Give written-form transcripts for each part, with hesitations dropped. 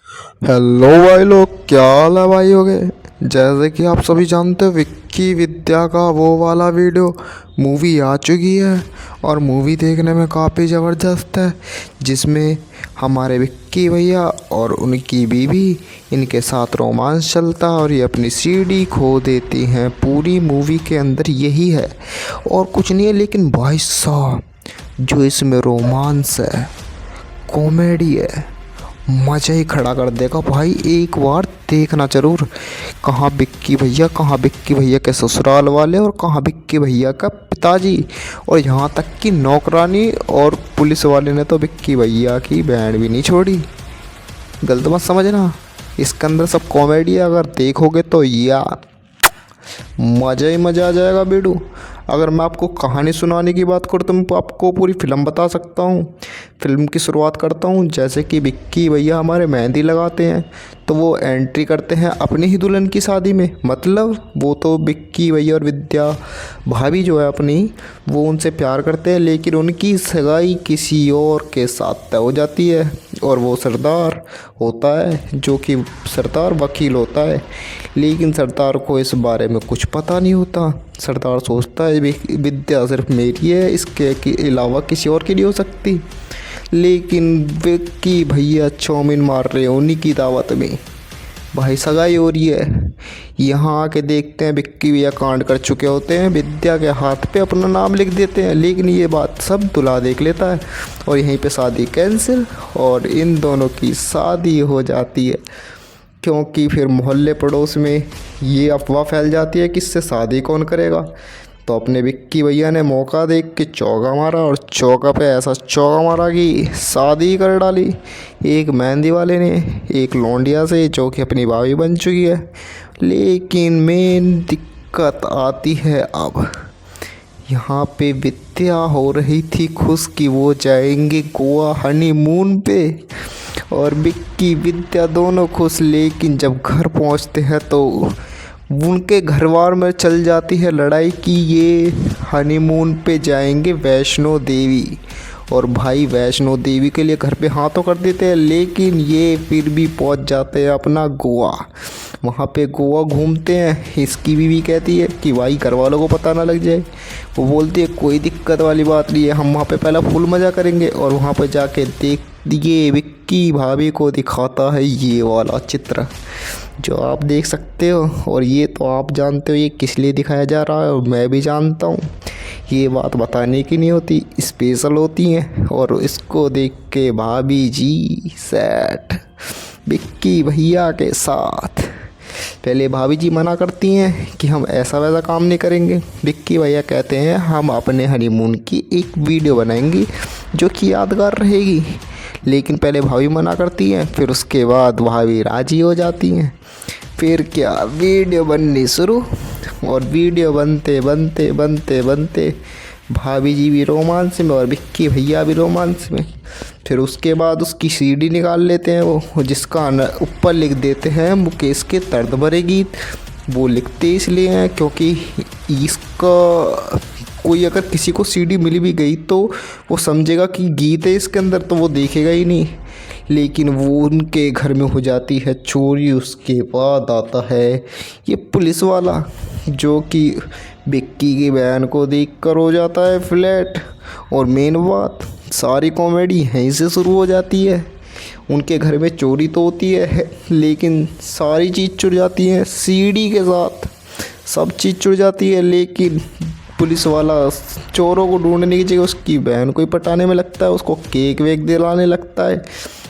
Hello भाई लोग, क्या हाल है भाई? हो गए जैसे कि आप सभी जानते हो, विक्की विद्या का वो वाला वीडियो मूवी आ चुकी है। और मूवी देखने में काफ़ी ज़बरदस्त है, जिसमें हमारे विक्की भैया और उनकी बीवी, इनके साथ रोमांस चलता है और ये अपनी सीडी खो देती हैं। पूरी मूवी के अंदर यही है और कुछ नहीं है। लेकिन भाई साहब, जो इसमें रोमांस है, कॉमेडी है, मज़ा ही खड़ा कर देगा भाई। एक बार देखना जरूर। कहाँ विक्की भैया के ससुराल वाले और कहाँ विक्की भैया का पिताजी, और यहाँ तक कि नौकरानी और पुलिस वाले ने तो विक्की भैया की बैंड भी नहीं छोड़ी। गलत मत समझना, इसके अंदर सब कॉमेडी है। अगर देखोगे तो यार मज़ा ही मज़ा आ जाएगा बेडू। अगर मैं आपको कहानी सुनाने की बात करूँ तो मैं आपको पूरी फिल्म बता सकता हूँ। फिल्म की शुरुआत करता हूँ। जैसे कि विक्की भैया हमारे मेहंदी लगाते हैं, तो वो एंट्री करते हैं अपनी ही दुल्हन की शादी में। मतलब वो तो विक्की भैया और विद्या भाभी जो है अपनी, वो उनसे प्यार करते हैं, लेकिन उनकी सगाई किसी और के साथ तय हो जाती है। और वो सरदार होता है, जो कि सरदार वकील होता है, लेकिन सरदार को इस बारे में कुछ पता नहीं होता। सरदार सोचता है विद्या सिर्फ मेरी है, इसके अलावा किसी और की नहीं हो सकती। लेकिन विक्की भैया चौमिन मार रहे हैं उन्हीं की दावत में। भाई सगाई हो रही है, यहाँ आके देखते हैं विक्की भैया कांड कर चुके होते हैं। विद्या के हाथ पे अपना नाम लिख देते हैं, लेकिन ये बात सब दूल्हा देख लेता है और यहीं पे शादी कैंसिल और इन दोनों की शादी हो जाती है। क्योंकि फिर मोहल्ले पड़ोस में ये अफवाह फैल जाती है कि इससे शादी कौन करेगा। तो अपने विक्की भैया ने मौका देख के चौका मारा और चौका पे ऐसा चौका मारा कि शादी कर डाली। एक मेहंदी वाले ने एक लौंडिया से, जो कि अपनी भाभी बन चुकी है। लेकिन मेन दिक्कत आती है अब। यहाँ पे विद्या हो रही थी खुश कि वो जाएंगे गोवा हनीमून पे, और विक्की विद्या दोनों खुश। लेकिन जब घर पहुँचते हैं तो उनके घरवार में चल जाती है लड़ाई कि ये हनीमून पे जाएंगे वैष्णो देवी। और भाई वैष्णो देवी के लिए घर पे हाँ तो कर देते हैं, लेकिन ये फिर भी पहुंच जाते हैं अपना गोवा। वहाँ पे गोवा घूमते हैं। इसकी बीवी कहती है कि भाई घर वालों को पता ना लग जाए। वो बोलती है कोई दिक्कत वाली बात नहीं है, हम वहाँ पे पहला फुल मज़ा करेंगे। और वहाँ पे जाके देख ये विक्की भाभी को दिखाता है ये वाला चित्र जो आप देख सकते हो। और ये तो आप जानते हो ये किस लिए दिखाया जा रहा है, और मैं भी जानता हूँ। ये बात बताने की नहीं होती, स्पेशल होती हैं। और इसको देख के भाभी जी सेट विक्की भैया के साथ। पहले भाभी जी मना करती हैं कि हम ऐसा वैसा काम नहीं करेंगे। विक्की भैया कहते हैं हम अपने हनीमून की एक वीडियो बनाएंगे जो कि यादगार रहेगी। लेकिन पहले भाभी मना करती हैं, फिर उसके बाद भाभी राजी हो जाती हैं। फिर क्या वीडियो बननी शुरू, और वीडियो बनते बनते बनते बनते भाभी जी भी रोमांस में और विक्की भैया भी रोमांस में। फिर उसके बाद उसकी सीडी निकाल लेते हैं वो, जिसका ऊपर लिख देते हैं मुकेश के दर्द भरे गीत। वो लिखते इसलिए हैं क्योंकि इसका कोई अगर किसी को सीडी मिल भी गई तो वो समझेगा कि गीत है इसके अंदर, तो वो देखेगा ही नहीं। लेकिन वो उनके घर में हो जाती है चोरी। उसके बाद आता है ये पुलिस वाला, जो कि विक्की की बहन को देखकर हो जाता है फ्लैट। और मेन बात, सारी कॉमेडी यहीं से शुरू हो जाती है। उनके घर में चोरी तो होती है, लेकिन सारी चीज़ चुर जाती है सीडी के साथ। सब चीज़ चुर जाती है, लेकिन पुलिस वाला चोरों को ढूंढने की जगह उसकी बहन को ही पटाने में लगता है, उसको केक वेक दिलाने लगता है।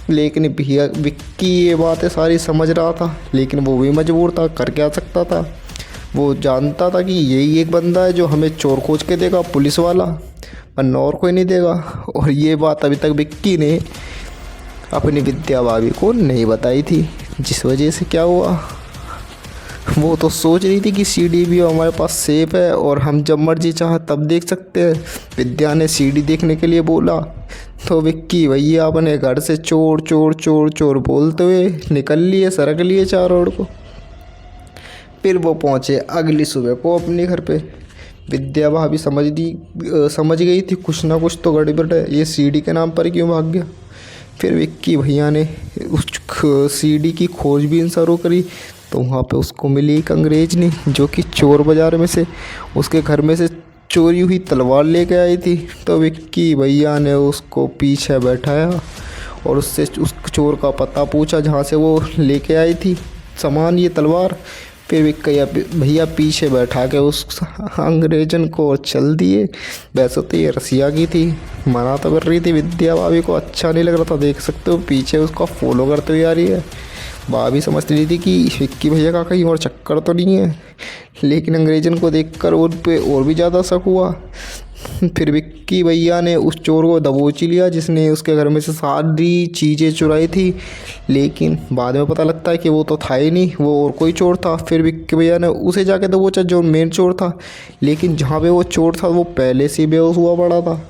लेकिन भैया विक्की ये बातें सारी समझ रहा था, लेकिन वो भी मजबूर था, कर क्या सकता था। वो जानता था कि यही एक बंदा है जो हमें चोर खोज के देगा, पुलिस वाला, वरना और कोई नहीं देगा। और ये बात अभी तक विक्की ने अपनी विद्या भाभी को नहीं बताई थी, जिस वजह से क्या हुआ, वो तो सोच रही थी कि सीडी भी हमारे पास सेफ है और हम जब मर्जी चाहे तब देख सकते हैं। विद्या ने सीडी देखने के लिए बोला तो विक्की भैया अपने घर से चोर चोर चोर चोर बोलते हुए निकल लिए, सरक लिए चार रोड को। फिर वो पहुँचे अगली सुबह को अपने घर पे। विद्या भाभी समझ गई थी कुछ ना कुछ तो गड़बड़ है, ये सीडी के नाम पर क्यों भाग गया। फिर विक्की भैया ने उस सीडी की खोजबीन शुरू करी, तो वहाँ पे उसको मिली एक अंग्रेजनी जो कि चोर बाज़ार में से उसके घर में से चोरी हुई तलवार लेके आई थी। तो विक्की भैया ने उसको पीछे बैठाया और उससे उस चोर का पता पूछा जहाँ से वो लेके आई थी सामान, ये तलवार। फिर विक्की भैया पीछे बैठा के उस अंग्रेजन को चल दिए। वैसे तो ये रसिया की थी, मना तो कर रही थी, विद्या भाभी को अच्छा नहीं लग रहा था। देख सकते हो पीछे उसका फॉलो करते हुए आ रही है। भाभी समझ रही थी कि विक्की भैया का कहीं और चक्कर तो नहीं है, लेकिन अंग्रेजन को देखकर उन पे और भी ज़्यादा शक हुआ। फिर विक्की भैया ने उस चोर को दबोच लिया जिसने उसके घर में से सारी चीज़ें चुराई थी, लेकिन बाद में पता लगता है कि वो तो था ही नहीं, वो और कोई चोर था। फिर विक्की भैया ने उसे जाके दबोचा जो मेन चोर था, लेकिन जहाँ पे वो चोर था वो पहले से ही बेहोश हुआ पड़ा था।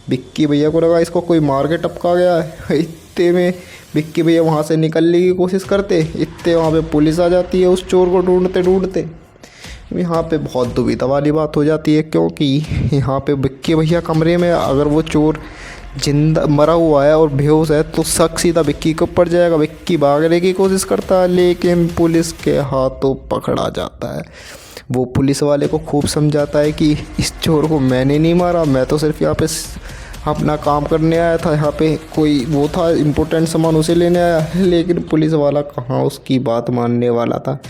विक्की भैया को लगा इसको कोई मार के टपका गया है। इतने में विक्की भैया वहाँ से निकलने की कोशिश करते, इतने वहाँ पे पुलिस आ जाती है उस चोर को ढूंढते ढूंढते। यहाँ पे बहुत दुविधा वाली बात हो जाती है, क्योंकि यहाँ पे विक्की भैया कमरे में, अगर वो चोर जिंदा मरा हुआ है और बेहोश है तो शक सीधा विक्की के ऊपर जाएगा। विक्की भागने की कोशिश करता है, लेकिन पुलिस के हाथों पकड़ा जाता है। वो पुलिस वाले को खूब समझाता है कि इस चोर को मैंने नहीं मारा, मैं तो सिर्फ यहाँ पे अपना काम करने आया था, यहाँ पे कोई वो था इम्पोर्टेंट सामान उसे लेने आया। लेकिन पुलिस वाला कहाँ उसकी बात मानने वाला था,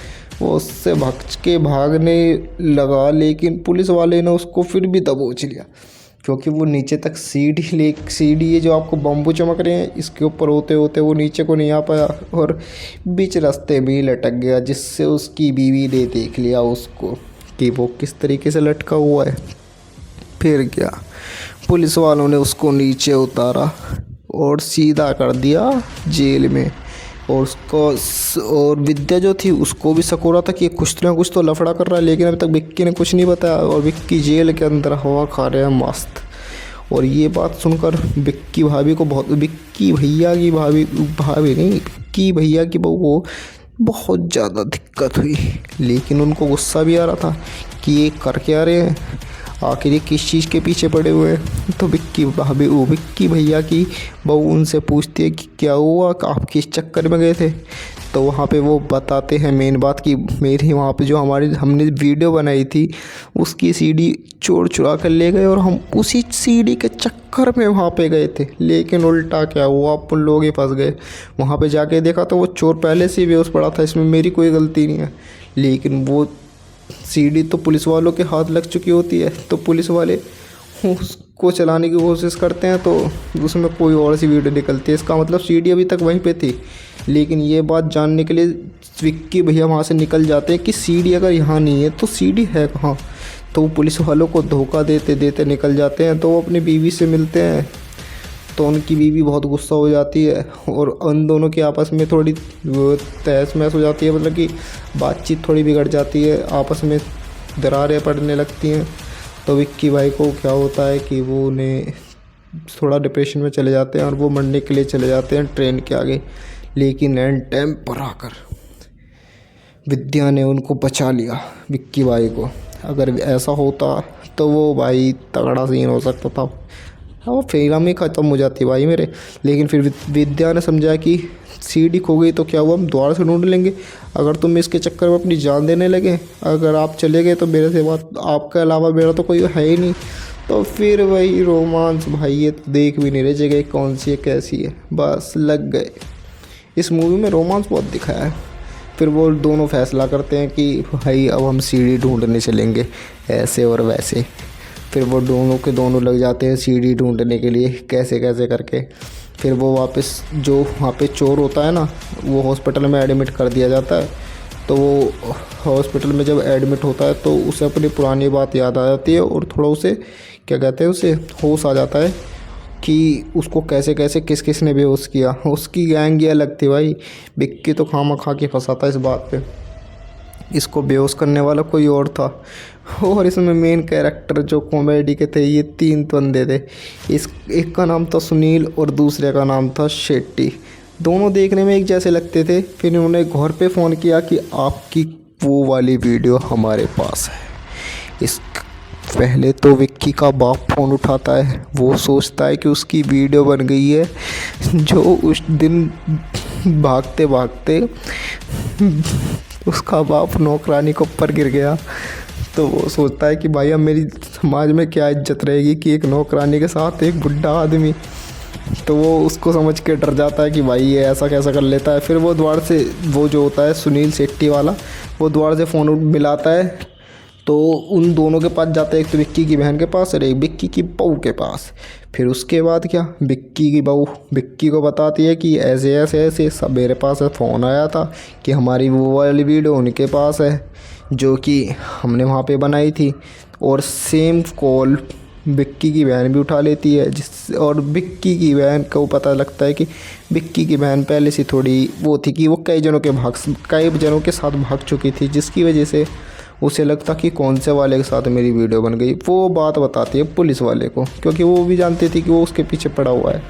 वो उससे भग के भागने लगा, लेकिन पुलिस वाले ने उसको फिर भी दबोच लिया, क्योंकि वो नीचे तक सीढ़ी है जो आपको बम्बू चमक रहे हैं, इसके ऊपर होते होते वो नीचे को नहीं आ पाया और बीच रास्ते में ही लटक गया, जिससे उसकी बीवी ने देख लिया उसको कि वो किस तरीके से लटका हुआ है। फिर क्या, पुलिस वालों ने उसको नीचे उतारा और सीधा कर दिया जेल में। और उसको और विद्या जो थी उसको भी शक हो रहा था कि कुछ ना कुछ तो लफड़ा कर रहा है, लेकिन अभी तक विक्की ने कुछ नहीं बताया और विक्की जेल के अंदर हवा खा रहे हैं मस्त। और ये बात सुनकर विक्की भाभी को विक्की भैया की भाभी नहीं, विक्की भैया की बहू को बहुत ज़्यादा दिक्कत हुई, लेकिन उनको गुस्सा भी आ रहा था कि ये कर क्या रहे हैं, आखिर ये किस चीज़ के पीछे पड़े हुए हैं। तो विक्की भैया की बहू उनसे पूछती है कि क्या हुआ, आप किस चक्कर में गए थे। तो वहाँ पे वो बताते हैं मेन बात कि मेरी वहाँ पे जो हमने वीडियो बनाई थी उसकी सीडी चोर चुरा कर ले गए और हम उसी सीडी के चक्कर में वहाँ पे गए थे, लेकिन उल्टा क्या हुआ, आप लोग ही फंस गए। वहाँ पे जाके देखा तो वो चोर पहले से ही बेहोश पड़ा था, इसमें मेरी कोई गलती नहीं है। लेकिन वो सीडी तो पुलिस वालों के हाथ लग चुकी होती है, तो पुलिस वाले उसको चलाने की कोशिश करते हैं तो उसमें कोई और सी वीडियो निकलती है। इसका मतलब सीडी अभी तक वहीं पे थी, लेकिन ये बात जानने के लिए विक्की भैया वहाँ से निकल जाते हैं कि सीडी अगर यहाँ नहीं है तो सीडी है कहाँ। तो वो पुलिस वालों को धोखा देते देते निकल जाते हैं। तो वो अपनी बीवी से मिलते हैं, तो उनकी बीवी बहुत गुस्सा हो जाती है और उन दोनों के आपस में थोड़ी तहस महस हो जाती है, मतलब कि बातचीत थोड़ी बिगड़ जाती है, आपस में दरारें पड़ने लगती हैं। तो विक्की भाई को क्या होता है कि वो उन्हें थोड़ा डिप्रेशन में चले जाते हैं और वो मरने के लिए चले जाते हैं ट्रेन के आगे। लेकिन एंड टाइम पर आकर विद्या ने उनको बचा लिया, विक्की भाई को। अगर ऐसा होता तो वो भाई तगड़ा सीन हो सकता था, हाँ वो फिल्म ही ख़त्म हो जाती भाई मेरे। लेकिन फिर विद्या ने समझा कि सीडी खो गई तो क्या हुआ, हम दोबारा से ढूंढ लेंगे। अगर तुम इसके चक्कर में अपनी जान देने लगे, अगर आप चले गए तो मेरे से बात, आपके अलावा मेरा तो कोई है ही नहीं। तो फिर वही रोमांस भाई, ये तो देख भी नहीं रहे जगह कौन सी है कैसी है, बस लग गए। इस मूवी में रोमांस बहुत दिखाया है। फिर वो दोनों फैसला करते हैं कि भाई अब हम सीडी ढूंढने चलेंगे, ऐसे और वैसे। फिर वो दोनों के दोनों लग जाते हैं सीडी ढूंढने के लिए, कैसे कैसे करके। फिर वो वापस जो वहाँ पे चोर होता है ना, वो हॉस्पिटल में एडमिट कर दिया जाता है। तो वो हॉस्पिटल में जब एडमिट होता है तो उसे अपनी पुरानी बात याद आ जाती है और थोड़ा उसे क्या कहते हैं, उसे होश आ जाता है कि उसको कैसे कैसे किस किस ने बेहोश किया। उसकी गैंग ये अलग थी भाई, विक्की तो खामा खा के फंसा था इस बात पे, इसको बेहोश करने वाला कोई और था। और इसमें मेन कैरेक्टर जो कॉमेडी के थे ये 3 बंदे थे। एक का नाम था सुनील और दूसरे का नाम था शेट्टी। दोनों देखने में एक जैसे लगते थे। फिर इन्होंने घर पे फ़ोन किया कि आपकी वो वाली वीडियो हमारे पास है, इस पहले तो विक्की का बाप फ़ोन उठाता है, वो सोचता है कि उसकी वीडियो बन गई है। जो उस दिन भागते भागते उसका बाप नौकरानी के ऊपर गिर गया। तो वो सोचता है कि भाई अब मेरी समाज में क्या इज्जत रहेगी कि एक नौकरानी के साथ एक बुढ़ा आदमी। तो वो उसको समझ के डर जाता है कि भाई ये ऐसा कैसा कर लेता है। फिर वो द्वार से, वो जो होता है सुनील शेट्टी वाला, वो द्वार से फ़ोन मिलाता है। तो उन दोनों के पास जाता है, एक तो विक्की की बहन के पास और एक विक्की की बहू के पास। फिर उसके बाद क्या, विक्की की बहू विक्की को बताती है कि ऐसे ऐसे ऐसे सब मेरे पास फ़ोन आया था कि हमारी वो वाली वीडियो उनके पास है जो कि हमने वहाँ पे बनाई थी। और सेम कॉल विक्की की बहन भी उठा लेती है, और विक्की की बहन को पता लगता है कि विक्की की बहन पहले से थोड़ी वो थी कि वो कई जनों के साथ भाग चुकी थी, जिसकी वजह से उसे लगता कि कौन से वाले के साथ मेरी वीडियो बन गई। वो बात बताती है पुलिस वाले को, क्योंकि वो भी जानती थी कि वो उसके पीछे पड़ा हुआ है।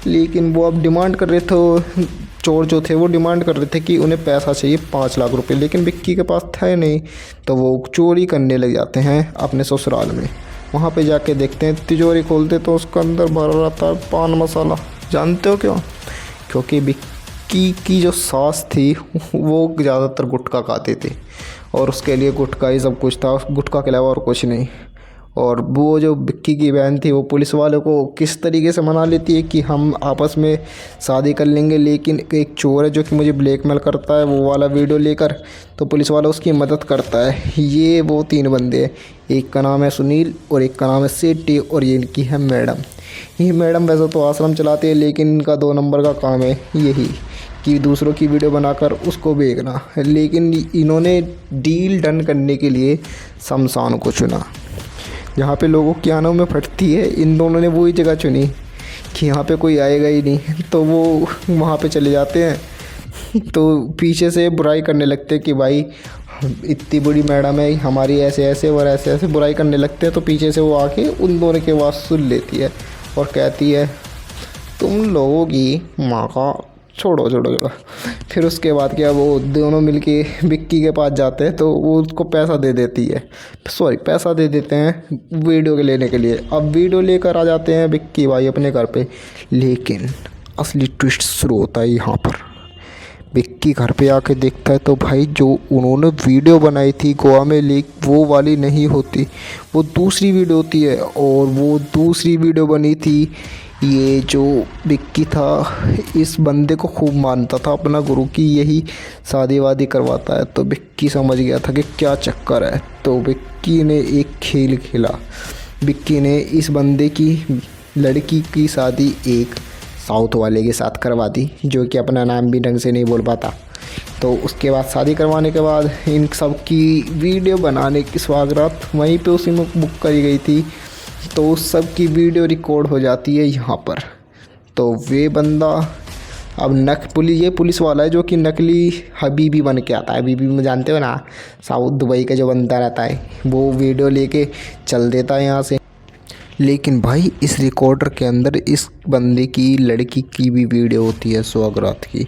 लेकिन वो अब डिमांड कर रहे थे, चोर जो थे वो डिमांड कर रहे थे कि उन्हें पैसा चाहिए 5 लाख रुपए, लेकिन विक्की के पास था नहीं। तो वो चोरी करने लग जाते हैं अपने ससुराल में। वहाँ पे जाके देखते हैं, तिजोरी खोलते तो उसके अंदर भरा रहता है पान मसाला। जानते हो क्यों? क्योंकि विक्की की जो सास थी वो ज़्यादातर गुटखा खाते थे और उसके लिए गुटखा ही सब कुछ था, गुटखा के अलावा और कुछ नहीं। और वो जो विक्की की बहन थी वो पुलिस वालों को किस तरीके से मना लेती है कि हम आपस में शादी कर लेंगे, लेकिन एक चोर है जो कि मुझे ब्लैकमेल करता है वो वाला वीडियो लेकर। तो पुलिस वाला उसकी मदद करता है। ये वो 3 बंदे हैं, एक का नाम है सुनील और एक का नाम है सेठी और ये इनकी है मैडम। ये मैडम वैसे तो आश्रम चलाते हैं, लेकिन इनका 2 नंबर का काम है यही कि दूसरों की वीडियो बनाकर उसको बेचना। लेकिन इन्होंने डील डन करने के लिए शमशान को चुना, जहाँ पे लोगों की आंखों में फटती है। इन दोनों ने वही जगह चुनी कि यहाँ पे कोई आएगा ही नहीं, तो वो वहाँ पे चले जाते हैं। तो पीछे से बुराई करने लगते हैं कि भाई इतनी बड़ी मैडम है हमारी, ऐसे ऐसे और ऐसे ऐसे बुराई करने लगते हैं। तो पीछे से वो आके उन दोनों की आवाज़ सुन लेती है और कहती है तुम लोगों की माँ का छोड़ो छोड़ो। फिर उसके बाद क्या, वो दोनों मिलके विक्की के पास जाते हैं तो वो उसको पैसा दे देती है, पैसा दे देते हैं वीडियो के लेने के लिए। अब वीडियो लेकर आ जाते हैं विक्की भाई अपने घर पे। लेकिन असली ट्विस्ट शुरू होता है यहाँ पर। विक्की घर पे आके देखता है तो भाई जो उन्होंने वीडियो बनाई थी गोवा में लीक, वो वाली नहीं होती, वो दूसरी वीडियो होती है। और वो दूसरी वीडियो बनी थी, ये जो विक्की था इस बंदे को खूब मानता था अपना गुरु की यही शादी वादी करवाता है। तो विक्की समझ गया था कि क्या चक्कर है। तो विक्की ने एक खेल खेला। विक्की ने इस बंदे की लड़की की शादी एक साउथ वाले के साथ करवा दी, जो कि अपना नाम भी ढंग से नहीं बोल पाता। तो उसके बाद शादी करवाने के बाद इन सब की वीडियो बनाने की स्वागत वहीं पे उसी में बुक करी गई थी। तो उस सब की वीडियो रिकॉर्ड हो जाती है यहाँ पर। तो वे बंदा अब ये पुलिस वाला है जो कि नकली हबीबी बन के आता है। हबीबी में जानते हो ना, साउथ दुबई का जो बनता रहता है, वो वीडियो लेके चल देता है यहाँ से। लेकिन भाई इस रिकॉर्डर के अंदर इस बंदे की लड़की की भी वीडियो होती है सौगात की।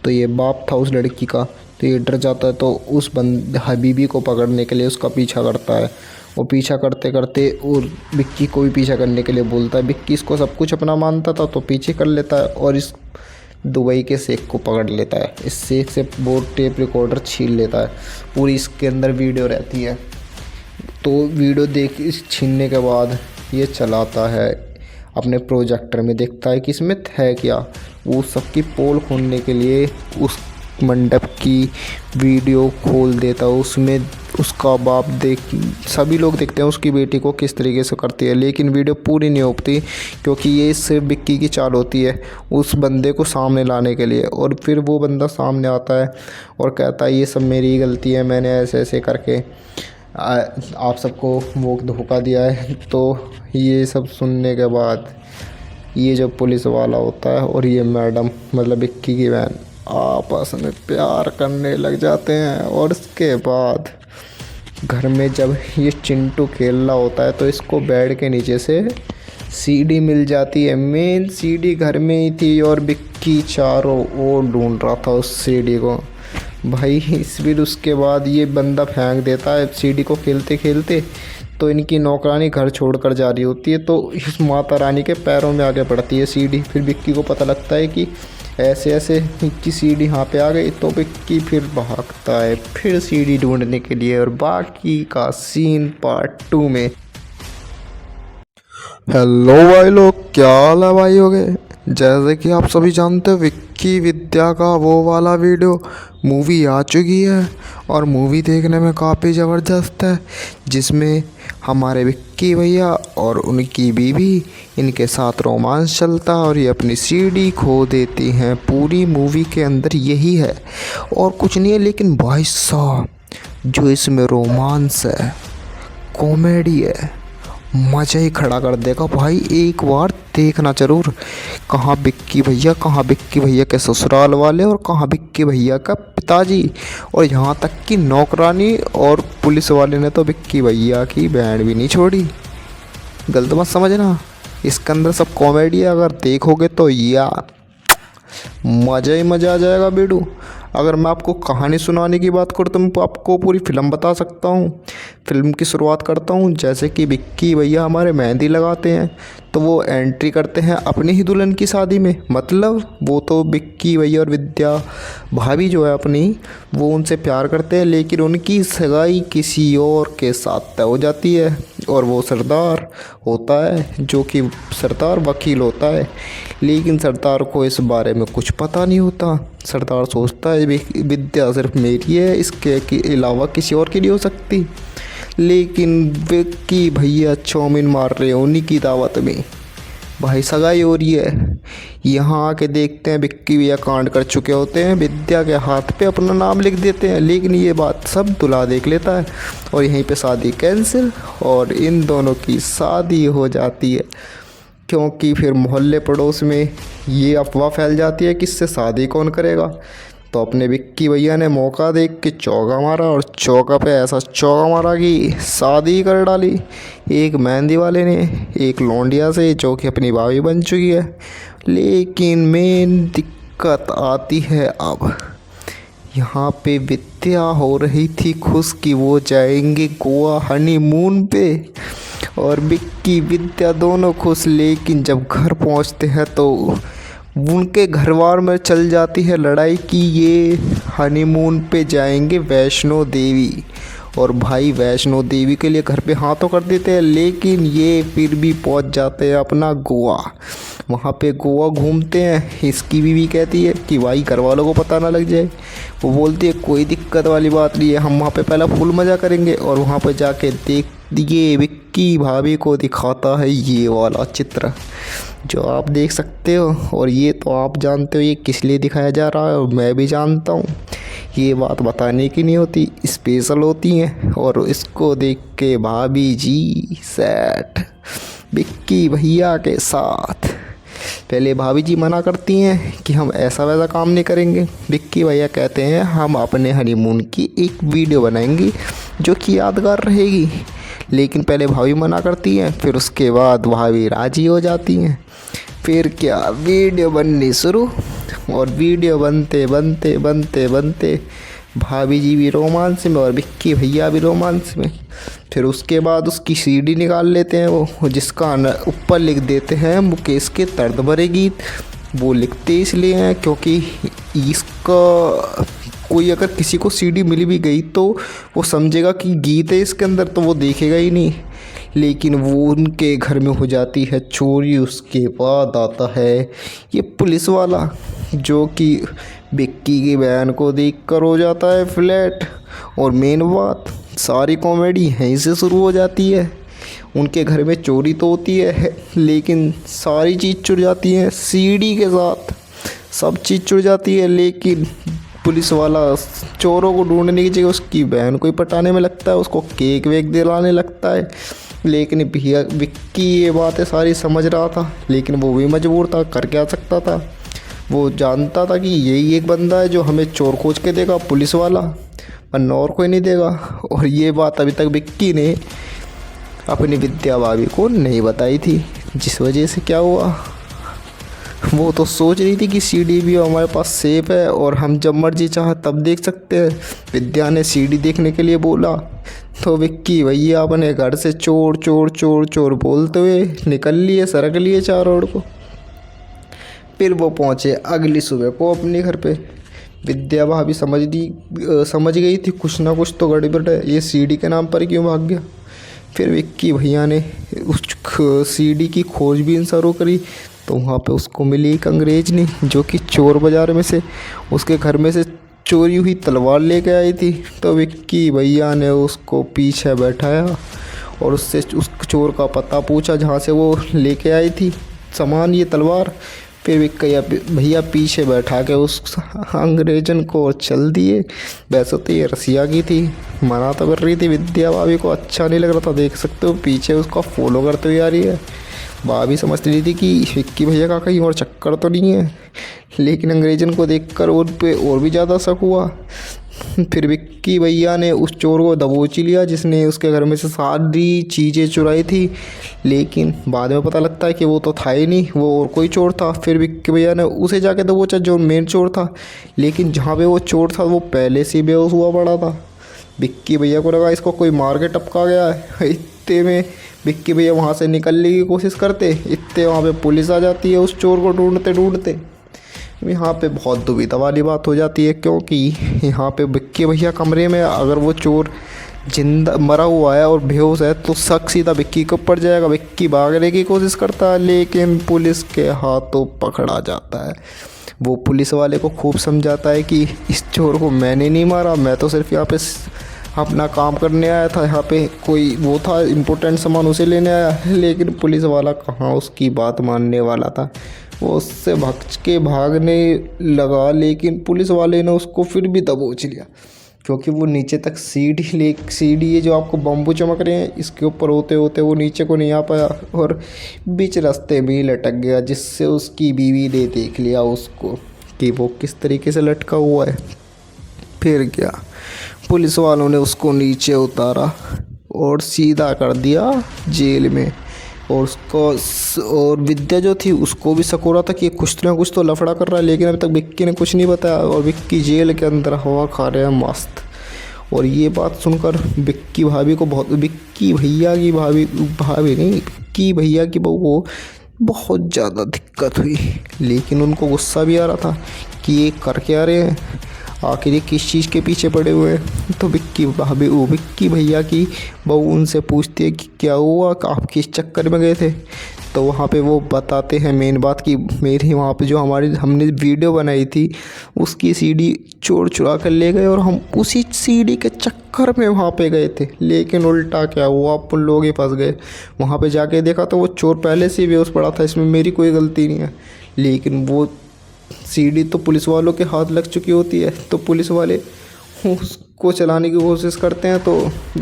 तो ये बाप था उस लड़की का, तो ये डर जाता है। तो उस हबीबी को पकड़ने के लिए उसका पीछा करता है। वो पीछा करते करते और विक्की को भी पीछा करने के लिए बोलता है। विक्की इसको सब कुछ अपना मानता था तो पीछे कर लेता है और इस दुबई के शेख को पकड़ लेता है। इस शेख से वो टेप रिकॉर्डर छीन लेता है, पूरी इसके अंदर वीडियो रहती है। तो वीडियो छीनने के बाद ये चलाता है अपने प्रोजेक्टर में, देखता है कि इसमें है क्या। वो सबकी पोल खोलने के लिए उस मंडप की वीडियो खोल देता है। उसमें उसका बाप सभी लोग देखते हैं उसकी बेटी को किस तरीके से करती है। लेकिन वीडियो पूरी नहीं होती, क्योंकि ये सिर्फ विक्की की चाल होती है उस बंदे को सामने लाने के लिए। और फिर वो बंदा सामने आता है और कहता है ये सब मेरी गलती है, मैंने ऐसे ऐसे करके आप सबको वो धोखा दिया है। तो ये सब सुनने के बाद ये जो पुलिस वाला होता है और ये मैडम मतलब विक्की की बहन आपस में प्यार करने लग जाते हैं। और इसके बाद घर में जब ये चिंटू खेल रहा होता है तो इसको बेड के नीचे से सीडी मिल जाती है। मेन सीडी घर में ही थी और विक्की चारों ओर ढूंढ रहा था उस सीडी को भाई। फिर उसके बाद ये बंदा फेंक देता है सीडी को खेलते खेलते। तो इनकी नौकरानी घर छोड़कर जा रही होती है, तो इस माता रानी के पैरों में आगे पड़ती है सीढ़ी। फिर विक्की को पता लगता है कि ऐसे ऐसे की सीढ़ी यहाँ पे आ गई, तो विक्की फिर भागता है फिर सीढ़ी ढूंढने के लिए। और बाकी का सीन पार्ट 2 में। हेलो भाई लोग, क्या हाल है भाई हो गए। जैसे कि आप सभी जानते हो, विक्की विद्या का वो वाला वीडियो मूवी आ चुकी है और मूवी देखने में काफ़ी ज़बरदस्त है, जिसमें हमारे विक्की भैया और उनकी बीवी, इनके साथ रोमांस चलता है और ये अपनी सीढ़ी खो देती हैं। पूरी मूवी के अंदर यही है और कुछ नहीं है। लेकिन भाई साहब, जो इसमें रोमांस है, कॉमेडी है, मज़ा ही खड़ा कर देगा भाई। एक बार देखना ज़रूर। कहाँ विक्की भैया के ससुराल वाले और कहाँ विक्की भैया का पिताजी, और यहाँ तक कि नौकरानी और पुलिस वाले ने तो विक्की भैया की बैंड भी नहीं छोड़ी। गलत मत समझना, इसके अंदर सब कॉमेडी है। अगर देखोगे तो यार मज़ा ही मज़ा आ जाएगा बेडू। अगर मैं आपको कहानी सुनाने की बात करूँ तो मैं आपको पूरी फिल्म बता सकता हूँ। फिल्म की शुरुआत करता हूँ। जैसे कि विक्की भैया हमारे मेहंदी लगाते हैं, तो वो एंट्री करते हैं अपनी ही दुल्हन की शादी में। मतलब वो तो विक्की भैया और विद्या भाभी जो है अपनी, वो उनसे प्यार करते हैं, लेकिन उनकी सगाई किसी और के साथ तय हो जाती है। और वो सरदार होता है, जो कि सरदार वकील होता है, लेकिन सरदार को इस बारे में कुछ पता नहीं होता। सरदार सोचता है विद्या सिर्फ मेरी है, इसके अलावा किसी और की नहीं हो सकती। लेकिन विक्की भैया चाउमीन मार रहे हैं उन्हीं की दावत में, भाई सगाई हो रही है। यहाँ आके देखते हैं विक्की भैया कांड कर चुके होते हैं, विद्या के हाथ पे अपना नाम लिख देते हैं। लेकिन ये बात सब दूल्हा देख लेता है और यहीं पे शादी कैंसिल और इन दोनों की शादी हो जाती है। क्योंकि फिर मोहल्ले पड़ोस में ये अफवाह फैल जाती है कि इससे शादी कौन करेगा। तो अपने विक्की भैया ने मौका देख के चौका मारा और चौका पे ऐसा चौका मारा कि शादी कर डाली। एक मेहंदी वाले ने एक लौंडिया से, जो कि अपनी भाभी बन चुकी है। लेकिन मेन दिक्कत आती है अब। यहाँ पे विद्या हो रही थी खुश कि वो जाएंगे गोवा हनीमून पे, और विक्की विद्या दोनों खुश। लेकिन जब घर पहुँचते हैं तो उनके घरवार में चल जाती है लड़ाई कि ये हनीमून पे जाएंगे वैष्णो देवी। और भाई वैष्णो देवी के लिए घर पे हाँ तो कर देते हैं, लेकिन ये फिर भी पहुंच जाते हैं अपना गोवा। वहाँ पे गोवा घूमते हैं। इसकी बीवी कहती है कि भाई घर वालों को पता ना लग जाए। वो बोलती है कोई दिक्कत वाली बात नहीं है, हम वहाँ पे पहला फुल मज़ा करेंगे। और वहाँ पे जाके देख ये विक्की भाभी को दिखाता है ये वाला चित्र जो आप देख सकते हो। और ये तो आप जानते हो ये किस लिए दिखाया जा रहा है, और मैं भी जानता हूँ। ये बात बताने की नहीं होती, स्पेशल होती हैं। और इसको देख के भाभी जी सेट विक्की भैया के साथ। पहले भाभी जी मना करती हैं कि हम ऐसा वैसा काम नहीं करेंगे। विक्की भैया कहते हैं हम अपने हनीमून की एक वीडियो बनाएंगे जो कि यादगार रहेगी। लेकिन पहले भाभी मना करती हैं, फिर उसके बाद भाभी राजी हो जाती हैं। फिर क्या वीडियो बननी शुरू, और वीडियो बनते बनते बनते बनते भाभी जी भी रोमांस में और विक्की भैया भी रोमांस में। फिर उसके बाद उसकी सीडी निकाल लेते हैं वो, जिसका ऊपर लिख देते हैं मुकेश के दर्द भरे गीत। वो लिखते इसलिए हैं क्योंकि इसका कोई अगर किसी को सीडी मिल भी गई तो वो समझेगा कि गीत है इसके अंदर, तो वो देखेगा ही नहीं। लेकिन वो उनके घर में हो जाती है चोरी। उसके बाद आता है ये पुलिस वाला, जो कि विक्की की बहन को देखकर हो जाता है फ्लैट। और मेन बात, सारी कॉमेडी यहीं से शुरू हो जाती है। उनके घर में चोरी तो होती है, लेकिन सारी चीज़ चुर जाती है सीडी के साथ। सब चीज़ चुर जाती है, लेकिन पुलिस वाला चोरों को ढूंढने की जगह उसकी बहन को ही पटाने में लगता है, उसको केक वेक दिलाने लगता है। लेकिन भैया विक्की ये बातें सारी समझ रहा था, लेकिन वो भी मजबूर था, कर क्या सकता था। वो जानता था कि यही एक बंदा है जो हमें चोर खोज के देगा, पुलिस वाला, वरना और कोई नहीं देगा। और ये बात अभी तक विक्की ने अपनी विद्या भाभी को नहीं बताई थी, जिस वजह से क्या हुआ, वो तो सोच रही थी कि सीडी भी हमारे पास सेफ है और हम जब मर्जी चाहे तब देख सकते हैं। विद्या ने सीडी देखने के लिए बोला, तो विक्की भैया अपने घर से चोर चोर चोर चोर बोलते हुए निकल लिए, सरक लिए 4 रोड को। फिर वो पहुँचे अगली सुबह को अपने घर पे। विद्या भाभी समझ गई थी कुछ ना कुछ तो गड़बड़ है, ये सीडी के नाम पर क्यों भाग गया। फिर विक्की भैया ने उस सीडी की खोजबीन शुरू करी, तो वहाँ पे उसको मिली एक अंग्रेजनी जो कि चोर बाज़ार में से उसके घर में से चोरी हुई तलवार लेके आई थी। तो विक्की भैया ने उसको पीछे बैठाया और उससे उस चोर का पता पूछा जहाँ से वो लेके आई थी सामान, ये तलवार। फिर विक्की भैया पीछे बैठा के उस अंग्रेजन को चल दिए। वैसे तो ये रसिया की थी, मना तो कर रही थी विद्या भाभी को, अच्छा नहीं लग रहा था। देख सकते हो पीछे उसका फॉलो करते हुए आ रही है। भाभी समझ रही थी कि विक्की भैया का कहीं और चक्कर तो नहीं है, लेकिन अंग्रेजन को देखकर उन पे और भी ज़्यादा शक हुआ। फिर विक्की भैया ने उस चोर को दबोच लिया जिसने उसके घर में से सारी चीज़ें चुराई थी, लेकिन बाद में पता लगता है कि वो तो था ही नहीं, वो और कोई चोर था। फिर विक्की भैया ने उसे जाके दबोचा जो मेन चोर था, लेकिन जहाँ पे वो चोर था वो पहले से बेहोश हुआ पड़ा था। विक्की भैया को लगा इसको कोई मार के टपका गया है। इतने में विक्की भैया वहाँ से निकलने की कोशिश करते, इतने वहाँ पे पुलिस आ जाती है उस चोर को ढूंढते ढूंढते। यहाँ पे बहुत दुविधा वाली बात हो जाती है, क्योंकि यहाँ पे विक्की भैया कमरे में, अगर वो चोर जिंदा मरा हुआ है और बेहोश है तो शक सीधा विक्की के ऊपर जाएगा। विक्की भागने की कोशिश करता है, लेकिन पुलिस के हाथों पकड़ा जाता है। वो पुलिस वाले को खूब समझाता है कि इस चोर को मैंने नहीं मारा, मैं तो सिर्फ यहाँ पे अपना काम करने आया था, यहाँ पे कोई वो था इम्पोर्टेंट सामान उसे लेने आया। लेकिन पुलिस वाला कहाँ उसकी बात मानने वाला था, वो उससे भग के भागने लगा, लेकिन पुलिस वाले ने उसको फिर भी दबोच लिया, क्योंकि वो नीचे तक सीढ़ी ये जो आपको बम्बू चमक रहे हैं इसके ऊपर होते होते वो नीचे को नहीं आ पाया और बीच रास्ते में ही लटक गया, जिससे उसकी बीवी ने देख लिया उसको कि वो किस तरीके से लटका हुआ है। फिर क्या, पुलिस वालों ने उसको नीचे उतारा और सीधा कर दिया जेल में। और और विद्या जो थी उसको भी शक हो रहा था कि कुछ ना कुछ तो लफड़ा कर रहा है, लेकिन अभी तक विक्की ने कुछ नहीं बताया और विक्की जेल के अंदर हवा खा रहे हैं मस्त। और ये बात सुनकर विक्की भैया की बहू को बहुत ज़्यादा दिक्कत हुई, लेकिन उनको गुस्सा भी आ रहा था कि ये कर क्या रहे हैं, आखिर ये किस चीज़ के पीछे पड़े हुए हैं। तो विक्की भैया की बहू उनसे पूछती है कि क्या हुआ, आप किस चक्कर में गए थे। तो वहाँ पे वो बताते हैं मेन बात कि मेरी वहाँ पे जो हमने वीडियो बनाई थी उसकी सीडी चोर चुरा कर ले गए और हम उसी सीडी के चक्कर में वहाँ पे गए थे। लेकिन उल्टा क्या हुआ, अपन लोग ही फंस गए। वहाँ पे जाके देखा तो वो चोर पहले से ही बेहोश पड़ा था, इसमें मेरी कोई गलती नहीं है। लेकिन वो सीडी तो पुलिस वालों के हाथ लग चुकी होती है, तो पुलिस वाले उसको चलाने की कोशिश करते हैं तो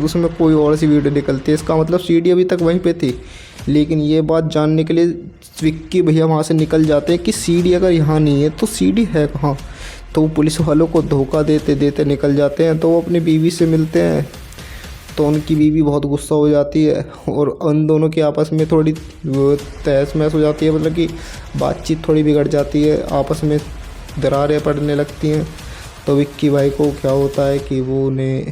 उसमें कोई और सी वीडियो निकलती है। इसका मतलब सीडी अभी तक वहीं पे थी, लेकिन ये बात जानने के लिए विक्की भैया वहाँ से निकल जाते हैं कि सीडी अगर यहाँ नहीं है तो सीडी है कहाँ। तो वो पुलिस वालों को धोखा देते देते निकल जाते हैं। तो वो अपनी बीवी से मिलते हैं, तो उनकी बीवी बहुत गुस्सा हो जाती है और उन दोनों की आपस में थोड़ी तहस महस हो जाती है, मतलब कि बातचीत थोड़ी बिगड़ जाती है, आपस में दरारें पड़ने लगती हैं। तो विक्की भाई को क्या होता है कि वो उन्हें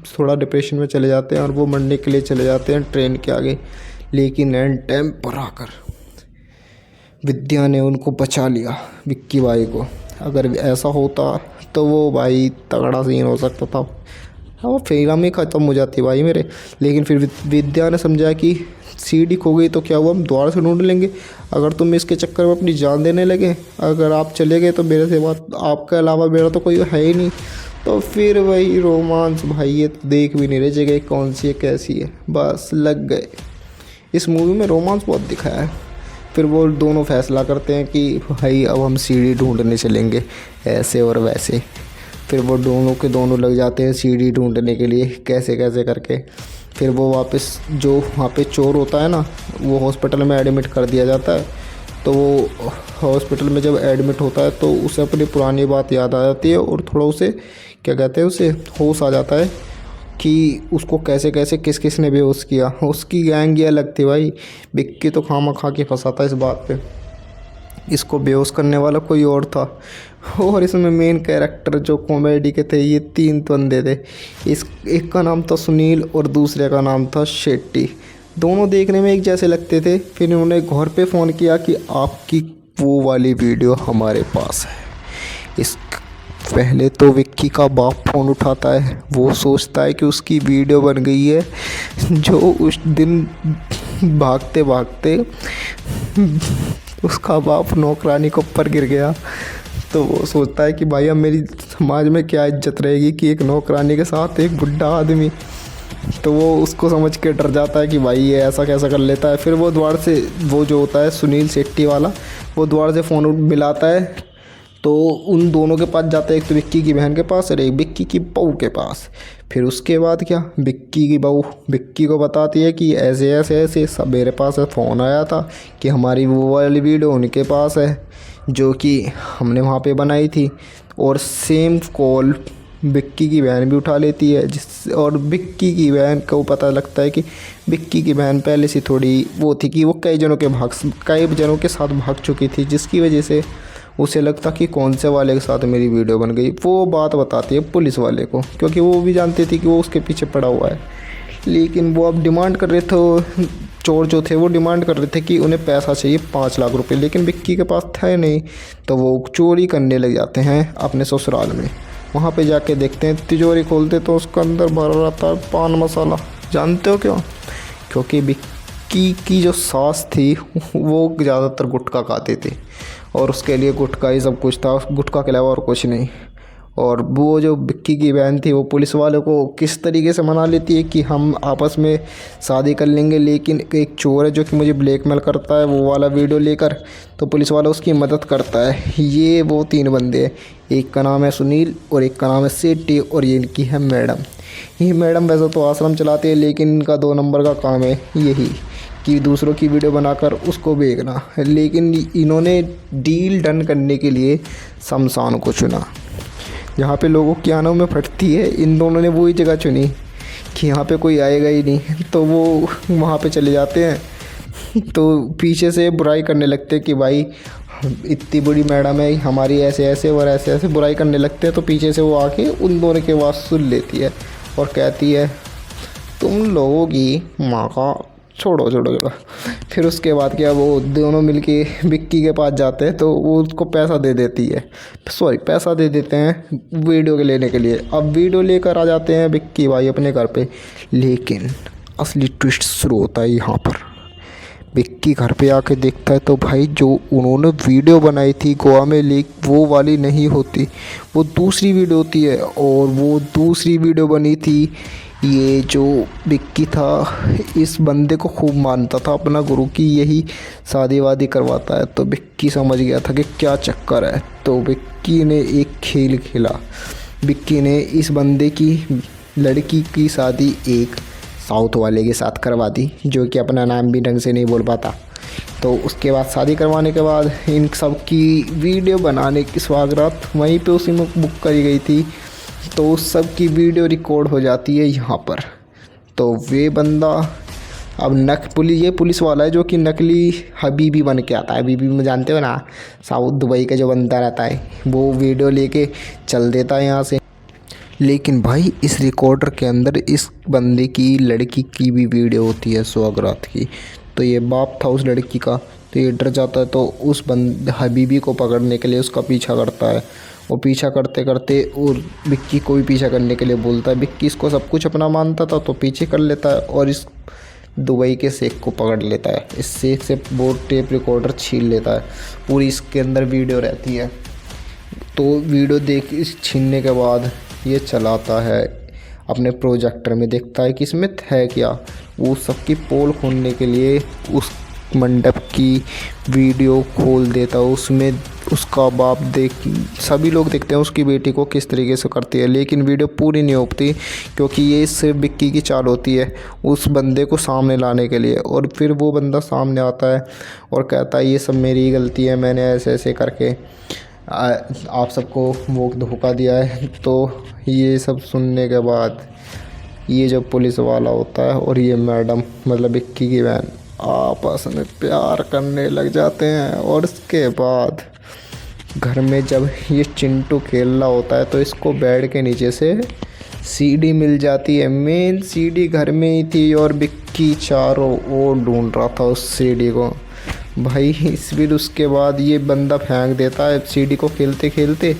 थोड़ा डिप्रेशन में चले जाते हैं और वो मरने के लिए चले जाते हैं ट्रेन के आगे। लेकिन एंड टाइम पर आकर विद्या ने उनको बचा लिया, विक्की भाई को। अगर ऐसा होता तो वो भाई तगड़ा सीन हो सकता था, वो फिल्म ही ख़त्म हो जाती भाई मेरे। लेकिन फिर विद्या ने समझा कि सीडी खो गई तो क्या हुआ, हम दोबारा से ढूंढ लेंगे। अगर तुम इसके चक्कर में अपनी जान देने लगे, अगर आप चले गए तो मेरे से बात, आपके अलावा मेरा तो कोई है ही नहीं। तो फिर वही रोमांस भाई, ये तो देख भी नहीं रहे जगह कौन सी है कैसी है, बस लग गए। इस मूवी में रोमांस बहुत दिखाया है। फिर वो दोनों फैसला करते हैं कि भाई अब हम सीडी ढूंढने चलेंगे, ऐसे और वैसे। फिर वो दोनों के दोनों लग जाते हैं सीडी ढूंढने के लिए, कैसे कैसे करके। फिर वो वापस जो वहाँ पे चोर होता है ना, वो हॉस्पिटल में एडमिट कर दिया जाता है। तो वो हॉस्पिटल में जब एडमिट होता है तो उसे अपनी पुरानी बात याद आ जाती है और थोड़ा उसे क्या कहते हैं, उसे होश आ जाता है कि उसको कैसे कैसे किस किस ने बेहोश किया। उसकी गैंग ये अलग थी भाई, विक्की तो खामा खा के फंसा था इस बात पे। इसको बेहोश करने वाला कोई और था। और इसमें मेन कैरेक्टर जो कॉमेडी के थे ये 3 बंदे थे। इस एक का नाम था सुनील और दूसरे का नाम था शेट्टी। दोनों देखने में एक जैसे लगते थे। फिर इन्होंने घर पे फ़ोन किया कि आपकी वो वाली वीडियो हमारे पास है। इस पहले तो विक्की का बाप फ़ोन उठाता है। वो सोचता है कि उसकी वीडियो बन गई है, जो उस दिन भागते भागते उसका बाप नौकरानी के ऊपर गिर गया। तो वो सोचता है कि भाई अब मेरी समाज में क्या इज्जत रहेगी कि एक नौकरानी के साथ एक बुढ़ा आदमी। तो वो उसको समझ के डर जाता है कि भाई ये ऐसा कैसा कर लेता है। फिर वो द्वार से, वो जो होता है सुनील शेट्टी वाला, वो द्वार से फ़ोन मिलाता है। तो उन दोनों के पास जाता है, एक तो विक्की की बहन के पास और एक विक्की की बहू के पास। फिर उसके बाद क्या, विक्की की बहू विक्की को बताती है कि ऐसे ऐसे ऐसे सब मेरे पास फ़ोन आया था कि हमारी वो वाली वीडियो उनके पास है जो कि हमने वहाँ पे बनाई थी। और सेम कॉल विक्की की बहन भी उठा लेती है, और विक्की की बहन को पता लगता है कि विक्की की बहन पहले से थोड़ी वो थी कि वो कई जनों के साथ भाग चुकी थी, जिसकी वजह से उसे लगता कि कौन से वाले के साथ मेरी वीडियो बन गई। वो बात बताती है पुलिस वाले को, क्योंकि वो भी जानती थी कि वो उसके पीछे पड़ा हुआ है। लेकिन वो अब डिमांड कर रहे थे, चोर जो थे वो डिमांड कर रहे थे कि उन्हें पैसा चाहिए 5 लाख रुपए, लेकिन विक्की के पास था नहीं। तो वो चोरी करने लग जाते हैं अपने ससुराल में। वहाँ पे जाके देखते हैं, तिजोरी खोलते तो उसके अंदर भरा रहता है पान मसाला। जानते हो क्यों? क्योंकि विक्की की जो सास थी वो ज़्यादातर गुटखा खाती थी और उसके लिए गुटखा ही सब कुछ था, गुटखा के अलावा और कुछ नहीं। और वो जो विक्की की बहन थी वो पुलिस वालों को किस तरीके से मना लेती है कि हम आपस में शादी कर लेंगे, लेकिन एक चोर है जो कि मुझे ब्लैकमेल करता है वो वाला वीडियो लेकर। तो पुलिस वाला उसकी मदद करता है। ये वो 3 बंदे हैं, एक का नाम है सुनील और एक का नाम है सेट्टी और ये इनकी है मैडम। ये मैडम वैसे तो आश्रम चलाते हैं, लेकिन इनका 2 नंबर का काम है यही कि दूसरों की वीडियो बनाकर उसको बेचना। लेकिन इन्होंने डील डन करने के लिए शमशान को चुना, जहाँ पे लोगों की आंखों में फटती है। इन दोनों ने वही जगह चुनी कि यहाँ पे कोई आएगा ही नहीं, तो वो वहाँ पे चले जाते हैं। तो पीछे से बुराई करने लगते हैं कि भाई इतनी बड़ी मैडम है हमारी, ऐसे ऐसे और ऐसे ऐसे बुराई करने लगते हैं। तो पीछे से वो आके उन दोनों की आवाज़ सुन लेती है और कहती है तुम लोगों की माँ का छोड़ो छोड़ो। फिर उसके बाद क्या, वो दोनों मिलके विक्की के पास जाते हैं तो वो उसको पैसा दे देती है, पैसा दे देते हैं वीडियो के लेने के लिए। अब वीडियो लेकर आ जाते हैं विक्की भाई अपने घर पे। लेकिन असली ट्विस्ट शुरू होता है यहाँ पर। विक्की घर पे आके देखता है तो भाई जो उन्होंने वीडियो बनाई थी गोवा में लीक, वो वाली नहीं होती, वो दूसरी वीडियो होती है। और वो दूसरी वीडियो बनी थी, ये जो विक्की था इस बंदे को खूब मानता था अपना गुरु की यही शादी वादी करवाता है। तो विक्की समझ गया था कि क्या चक्कर है। तो विक्की ने एक खेल खेला। विक्की ने इस बंदे की लड़की की शादी एक साउथ वाले के साथ करवा दी, जो कि अपना नाम भी ढंग से नहीं बोल पाता। तो उसके बाद शादी करवाने के बाद इन सब की वीडियो बनाने की स्वागत वहीं पे उसी में बुक करी गई थी। तो उस सब की वीडियो रिकॉर्ड हो जाती है यहाँ पर। तो वे बंदा अब ये पुलिस वाला है जो कि नकली हबीबी बन के आता है। हबीबी में जानते हो ना, साउथ दुबई का जो बनता रहता है, वो वीडियो लेके चल देता है यहाँ से। लेकिन भाई इस रिकॉर्डर के अंदर इस बंदे की लड़की की भी वीडियो होती है सौगात की। तो ये बाप था उस लड़की का, तो ये डर जाता है। तो उस हबीबी को पकड़ने के लिए उसका पीछा करता है। और पीछा करते करते और विक्की को भी पीछा करने के लिए बोलता है। विक्की इसको सब कुछ अपना मानता था तो पीछे कर लेता है और इस दुबई के शेख को पकड़ लेता है। इस शेख से वो टेप रिकॉर्डर छीन लेता है, पूरी इसके अंदर वीडियो रहती है। तो वीडियो देख इस छीनने के बाद ये चलाता है अपने प्रोजेक्टर में, देखता है कि इसमें है क्या। वो सबकी पोल खोलने के लिए उस मंडप की वीडियो खोल देता है। उसमें उसका बाप सभी लोग देखते हैं उसकी बेटी को किस तरीके से करती है, लेकिन वीडियो पूरी नहीं होती क्योंकि ये सिर्फ विक्की की चाल होती है उस बंदे को सामने लाने के लिए। और फिर वो बंदा सामने आता है और कहता है ये सब मेरी गलती है, मैंने ऐसे ऐसे करके आप सबको वो धोखा दिया है। तो ये सब सुनने के बाद ये जो पुलिस वाला होता है और ये मैडम मतलब विक्की की बहन आपस में प्यार करने लग जाते हैं। और इसके बाद घर में जब ये चिंटू खेल रहा होता है तो इसको बेड के नीचे से सीडी मिल जाती है। मेन सीडी घर में ही थी और विक्की चारों ओर ढूंढ रहा था उस सीडी को। भाई फिर उसके बाद ये बंदा फेंक देता है सीडी को खेलते खेलते।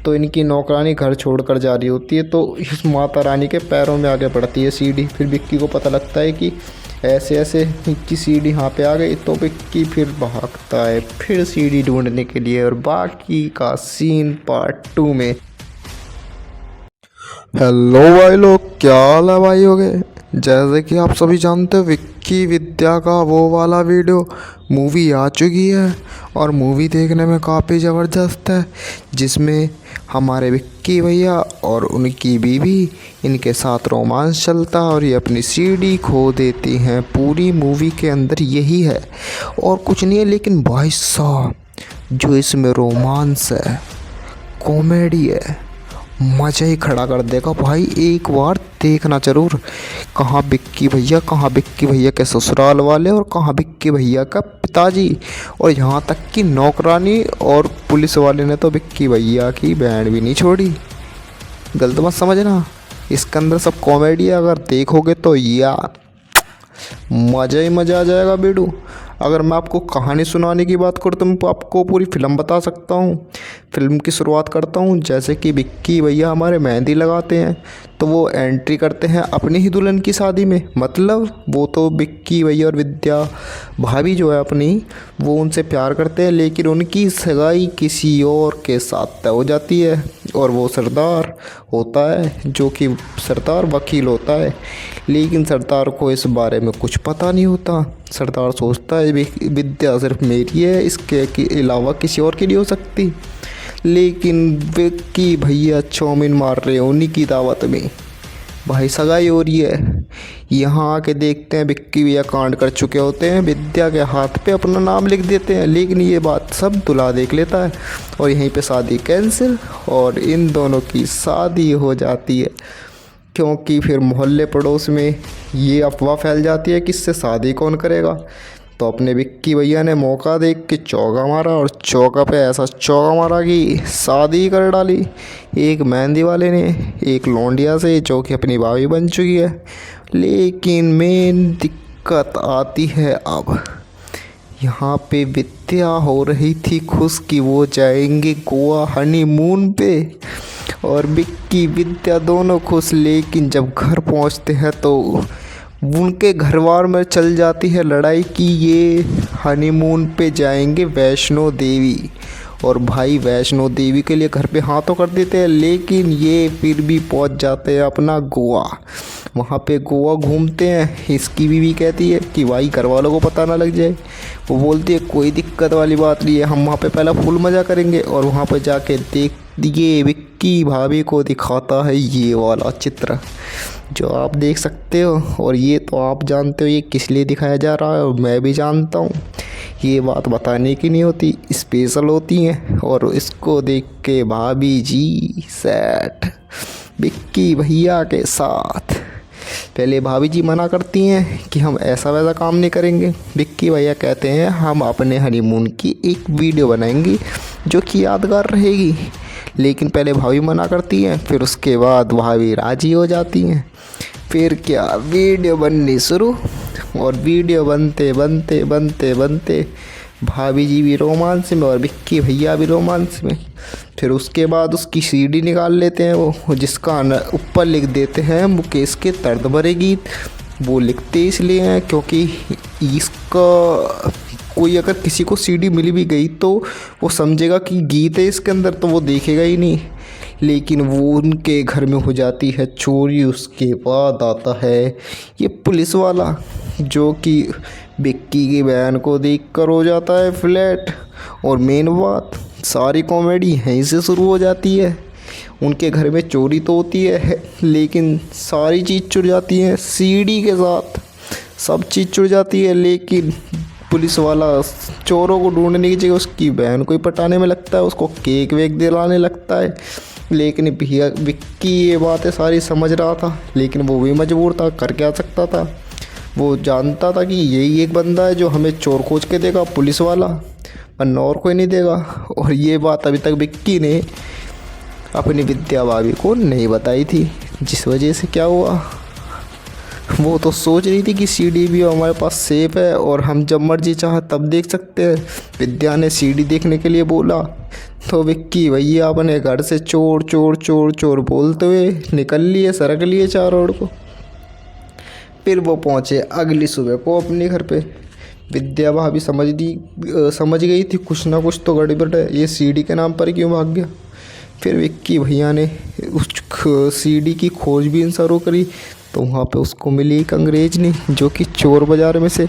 तो इनकी नौकरानी घर छोड़कर जा रही होती है तो इस माता रानी के पैरों में आगे बढ़ती है सीडी। फिर विक्की को पता लगता है कि ऐसे ऐसे की सीडी यहाँ पे आ गई। तो विक्की फिर भागता है फिर सीडी ढूंढने के लिए। और बाकी का सीन पार्ट 2 में। हेलो भाई लोग, क्या हाल है भाई हो गए। जैसे कि आप सभी जानते हो विक्की विद्या का वो वाला वीडियो मूवी आ चुकी है। और मूवी देखने में काफ़ी ज़बरदस्त है, जिसमें हमारे विक्की भैया और उनकी बीवी इनके साथ रोमांस चलता है और ये अपनी सीडी खो देती हैं। पूरी मूवी के अंदर यही है और कुछ नहीं है। लेकिन भाई साहब जो इसमें रोमांस है, कॉमेडी है, मज़ा ही खड़ा कर देगा भाई। एक बार देखना ज़रूर। कहाँ विक्की भैया के ससुराल वाले और कहाँ विक्की भैया का पिताजी, और यहाँ तक कि नौकरानी और पुलिस वाले ने तो विक्की भैया की बैंड भी नहीं छोड़ी। गलत मत समझना, इसके अंदर सब कॉमेडी है। अगर देखोगे तो यार मज़ा ही मज़ा आ जाएगा बेडू। अगर मैं आपको कहानी सुनाने की बात करूँ तो मैं आपको पूरी फिल्म बता सकता हूँ। फिल्म की शुरुआत करता हूँ। जैसे कि विक्की भैया हमारे मेहंदी लगाते हैं तो वो एंट्री करते हैं अपनी ही दुल्हन की शादी में। मतलब वो तो विक्की भैया और विद्या भाभी जो है अपनी, वो उनसे प्यार करते हैं, लेकिन उनकी सगाई किसी और के साथ तय हो जाती है। और वो सरदार होता है जो कि सरदार वकील होता है, लेकिन सरदार को इस बारे में कुछ पता नहीं होता। सरदार सोचता है विद्या सिर्फ मेरी है, इसके अलावा किसी और की नहीं हो सकती। लेकिन विक्की भैया चौमिन मार रहे हैं उन्हीं की दावत में। भाई सगाई हो रही है। यहाँ आके देखते हैं विक्की भैया कांड कर चुके होते हैं। विद्या के हाथ पे अपना नाम लिख देते हैं, लेकिन ये बात सब दूल्हा देख लेता है और यहीं पे शादी कैंसिल और इन दोनों की शादी हो जाती है। क्योंकि फिर मोहल्ले पड़ोस में ये अफवाह फैल जाती है कि इससे शादी कौन करेगा। तो अपने विक्की भैया ने मौका देख के चौका मारा और चौका पे ऐसा चौका मारा कि शादी कर डाली एक मेहंदी वाले ने एक लौंडिया से जो कि अपनी भाभी बन चुकी है। लेकिन मेन दिक्कत आती है अब। यहाँ पे विद्या हो रही थी खुश कि वो जाएंगे गोवा हनीमून पे, और विक्की विद्या दोनों खुश। लेकिन जब घर पहुँचते हैं तो उनके घरवार में चल जाती है लड़ाई कि ये हनीमून पे जाएंगे वैष्णो देवी। और भाई वैष्णो देवी के लिए घर पे हाँ तो कर देते हैं, लेकिन ये फिर भी पहुंच जाते हैं अपना गोवा। वहाँ पे गोवा घूमते हैं। इसकी बीवी कहती है कि भाई घर वालों को पता ना लग जाए। वो बोलती है कोई दिक्कत वाली बात नहीं है, हम वहाँ पे पहला फुल मज़ा करेंगे। और वहाँ पे जाके ये विक्की भाभी को दिखाता है ये वाला चित्र जो आप देख सकते हो। और ये तो आप जानते हो ये किस लिए दिखाया जा रहा है, और मैं भी जानता हूँ। ये बात बताने की नहीं होती, स्पेशल होती हैं। और इसको देख के भाभी जी सेट विक्की भैया के साथ। पहले भाभी जी मना करती हैं कि हम ऐसा वैसा काम नहीं करेंगे। विक्की भैया कहते हैं हम अपने हनीमून की एक वीडियो बनाएंगे जो कि यादगार रहेगी। लेकिन पहले भाभी मना करती हैं, फिर उसके बाद भाभी राजी हो जाती हैं। फिर क्या वीडियो बननी शुरू, और वीडियो बनते बनते बनते बनते भाभी जी भी रोमांस में और विक्की भैया भी रोमांस में। फिर उसके बाद उसकी सीडी निकाल लेते हैं वो, जिसका ऊपर लिख देते हैं मुकेश के दर्द भरे गीत। वो लिखते इसलिए हैं क्योंकि इसका कोई अगर किसी को सीडी मिल भी गई तो वो समझेगा कि गीत है इसके अंदर, तो वो देखेगा ही नहीं। लेकिन वो उनके घर में हो जाती है चोरी। उसके बाद आता है ये पुलिस वाला जो कि विक्की के बयान को देखकर हो जाता है फ्लैट। और मेन बात सारी कॉमेडी यहीं से शुरू हो जाती है। उनके घर में चोरी तो होती है, लेकिन सारी चीज़ चुर जाती है सीडी के साथ। सब चीज़ चुर जाती है, लेकिन पुलिस वाला चोरों को ढूंढने की जगह उसकी बहन को ही पटाने में लगता है, उसको केक वेक दिलाने लगता है। लेकिन भैया विक्की ये बातें सारी समझ रहा था, लेकिन वो भी मजबूर था, कर क्या सकता था। वो जानता था कि यही एक बंदा है जो हमें चोर खोज के देगा, पुलिस वाला, वरना और कोई नहीं देगा। और ये बात अभी तक विक्की ने अपनी विद्या भाभी को नहीं बताई थी, जिस वजह से क्या हुआ, वो तो सोच रही थी कि सीडी भी हमारे पास सेफ है और हम जब मर्जी चाहे तब देख सकते हैं। विद्या ने सीडी देखने के लिए बोला तो विक्की भैया अपने घर से चोर चोर चोर चोर बोलते हुए निकल लिए, सरक लिए चार रोड को। फिर वो पहुँचे अगली सुबह को अपने घर पे। विद्या भाभी समझ गई थी कुछ ना कुछ तो गड़बड़ है, ये सीडी के नाम पर क्यों भाग गया। फिर विक्की भैया ने उस सीडी की खोजबीन शुरू करी तो वहाँ पे उसको मिली एक अंग्रेजनी जो कि चोर बाज़ार में से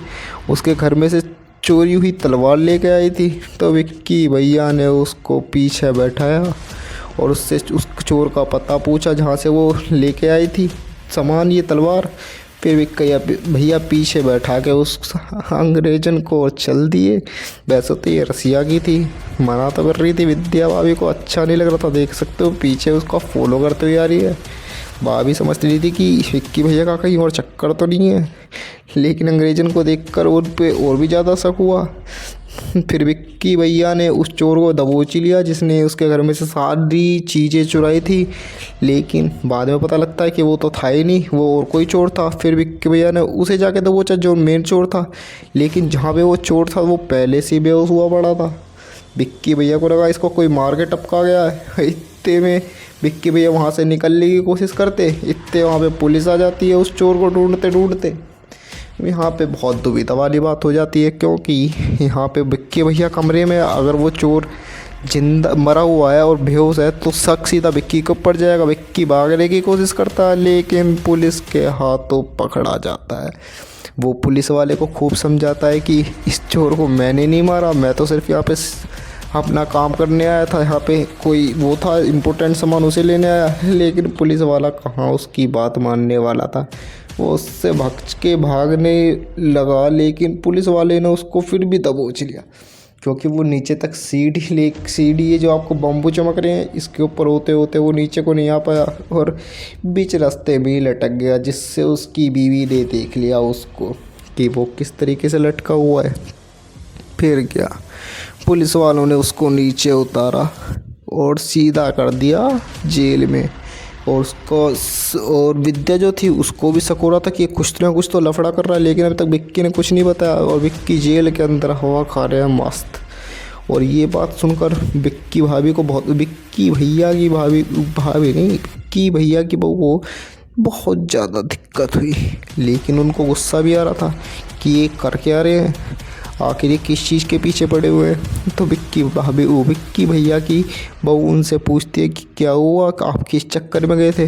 उसके घर में से चोरी हुई तलवार लेके आई थी। तो विक्की भैया ने उसको पीछे बैठाया और उससे उस चोर का पता पूछा जहाँ से वो लेके आई थी सामान, ये तलवार। फिर विक्की भैया पीछे बैठा के उस अंग्रेजन को चल दिए। वैसे तो ये रसिया की थी, मना तो कर रही थी विद्या भाभी को, अच्छा नहीं लग रहा था। देख सकते हो पीछे उसका फॉलो करते हुए आ रही है। भाभी समझ रही थी कि विक्की भैया का कहीं और चक्कर तो नहीं है, लेकिन अंग्रेजन को देखकर उन पे और भी ज़्यादा शक हुआ। फिर विक्की भैया ने उस चोर को दबोच लिया जिसने उसके घर में से सारी चीज़ें चुराई थी, लेकिन बाद में पता लगता है कि वो तो था ही नहीं, वो और कोई चोर था। फिर विक्की भैया ने उसे जाके दबोचा जो मेन चोर था, लेकिन जहाँ पे वो चोर था वो पहले से बेहोश हुआ पड़ा था। विक्की भैया को लगा इसको कोई मार के टपका गया है। इतने में विक्की भैया वहाँ से निकलने की कोशिश करते, इतने वहाँ पे पुलिस आ जाती है उस चोर को ढूंढते ढूंढते। यहाँ पे बहुत दुविधा वाली बात हो जाती है, क्योंकि यहाँ पे विक्की भैया कमरे में, अगर वो चोर जिंदा मरा हुआ है और बेहोश है तो शक सीधा विक्की के ऊपर जाएगा। विक्की भागने की कोशिश करता है लेकिन पुलिस के हाथों पकड़ा जाता है। वो पुलिस वाले को खूब समझाता है कि इस चोर को मैंने नहीं मारा, मैं तो सिर्फ यहाँ पे अपना काम करने आया था, यहाँ पे कोई वो था इम्पोर्टेंट सामान उसे लेने आया। लेकिन पुलिस वाला कहाँ उसकी बात मानने वाला था, वो उससे भग के भागने लगा, लेकिन पुलिस वाले ने उसको फिर भी दबोच लिया, क्योंकि वो नीचे तक सीढ़ी है जो आपको बम्बू चमक रहे हैं, इसके ऊपर होते होते वो नीचे को नहीं आ पाया और बीच रास्ते में ही लटक गया, जिससे उसकी बीवी ने देख लिया उसको कि वो किस तरीके से लटका हुआ है। फिर क्या, पुलिस वालों ने उसको नीचे उतारा और सीधा कर दिया जेल में। और और विद्या जो थी उसको भी शक हो रहा था कि कुछ ना कुछ तो लफड़ा कर रहा है, लेकिन अभी तक विक्की ने कुछ नहीं बताया और विक्की जेल के अंदर हवा खा रहे हैं मस्त। और ये बात सुनकर विक्की भैया की बहू को बहुत ज़्यादा दिक्कत हुई, लेकिन उनको गुस्सा भी आ रहा था कि ये कर क्या रहे हैं, आखिर ये किस चीज़ के पीछे पड़े हुए हैं। तो विक्की भैया की बहू उनसे पूछती है कि क्या हुआ, आप किस चक्कर में गए थे।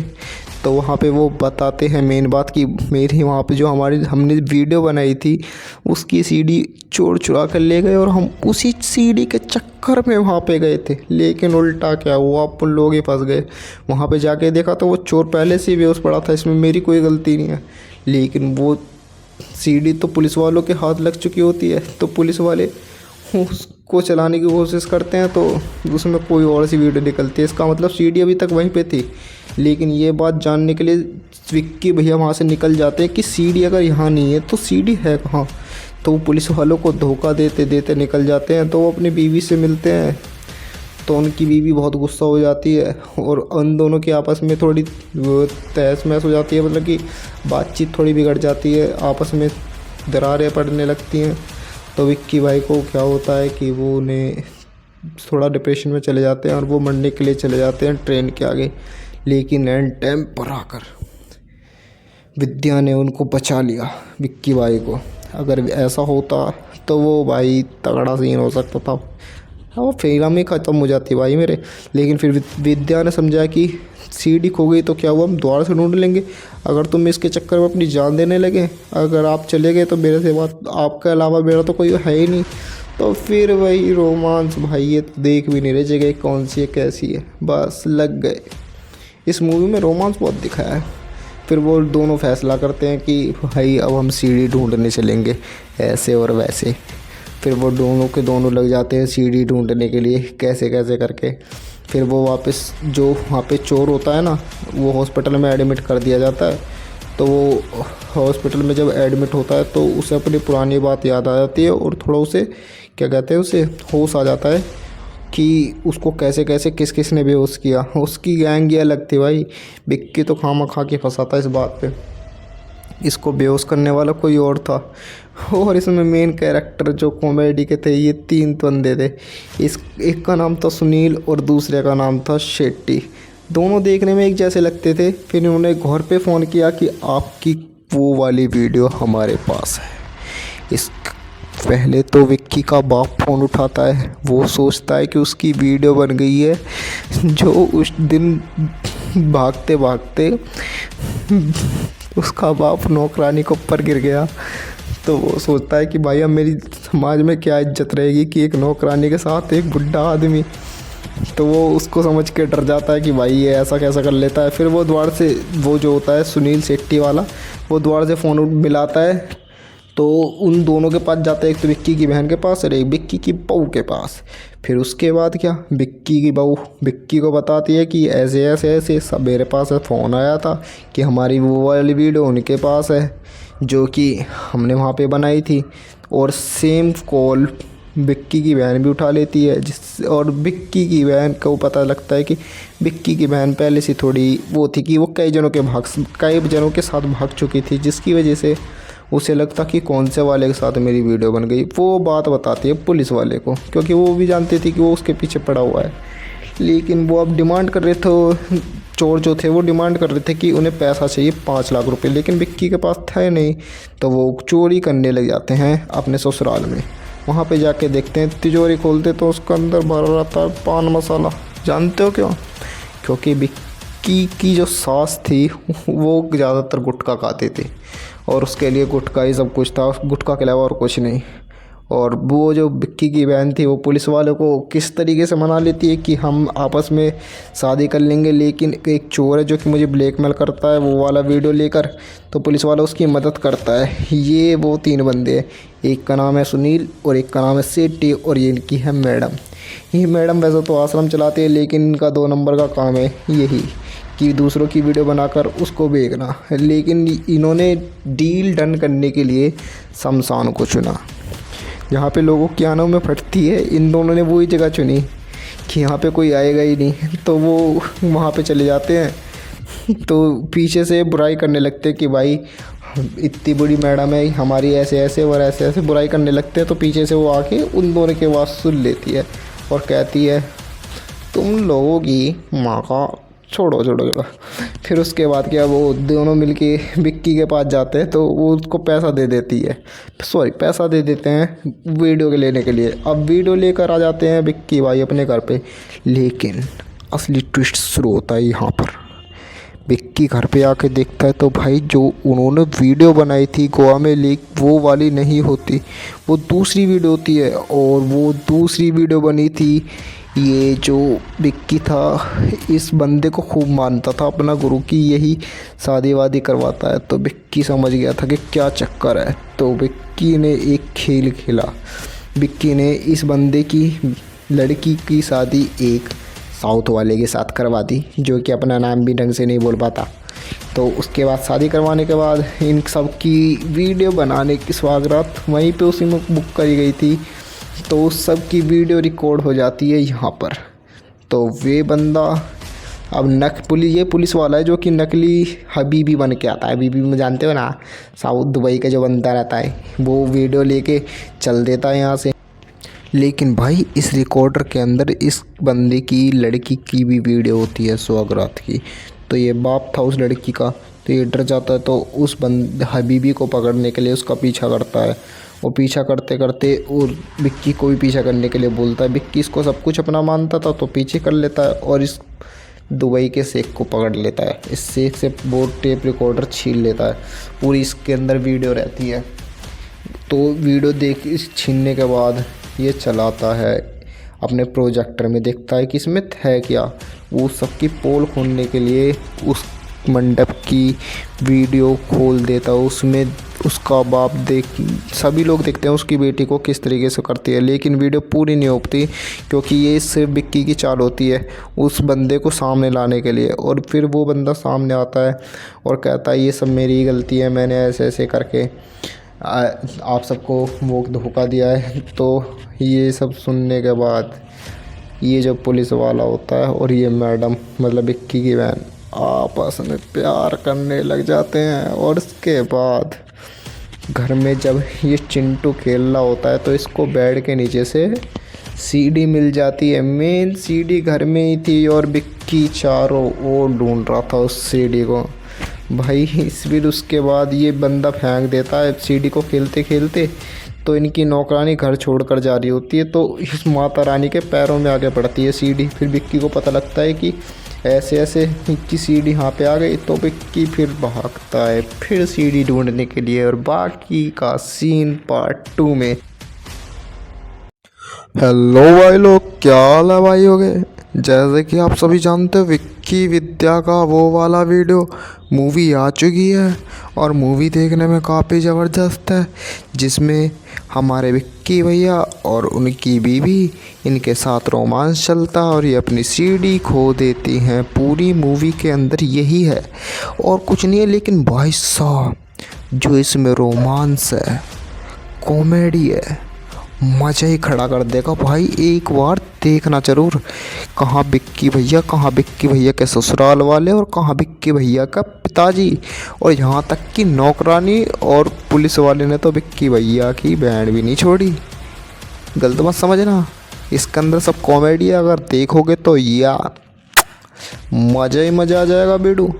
तो वहाँ पे वो बताते हैं मेन बात कि मेरी वहाँ पे जो हमने वीडियो बनाई थी उसकी सीडी चोर चुरा कर ले गए और हम उसी सीडी के चक्कर में वहाँ पे गए थे। लेकिन उल्टा क्या हुआ, अपन लोग ही फंस गए। वहाँ पे जाके देखा तो वो चोर पहले से ही बेहोश पड़ा था, इसमें मेरी कोई गलती नहीं है। लेकिन वो सीडी तो पुलिस वालों के हाथ लग चुकी होती है, तो पुलिस वाले उसको चलाने की कोशिश करते हैं तो उसमें कोई और सी वीडियो निकलती है। इसका मतलब सीडी अभी तक वहीं पे थी। लेकिन ये बात जानने के लिए विक्की भैया वहाँ से निकल जाते हैं कि सीडी अगर यहाँ नहीं है तो सीडी है कहाँ। तो वो पुलिस वालों को धोखा देते देते निकल जाते हैं। तो वो अपनी बीवी से मिलते हैं तो उनकी बीवी बहुत गुस्सा हो जाती है और उन दोनों की आपस में थोड़ी तहस महस हो जाती है, मतलब कि बातचीत थोड़ी बिगड़ जाती है, आपस में दरारें पड़ने लगती हैं। तो विक्की भाई को क्या होता है कि वो उन्हें थोड़ा डिप्रेशन में चले जाते हैं और वो मरने के लिए चले जाते हैं ट्रेन के आगे। लेकिन एंड टाइम पर आकर विद्या ने उनको बचा लिया, विक्की भाई को। अगर ऐसा होता तो वो भाई तगड़ा सीन हो सकता था, वो फिल्म ही ख़त्म हो जाती भाई मेरे। लेकिन फिर विद्या ने समझा कि सीडी खो गई तो क्या हुआ, हम दोबारा से ढूंढ लेंगे। अगर तुम इसके चक्कर में अपनी जान देने लगे, अगर आप चले गए तो मेरे से बात, आपके अलावा मेरा तो कोई है ही नहीं। तो फिर वही रोमांस भाई, ये तो देख भी नहीं रहे जगह कौन सी है कैसी है, बस लग गए। इस मूवी में रोमांस बहुत दिखाया है। फिर वो दोनों फैसला करते हैं कि भाई अब हम सीडी ढूंढने चलेंगे, ऐसे और वैसे। फिर वो दोनों के दोनों लग जाते हैं सीडी ढूंढने के लिए, कैसे कैसे करके। फिर वो वापस जो वहाँ पे चोर होता है ना, वो हॉस्पिटल में एडमिट कर दिया जाता है। तो वो हॉस्पिटल में जब एडमिट होता है तो उसे अपनी पुरानी बात याद आ जाती है और थोड़ा उसे क्या कहते हैं, उसे होश आ जाता है कि उसको कैसे कैसे किस किस ने बेहोश किया। उसकी गैंग ये अलग थी भाई, विक्की तो खामा खा के फंसाता इस बात पे, इसको बेहोश करने वाला कोई और था। और इसमें मेन कैरेक्टर जो कॉमेडी के थे ये 3 बंदे थे। इस एक का नाम था सुनील और दूसरे का नाम था शेट्टी। दोनों देखने में एक जैसे लगते थे। फिर इन्होंने घर पे फ़ोन किया कि आपकी वो वाली वीडियो हमारे पास है। इस पहले तो विक्की का बाप फ़ोन उठाता है, वो सोचता है कि उसकी वीडियो बन गई है, जो उस दिन भागते भागते उसका बाप नौकरानी के ऊपर गिर गया। तो वो सोचता है कि भाई अब मेरी समाज में क्या इज्जत रहेगी कि एक नौकरानी के साथ एक बुढ़ा आदमी। तो वो उसको समझ के डर जाता है कि भाई ये ऐसा कैसा कर लेता है। फिर वो द्वार से, वो जो होता है सुनील शेट्टी वाला, वो द्वार से फ़ोन मिलाता है तो उन दोनों के पास जाता है, एक तो विक्की की बहन के पास और एक विक्की की बहू के पास। फिर उसके बाद क्या, विक्की की बहू विक्की को बताती है कि ऐसे ऐसे ऐसे सब मेरे पास फ़ोन आया था कि हमारी वो वाली वीडियो उनके पास है जो कि हमने वहाँ पे बनाई थी। और सेम कॉल विक्की की बहन भी उठा लेती है, और विक्की की बहन को पता लगता है कि विक्की की बहन पहले से थोड़ी वो थी कि वो कई जनों के साथ भाग चुकी थी, जिसकी वजह से उसे लगता कि कौन से वाले के साथ मेरी वीडियो बन गई। वो बात बताती है पुलिस वाले को, क्योंकि वो भी जानती थी कि वो उसके पीछे पड़ा हुआ है। लेकिन वो अब डिमांड कर रहे थे, चोर जो थे वो डिमांड कर रहे थे कि उन्हें पैसा चाहिए 5 लाख रुपए, लेकिन विक्की के पास था ही नहीं। तो वो चोरी करने लग जाते हैं अपने ससुराल में। वहाँ पे जाके देखते हैं, तिजोरी खोलते तो उसके अंदर भरा रहता है पान मसाला। जानते हो क्यों? क्योंकि विक्की की जो सास थी वो ज़्यादातर गुटखा खाते थे और उसके लिए गुटखा ही सब कुछ था, गुटखा के अलावा और कुछ नहीं। और वो जो विक्की की बहन थी वो पुलिस वालों को किस तरीके से मना लेती है कि हम आपस में शादी कर लेंगे, लेकिन एक चोर है जो कि मुझे ब्लैकमेल करता है वो वाला वीडियो लेकर। तो पुलिस वाला उसकी मदद करता है। ये वो 3 बंदे हैं, एक का नाम है सुनील और एक का नाम है सेट्टी और ये इनकी है मैडम। ये मैडम वैसे तो आश्रम चलाते हैं, लेकिन इनका 2 नंबर का काम है यही कि दूसरों की वीडियो बनाकर उसको बेचना। लेकिन इन्होंने डील डन करने के लिए शमशान को चुना, जहाँ पे लोगों की आंखों में फटती है। इन दोनों ने वही जगह चुनी कि यहाँ पे कोई आएगा ही नहीं, तो वो वहाँ पे चले जाते हैं। तो पीछे से बुराई करने लगते हैं कि भाई इतनी बड़ी मैडम है हमारी, ऐसे ऐसे और ऐसे ऐसे बुराई करने लगते हैं। तो पीछे से वो आके उन दोनों की आवाज़ सुन लेती है और कहती है तुम लोगों की माँ का छोड़ो। फिर उसके बाद क्या, वो दोनों मिलके विक्की के पास जाते हैं तो वो उसको पैसा दे देती है, पैसा दे देते हैं वीडियो के लेने के लिए। अब वीडियो लेकर आ जाते हैं विक्की भाई अपने घर पे। लेकिन असली ट्विस्ट शुरू होता है यहाँ पर। विक्की घर पे आके देखता है तो भाई जो उन्होंने वीडियो बनाई थी गोवा में लीक, वो वाली नहीं होती, वो दूसरी वीडियो होती है। और वो दूसरी वीडियो बनी थी, ये जो विक्की था इस बंदे को खूब मानता था अपना गुरु की यही शादी वादी करवाता है। तो विक्की समझ गया था कि क्या चक्कर है। तो विक्की ने एक खेल खेला। विक्की ने इस बंदे की लड़की की शादी एक साउथ वाले के साथ करवा दी, जो कि अपना नाम भी ढंग से नहीं बोल पाता। तो उसके बाद शादी करवाने के बाद इन सब की वीडियो बनाने की स्वागत वहीं पे उसी में बुक करी गई थी। तो उस सब की वीडियो रिकॉर्ड हो जाती है यहाँ पर। तो वे बंदा अब ये पुलिस वाला है जो कि नकली हबीबी बन के आता है। हबीबी में जानते हो ना, साउथ दुबई का जो बंदा रहता है, वो वीडियो लेके चल देता है यहाँ से। लेकिन भाई इस रिकॉर्डर के अंदर इस बंदे की लड़की की भी वीडियो होती है सौगात की। तो ये बाप था उस लड़की का, तो ये डर जाता है। तो उस हबीबी को पकड़ने के लिए उसका पीछा करता है। वो पीछा करते करते और विक्की को भी पीछा करने के लिए बोलता है। विक्की इसको सब कुछ अपना मानता था तो पीछे कर लेता है और इस दुबई के शेख को पकड़ लेता है। इस शेख से वो टेप रिकॉर्डर छीन लेता है, पूरी इसके अंदर वीडियो रहती है। तो वीडियो इस छीनने के बाद ये चलाता है अपने प्रोजेक्टर में, देखता है कि इसमें है क्या। वो सबकी पोल खोलने के लिए उस मंडप की वीडियो खोल देता है। उसमें उसका बाप सभी लोग देखते हैं उसकी बेटी को किस तरीके से करती है, लेकिन वीडियो पूरी नहीं होती क्योंकि ये सिर्फ विक्की की चाल होती है उस बंदे को सामने लाने के लिए। और फिर वो बंदा सामने आता है और कहता है ये सब मेरी गलती है, मैंने ऐसे ऐसे करके आप सबको वो धोखा दिया है। तो ये सब सुनने के बाद ये जो पुलिस वाला होता है और ये मैडम मतलब विक्की की बहन आपस में प्यार करने लग जाते हैं। और उसके बाद घर में जब ये चिंटू खेल रहा होता है तो इसको बेड के नीचे से सीडी मिल जाती है। मेन सीडी घर में ही थी और विक्की चारों ओर ढूंढ रहा था उस सीडी को भाई। फिर उसके बाद ये बंदा फेंक देता है सीडी को खेलते खेलते। तो इनकी नौकरानी घर छोड़कर जा रही होती है तो इस माता रानी के पैरों में आगे पड़ती है सीडी। फिर विक्की को पता लगता है कि ऐसे ऐसे की सीडी यहाँ पे आ गई। तो विक्की फिर भागता है फिर सीडी ढूंढने के लिए। और बाकी का सीन पार्ट 2 में। हेलो भाई लोग, क्या हाल है भाई हो गए। जैसे कि आप सभी जानते हो विक्की विद्या का वो वाला वीडियो मूवी आ चुकी है और मूवी देखने में काफ़ी ज़बरदस्त है, जिसमें हमारे विक्की भैया और उनकी बीवी इनके साथ रोमांस चलता है और ये अपनी सीडी खो देती हैं। पूरी मूवी के अंदर यही है और कुछ नहीं है। लेकिन भाई साहब जो इसमें रोमांस है, कॉमेडी है, मज़ा ही खड़ा कर देगा भाई। एक बार देखना ज़रूर। कहाँ विक्की भैया के ससुराल वाले और कहाँ विक्की भैया का पिताजी, और यहाँ तक कि नौकरानी और पुलिस वाले ने तो विक्की भैया की बैंड भी नहीं छोड़ी। गलत मत समझना, इसके अंदर सब कॉमेडी है। अगर देखोगे तो यार मज़ा ही मज़ा आ जाएगा बेडू।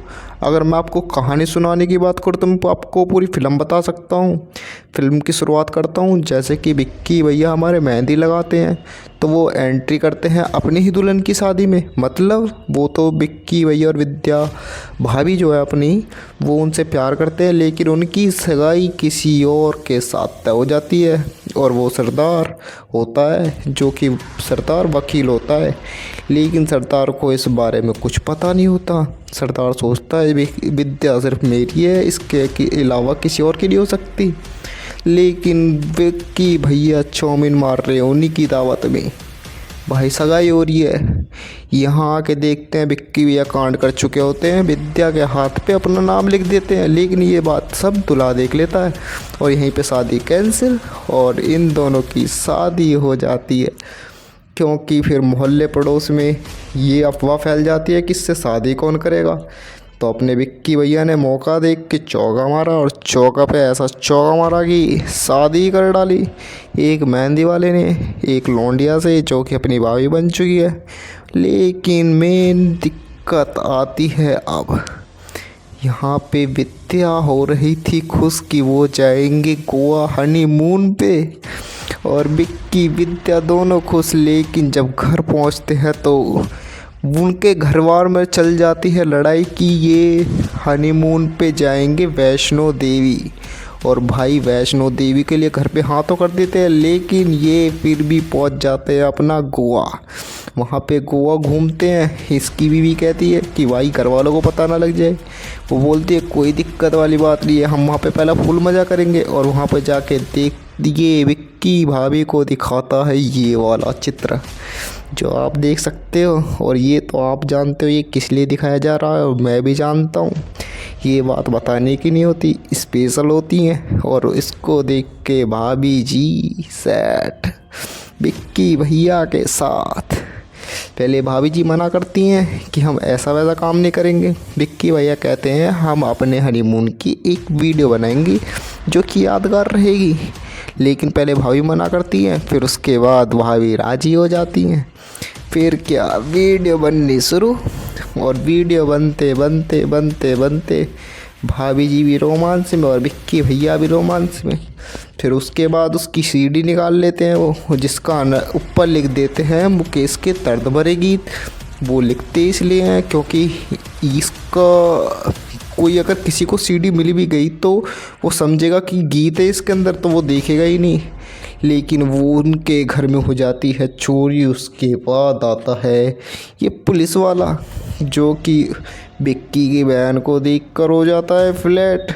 अगर मैं आपको कहानी सुनाने की बात करूँ तो मैं आपको पूरी फिल्म बता सकता हूँ। फिल्म की शुरुआत करता हूँ। जैसे कि विक्की भैया हमारे मेहंदी लगाते हैं तो वो एंट्री करते हैं अपनी ही दुल्हन की शादी में। मतलब वो तो विक्की भैया और विद्या भाभी जो है अपनी, वो उनसे प्यार करते हैं, लेकिन उनकी सगाई किसी और के साथ तय हो जाती है। और वो सरदार होता है जो कि सरदार वकील होता है, लेकिन सरदार को इस बारे में कुछ पता नहीं होता। सरदार सोचता है विद्या सिर्फ मेरी है, इसके अलावा किसी और की नहीं हो सकती। लेकिन विक्की भैया चाउमीन मार रहे हैं उन्हीं की दावत में, भाई सगाई हो रही है। यहाँ आके देखते हैं विक्की भैया कांड कर चुके होते हैं, विद्या के हाथ पे अपना नाम लिख देते हैं। लेकिन ये बात सब दूल्हा देख लेता है और यहीं पे शादी कैंसिल और इन दोनों की शादी हो जाती है। क्योंकि फिर मोहल्ले पड़ोस में ये अफवाह फैल जाती है कि इससे शादी कौन करेगा। तो अपने विक्की भैया ने मौका देख के चौका मारा और चौका पे ऐसा चौका मारा कि शादी कर डाली एक मेहंदी वाले ने एक लौंडिया से जो कि अपनी भाभी बन चुकी है। लेकिन मेन दिक्कत आती है अब। यहाँ पे विद्या हो रही थी खुश कि वो जाएंगे गोवा हनीमून पे और विक्की विद्या दोनों खुश। लेकिन जब घर पहुँचते हैं तो उनके घरवार में चल जाती है लड़ाई कि ये हनीमून पे जाएंगे वैष्णो देवी। और भाई वैष्णो देवी के लिए घर पे हाँ तो कर देते हैं, लेकिन ये फिर भी पहुंच जाते हैं अपना गोवा। वहाँ पे गोवा घूमते हैं। इसकी बीवी कहती है कि भाई घर वालों को पता ना लग जाए। वो बोलती है कोई दिक्कत वाली बात नहीं है, हम वहाँ पे पहला फुल मज़ा करेंगे। और वहाँ पे जाके ये विक्की भाभी को दिखाता है ये वाला चित्र जो आप देख सकते हो। और ये तो आप जानते हो ये किस लिए दिखाया जा रहा है, और मैं भी जानता हूँ। ये बात बताने की नहीं होती, स्पेशल होती हैं। और इसको देख के भाभी जी सेट विक्की भैया के साथ। पहले भाभी जी मना करती हैं कि हम ऐसा वैसा काम नहीं करेंगे। विक्की भैया कहते हैं हम अपने हनीमून की एक वीडियो बनाएंगे जो कि यादगार रहेगी। लेकिन पहले भाभी मना करती हैं, फिर उसके बाद भाभी राजी हो जाती हैं। फिर क्या वीडियो बननी शुरू, और वीडियो बनते बनते बनते बनते भाभी जी भी रोमांस में और विक्की भैया भी रोमांस में। फिर उसके बाद उसकी सीडी निकाल लेते हैं वो, जिसका ऊपर लिख देते हैं मुकेश के दर्द भरे गीत। वो लिखते इसलिए हैं क्योंकि इसका कोई अगर किसी को सीडी मिली भी गई तो वो समझेगा कि गीत है इसके अंदर, तो वो देखेगा ही नहीं। लेकिन वो उनके घर में हो जाती है चोरी। उसके बाद आता है ये पुलिस वाला जो कि विक्की की बहन को देखकर हो जाता है फ्लैट।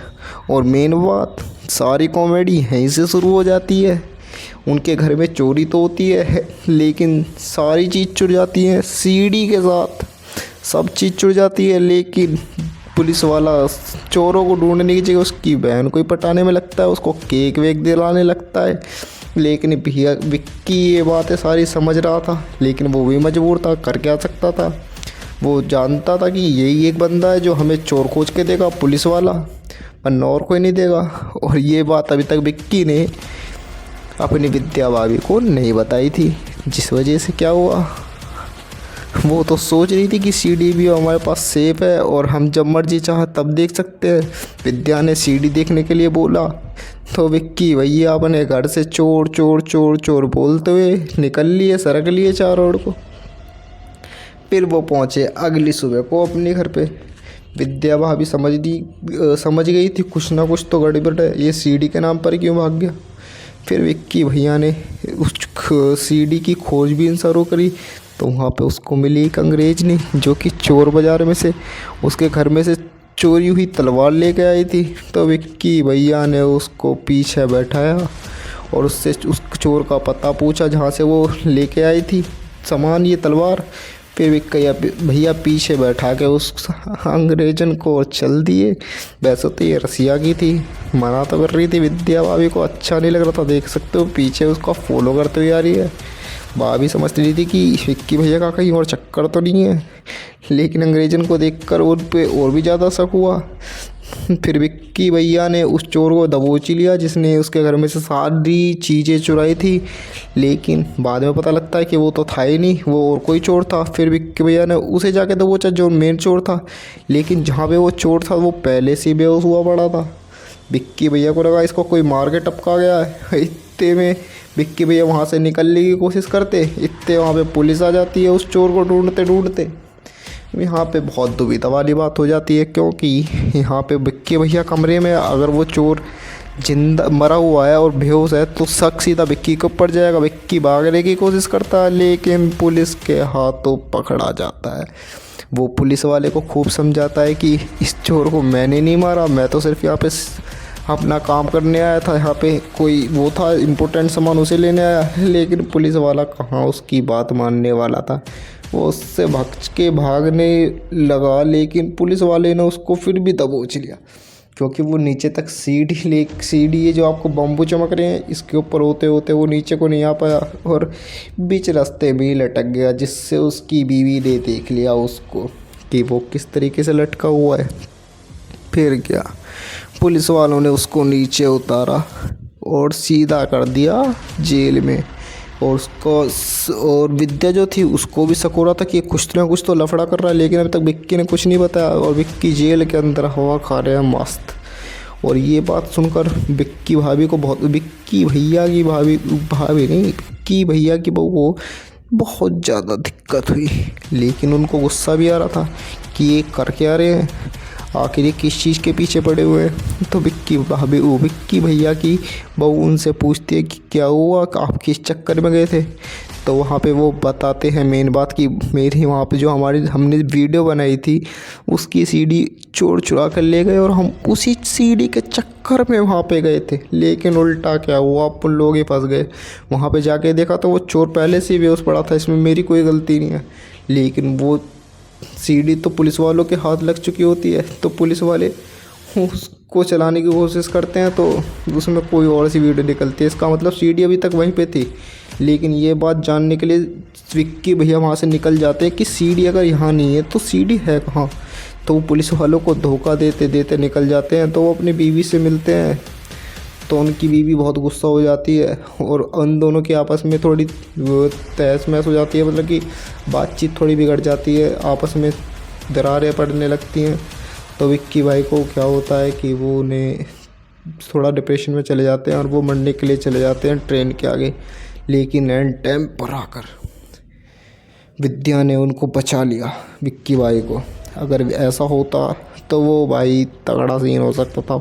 और मेन बात सारी कॉमेडी यहीं से शुरू हो जाती है। उनके घर में चोरी तो होती है लेकिन सारी चीज़ चुर जाती है, सीडी के साथ सब चीज़ चुर जाती है। लेकिन पुलिस वाला चोरों को ढूंढने की जगह उसकी बहन को ही पटाने में लगता है, उसको केक वेक दिलाने लगता है। लेकिन भैया विक्की ये बातें सारी समझ रहा था, लेकिन वो भी मजबूर था, कर क्या सकता था। वो जानता था कि यही एक बंदा है जो हमें चोर खोज के देगा, पुलिस वाला, वरना और कोई नहीं देगा। और ये बात अभी तक विक्की ने अपनी विद्या भाभी को नहीं बताई थी, जिस वजह से क्या हुआ, वो तो सोच रही थी कि सीडी भी हमारे पास सेफ है और हम जब मर्जी चाह तब देख सकते हैं। विद्या ने सीडी देखने के लिए बोला तो विक्की भैया अपने घर से चोर चोर चोर चोर बोलते हुए निकल लिए, सरक लिए चारों ओर को। फिर वो पहुँचे अगली सुबह को अपने घर पे। विद्या भाभी समझ गई थी कुछ ना कुछ तो गड़बड़ है, ये सीडी के नाम पर क्यों भाग गया। फिर विक्की भैया ने उस सीडी की खोजबीन शुरू करी तो वहाँ पे उसको मिली एक अंग्रेजनी जो कि चोर बाज़ार में से उसके घर में से चोरी हुई तलवार लेके आई थी। तो विक्की भैया ने उसको पीछे बैठाया और उससे उस चोर का पता पूछा जहाँ से वो लेके आई थी सामान, ये तलवार। फिर विक्की भैया पीछे बैठा के उस अंग्रेजन को चल दिए। वैसे तो ये रसिया की थी, मना तो कर रही थी विद्या भाभी को, अच्छा नहीं लग रहा था। देख सकते हो पीछे उसका फॉलो करते हुए आ रही है। भाभी समझ रही थी कि विक्की भैया का कहीं और चक्कर तो नहीं है, लेकिन अंग्रेजन को देखकर उन पे और भी ज़्यादा शक हुआ। फिर विक्की भैया ने उस चोर को दबोच लिया जिसने उसके घर में से सारी चीज़ें चुराई थी। लेकिन बाद में पता लगता है कि वो तो था ही नहीं, वो और कोई चोर था। फिर विक्की भैया ने उसे जाके दबोचा जो मेन चोर था, लेकिन जहाँ पे वो चोर था वो पहले से बेहोश हुआ पड़ा था। विक्की भैया को लगा इसको कोई मार के टपका गया है। इतने में विक्की भैया वहाँ से निकलने की कोशिश करते, इतने वहाँ पे पुलिस आ जाती है उस चोर को ढूंढते ढूंढते। यहाँ पे बहुत दुविधा वाली बात हो जाती है, क्योंकि यहाँ पे विक्की भैया कमरे में, अगर वो चोर जिंदा मरा हुआ है और बेहोश है तो शक सीधा विक्की के ऊपर जाएगा। विक्की भागने की कोशिश करता है लेकिन पुलिस के हाथों पकड़ा जाता है। वो पुलिस वाले को खूब समझाता है कि इस चोर को मैंने नहीं मारा, मैं तो सिर्फ यहाँ पे अपना काम करने आया था, यहाँ पे कोई वो था इम्पोर्टेंट सामान उसे लेने आया। लेकिन पुलिस वाला कहाँ उसकी बात मानने वाला था, वो उससे भग के भागने लगा। लेकिन पुलिस वाले ने उसको फिर भी दबोच लिया, क्योंकि वो नीचे तक सीढ़ी है जो आपको बम्बू चमक रहे हैं, इसके ऊपर होते होते वो नीचे को नहीं आ पाया और बीच रास्ते में ही लटक गया, जिससे उसकी बीवी ने देख लिया उसको कि वो किस तरीके से लटका हुआ है। फिर क्या, पुलिस वालों ने उसको नीचे उतारा और सीधा कर दिया जेल में। और और विद्या जो थी उसको भी शक हो रहा था कि कुछ ना कुछ तो लफड़ा कर रहा है, लेकिन अभी तक विक्की ने कुछ नहीं बताया और विक्की जेल के अंदर हवा खा रहे हैं मस्त। और ये बात सुनकर विक्की भाभी को विक्की भैया की भाभी नहीं, विक्की भैया की बहू को बहुत ज़्यादा दिक्कत हुई। लेकिन उनको गुस्सा भी आ रहा था कि ये कर क्या रहे हैं, आखिर ये किस चीज़ के पीछे पड़े हुए हैं। तो विक्की भैया की बहू उनसे पूछती है कि क्या हुआ, आप किस चक्कर में गए थे। तो वहाँ पे वो बताते हैं मेन बात कि मेरी वहाँ पे जो हमने वीडियो बनाई थी उसकी सीडी चोर चुरा कर ले गए और हम उसी सीडी के चक्कर में वहाँ पे गए थे। लेकिन उल्टा क्या हुआ, अपन लोग ही फंस गए। वहाँ पे जाके देखा तो वो चोर पहले से ही बेहोश पड़ा था, इसमें मेरी कोई गलती नहीं है। लेकिन वो सीडी तो पुलिस वालों के हाथ लग चुकी होती है, तो पुलिस वाले उसको चलाने की कोशिश करते हैं तो उसमें कोई और सी वीडियो निकलती है। इसका मतलब सीडी अभी तक वहीं पे थी। लेकिन ये बात जानने के लिए विक्की भैया वहाँ से निकल जाते हैं कि सीडी अगर यहाँ नहीं है तो सीडी है कहाँ। तो वो पुलिस वालों को धोखा देते देते निकल जाते हैं। तो वो अपनी बीवी से मिलते हैं तो उनकी बीवी बहुत गुस्सा हो जाती है और उन दोनों के आपस में थोड़ी तहस महस हो जाती है, मतलब कि बातचीत थोड़ी बिगड़ जाती है, आपस में दरारें पड़ने लगती हैं। तो विक्की भाई को क्या होता है कि वो उन्हें थोड़ा डिप्रेशन में चले जाते हैं और वो मरने के लिए चले जाते हैं ट्रेन के आगे। लेकिन एंड टाइम पर आकर विद्या ने उनको बचा लिया, विक्की भाई को। अगर ऐसा होता तो वो भाई तगड़ा सीन हो सकता था,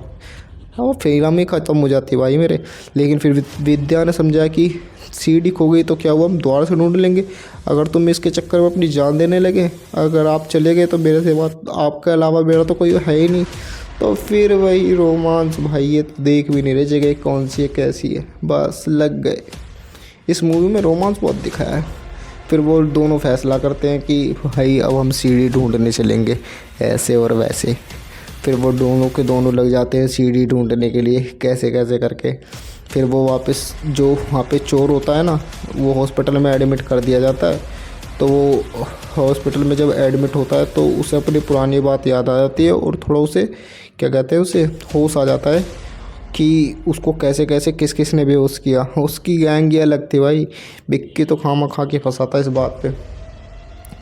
वो फिल्म ही ख़त्म हो जाती भाई मेरे। लेकिन फिर विद्या ने समझा कि सीडी खो गई तो क्या हुआ, हम दोबारा से ढूंढ लेंगे। अगर तुम इसके चक्कर में अपनी जान देने लगे, अगर आप चले गए तो मेरे से बात, आपके अलावा मेरा तो कोई है ही नहीं। तो फिर वही रोमांस भाई, ये तो देख भी नहीं रहे जगह कौन सी है कैसी है, बस लग गए। इस मूवी में रोमांस बहुत दिखाया है। फिर वो दोनों फैसला करते हैं कि भाई अब हम सीढ़ी ढूंढने चलेंगे, ऐसे और वैसे। फिर वो दोनों के दोनों लग जाते हैं सीढ़ी ढूंढने के लिए, कैसे कैसे करके। फिर वो वापस जो वहाँ पे चोर होता है ना, वो हॉस्पिटल में एडमिट कर दिया जाता है। तो वो हॉस्पिटल में जब एडमिट होता है तो उसे अपनी पुरानी बात याद आ जाती है और थोड़ा उसे क्या कहते हैं, उसे होश आ जाता है कि उसको कैसे कैसे किस किस ने बेहोश किया। उसकी गैंग ये अलग थी भाई, विक्की तो खामा खा के फंसा था इस बात पे,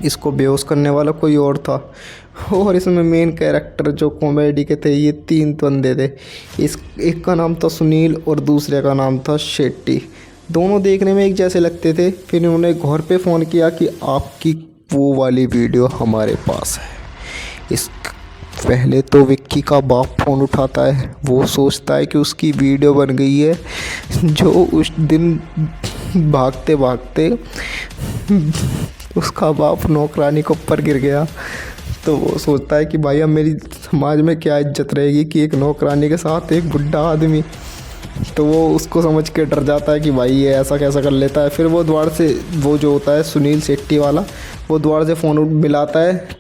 इसको बेहोश करने वाला कोई और था। और इसमें मेन कैरेक्टर जो कॉमेडी के थे, ये 3 बंदे थे। इस एक का नाम था सुनील और दूसरे का नाम था शेट्टी। दोनों देखने में एक जैसे लगते थे। फिर उन्होंने घर पे फ़ोन किया कि आपकी वो वाली वीडियो हमारे पास है। इस पहले तो विक्की का बाप फ़ोन उठाता है, वो सोचता है कि उसकी वीडियो बन गई है, जो उस दिन भागते भागते उसका बाप नौकरानी के ऊपर गिर गया। तो वो सोचता है कि भाई अब मेरी समाज में क्या इज्जत रहेगी कि एक नौकरानी के साथ एक बुढ़ा आदमी। तो वो उसको समझ के डर जाता है कि भाई ये ऐसा कैसा कर लेता है। फिर वो द्वार से, वो जो होता है सुनील शेट्टी वाला, वो द्वार से फ़ोन मिलाता है।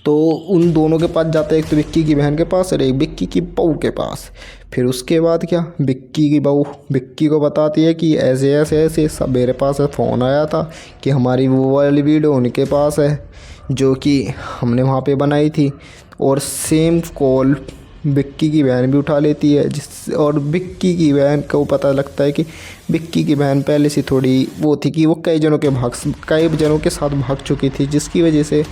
तो उन दोनों के पास जाता है, एक तो विक्की की बहन के पास और एक विक्की की बहू के पास। फिर उसके बाद क्या, विक्की की बहू विक्की को बताती है कि ऐसे ऐसे ऐसे सब मेरे पास फ़ोन आया था कि हमारी वो वाली वीडियो उनके पास है जो कि हमने वहाँ पे बनाई थी। और सेम कॉल विक्की की बहन भी उठा लेती है, जिस और विक्की की बहन को पता लगता है कि विक्की की बहन पहले से थोड़ी वो थी कि वो कई जनों के साथ भाग चुकी थी, जिसकी वजह से